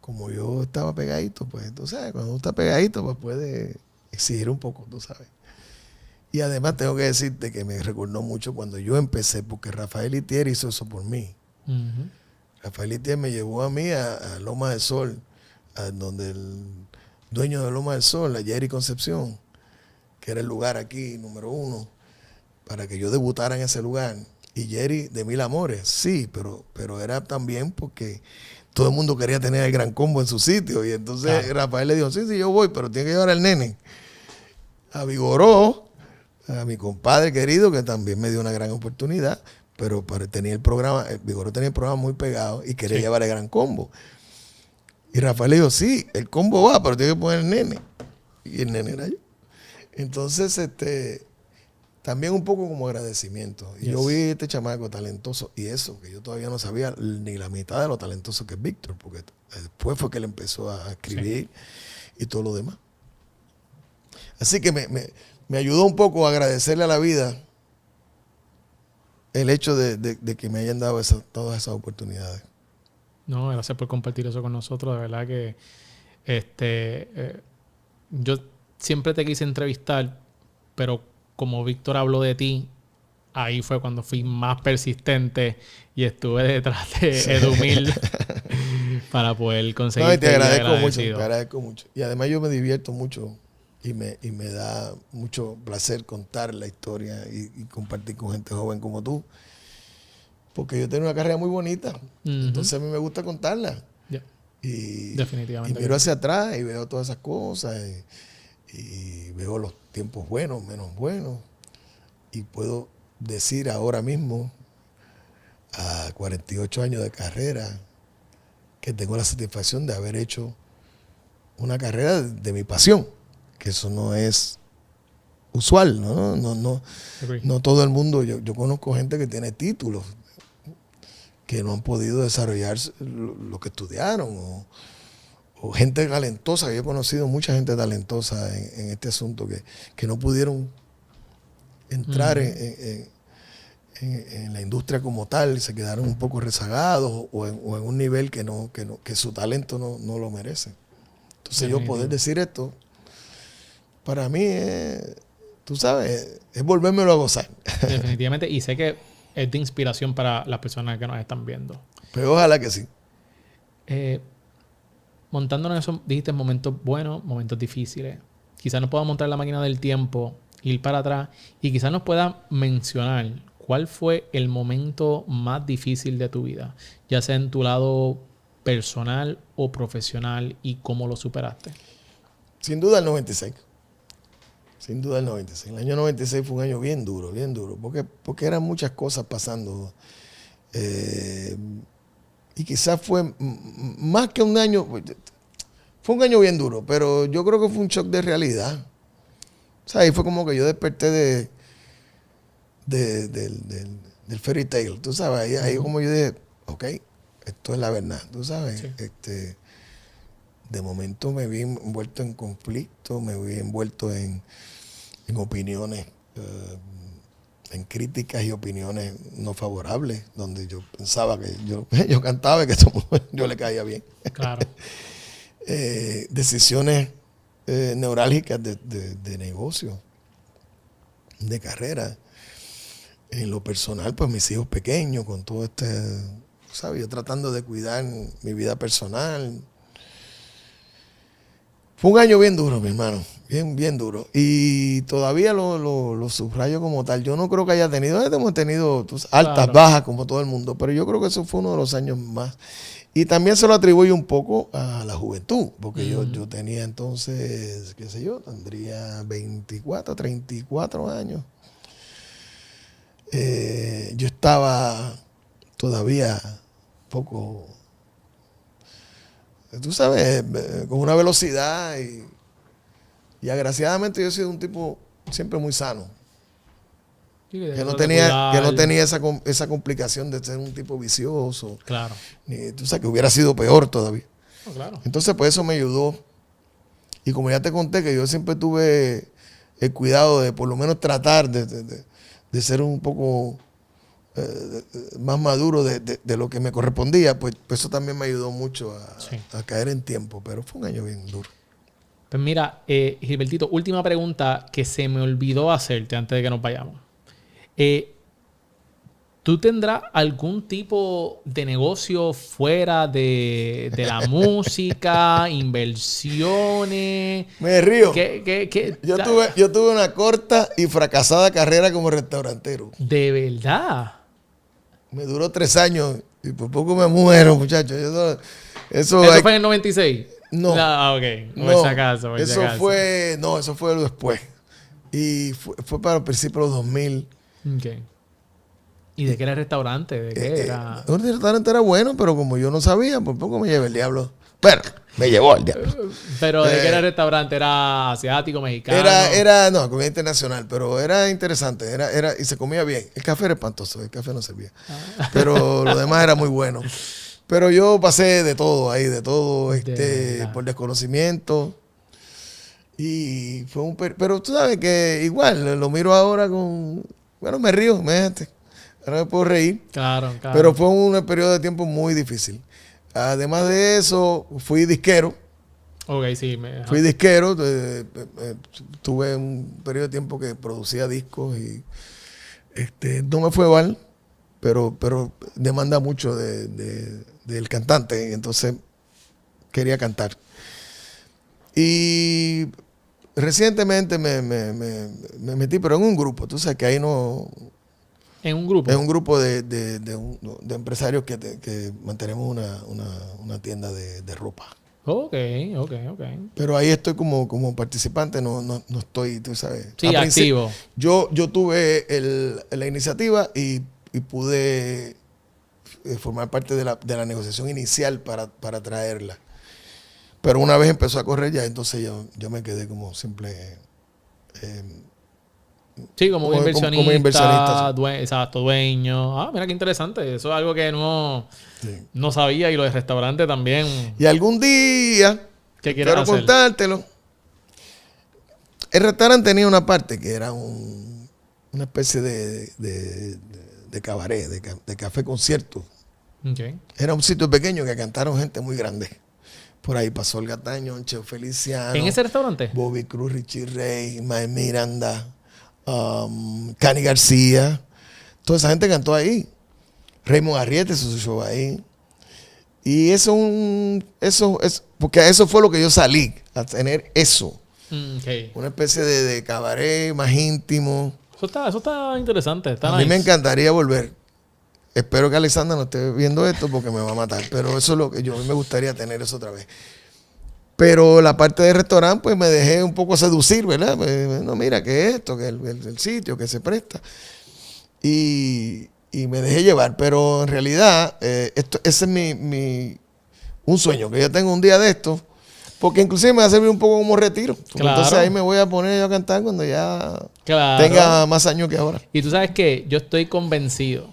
como yo estaba pegadito, pues tú sabes, cuando uno está pegadito, pues puede exigir un poco, tú sabes. Y además tengo que decirte que me recordó mucho cuando yo empecé, porque Rafael Itier hizo eso por mí. Uh-huh. Rafael Itier me llevó a mí a Loma del Sol, a donde el dueño de Loma del Sol, a Jerry Concepción, que era el lugar aquí, número 1, para que yo debutara en ese lugar. Y Jerry de Mil Amores, sí, pero era también porque todo el mundo quería tener el Gran Combo en su sitio. Y entonces claro. Rafael le dijo, sí, yo voy, pero tiene que llevar al nene. A Vigoró, a mi compadre querido, que también me dio una gran oportunidad, pero tenía el programa, Vigoró tenía el programa muy pegado y quería llevar el Gran Combo. Y Rafael le dijo, sí, el combo va, pero tiene que poner el nene. Y el nene era yo. Entonces, también un poco como agradecimiento. Y yo vi este chamaco talentoso, y eso, que yo todavía no sabía ni la mitad de lo talentoso que es Víctor, porque después fue que él empezó a escribir y todo lo demás. Así que me ayudó un poco a agradecerle a la vida el hecho de que me hayan dado todas esas oportunidades. No, gracias por compartir eso con nosotros. De verdad que yo siempre te quise entrevistar, pero como Víctor habló de ti, ahí fue cuando fui más persistente y estuve detrás de Edumil para poder conseguir. No, y te agradezco mucho. Y además yo me divierto mucho y me da mucho placer contar la historia y compartir con gente joven como tú. Porque yo tengo una carrera muy bonita. Entonces a mí me gusta contarla. Yeah. Y, definitivamente. Y miro hacia atrás y veo todas esas cosas. Y veo los tiempos buenos, menos buenos. Y puedo decir ahora mismo, a 48 años de carrera, que tengo la satisfacción de haber hecho una carrera de mi pasión. Que eso no es usual, ¿no? No todo el mundo. Yo conozco gente que tiene títulos que no han podido desarrollar lo que estudiaron, o gente talentosa. Yo he conocido mucha gente talentosa en este asunto que no pudieron entrar en la industria como tal, se quedaron un poco rezagados o en un nivel que su talento no lo merece. Entonces yo poder decir esto, para mí tú sabes, es volvérmelo a gozar. Definitivamente, y sé que es de inspiración para las personas que nos están viendo. Pero ojalá que sí. Montándonos en esos, dijiste, momentos buenos, momentos difíciles. Quizás nos pueda montar la máquina del tiempo, ir para atrás, y quizás nos pueda mencionar cuál fue el momento más difícil de tu vida, ya sea en tu lado personal o profesional, y cómo lo superaste. Sin duda el 96. Sin duda el 96. El año 96 fue un año bien duro, porque eran muchas cosas pasando. Y quizás fue más que un año, fue un año bien duro, pero yo creo que fue un shock de realidad. O sea, ahí fue como que yo desperté del fairy tale, tú sabes, ahí como yo dije, ok, esto es la verdad, tú sabes. Sí. De momento me vi envuelto en conflicto, me vi envuelto en opiniones, en críticas y opiniones no favorables, donde yo pensaba que yo cantaba y que yo le caía bien. Claro. Decisiones neurálgicas de negocio, de carrera. En lo personal, pues mis hijos pequeños, con todo ¿sabes? Yo tratando de cuidar mi vida personal. Fue un año bien duro, mi hermano, bien duro. Y todavía lo subrayo como tal. Yo no creo que hemos tenido altas, bajas, como todo el mundo, pero yo creo que eso fue uno de los años más. Y también se lo atribuyo un poco a la juventud, porque yo tenía entonces, qué sé yo, tendría 24, 34 años. Yo estaba todavía poco... Tú sabes, con una velocidad y agraciadamente yo he sido un tipo siempre muy sano. Sí, Que tengo no que cuidar. tenía esa complicación de ser un tipo vicioso. Claro. Ni, tú sabes que hubiera sido peor todavía. No, claro. Entonces, pues eso me ayudó. Y como ya te conté que yo siempre tuve el cuidado de por lo menos tratar de ser un poco más maduro de lo que me correspondía, pues eso también me ayudó mucho Sí. a caer en tiempo. Pero fue un año bien duro. Pues mira, Gilbertito, última pregunta que se me olvidó hacerte antes de que nos vayamos. ¿Tú tendrás algún tipo de negocio fuera de la música, inversiones? Me río. ¿Qué? Yo tuve una corta y fracasada carrera como restaurantero. ¿De verdad? Me duró 3 años y por poco me muero, muchachos. ¿Eso fue en el 96? No. Ok. No, Por si acaso, por si eso acaso. eso fue después. Y fue para el principio de los 2000. Ok. ¿Y de qué era el restaurante? ¿De qué era? Un restaurante era bueno, pero como yo no sabía, por poco me llevé el diablo. Bueno, me llevó el diablo. ¿Pero de qué era el restaurante? ¿Era asiático, mexicano? No, comida internacional, pero era interesante, y se comía bien. El café era espantoso, el café no servía. Pero lo demás era muy bueno. Pero yo pasé de todo ahí, por desconocimiento. Y fue pero tú sabes que igual lo miro ahora bueno, me río, imagínate. Ahora me puedo reír. Claro. Pero fue un periodo de tiempo muy difícil. Además de eso, fui disquero. Ok, sí. Fui disquero. Tuve un periodo de tiempo que producía discos y no me fue mal, pero demanda mucho del cantante. Entonces quería cantar. Y recientemente me metí, pero en un grupo. Tú sabes que ahí no... ¿En un grupo? Es un grupo de empresarios que mantenemos una tienda de ropa. Ok. Pero ahí estoy como participante, no estoy, tú sabes. Sí, activo. Yo tuve la iniciativa y pude formar parte de la negociación inicial para traerla. Pero una vez empezó a correr ya, entonces yo me quedé como simple... Sí, como inversionista. Como inversionista, sí. Exacto, dueño. Mira qué interesante. Eso es algo que no sabía. Y lo de restaurante también. Y algún día, ¿Qué quieres quiero hacer? contártelo. El restaurante tenía una parte que era una especie de cabaret, de café concierto. Okay. Era un sitio pequeño que cantaron gente muy grande. Por ahí pasó Olga Tañón, Cheo Feliciano. ¿En ese restaurante? Bobby Cruz, Richie Ray, Mae Miranda, Cani García. Toda esa gente cantó ahí. Raymond Arrieta hizo su show ahí. Y eso es porque a eso fue lo que yo salí, a tener eso. Okay. Una especie de cabaret más íntimo. Eso está interesante. Está A mí me nice. encantaría volver. Espero que Alexandra no esté viendo esto porque me va a matar. Pero eso es lo que a mí me gustaría tener eso otra vez. Pero la parte del restaurante, pues me dejé un poco seducir, ¿verdad? No, mira, que esto, que el sitio, que se presta. Y me dejé llevar. Pero en realidad, ese es un sueño, que yo tengo un día de esto. Porque inclusive me va a servir un poco como retiro. Claro. Entonces ahí me voy a poner yo a cantar cuando ya Claro. tenga más años que ahora. Y tú sabes que yo estoy convencido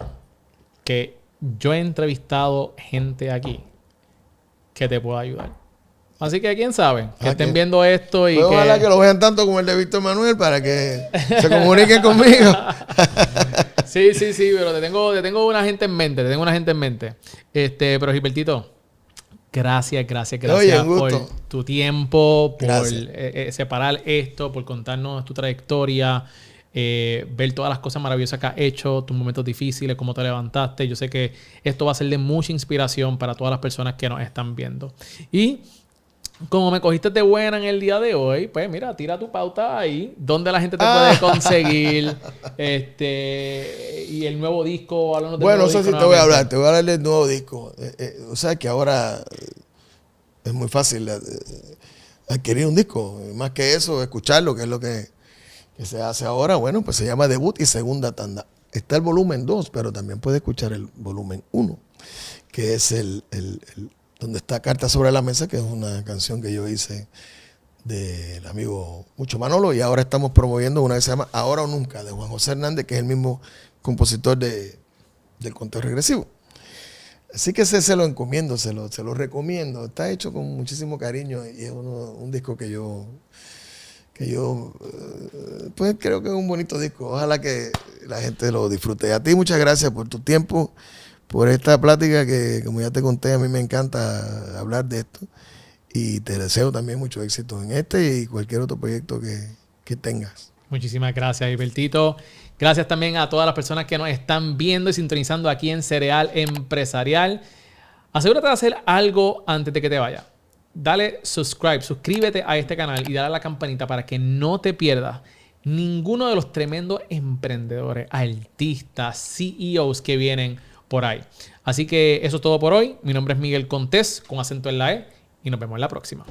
que yo he entrevistado gente aquí que te pueda ayudar. Así que quién sabe, que estén viendo esto y Pues ojalá que lo vean tanto como el de Víctor Manuel para que se comuniquen conmigo. Sí, pero te tengo una gente en mente. Pero Gilbertito, gracias Oye, un por gusto. tu tiempo, por Gracias. separar esto, por contarnos tu trayectoria, ver todas las cosas maravillosas que has hecho, tus momentos difíciles, cómo te levantaste. Yo sé que esto va a ser de mucha inspiración para todas las personas que nos están viendo. Y como me cogiste de buena en el día de hoy, pues mira, tira tu pauta ahí, donde la gente te puede conseguir, y el nuevo disco, hablando del Bueno, nuevo eso sí disco te voy a nuevamente. hablar. Te voy a hablar del nuevo disco. O sea que ahora es muy fácil adquirir un disco. Más que eso, escucharlo, que es lo que se hace ahora. Bueno, pues se llama Debut y Segunda Tanda. Está el volumen 2, pero también puede escuchar el volumen 1, que es donde está Carta sobre la Mesa, que es una canción que yo hice del amigo Mucho Manolo, y ahora estamos promoviendo una que se llama Ahora o Nunca, de Juan José Hernández, que es el mismo compositor del conteo regresivo. Así que se lo encomiendo, se lo recomiendo. Está hecho con muchísimo cariño y es un disco que yo pues creo que es un bonito disco. Ojalá que la gente lo disfrute. A ti muchas gracias por tu tiempo, por esta plática que, como ya te conté, a mí me encanta hablar de esto. Y te deseo también mucho éxito en este y cualquier otro proyecto que tengas. Muchísimas gracias, Gilbertito. Gracias también a todas las personas que nos están viendo y sintonizando aquí en Cereal Empresarial. Asegúrate de hacer algo antes de que te vaya. Dale suscríbete a este canal y dale a la campanita para que no te pierdas ninguno de los tremendos emprendedores, artistas, CEOs que vienen por ahí. Así que eso es todo por hoy. Mi nombre es Miguel Contés, con acento en la E, y nos vemos en la próxima.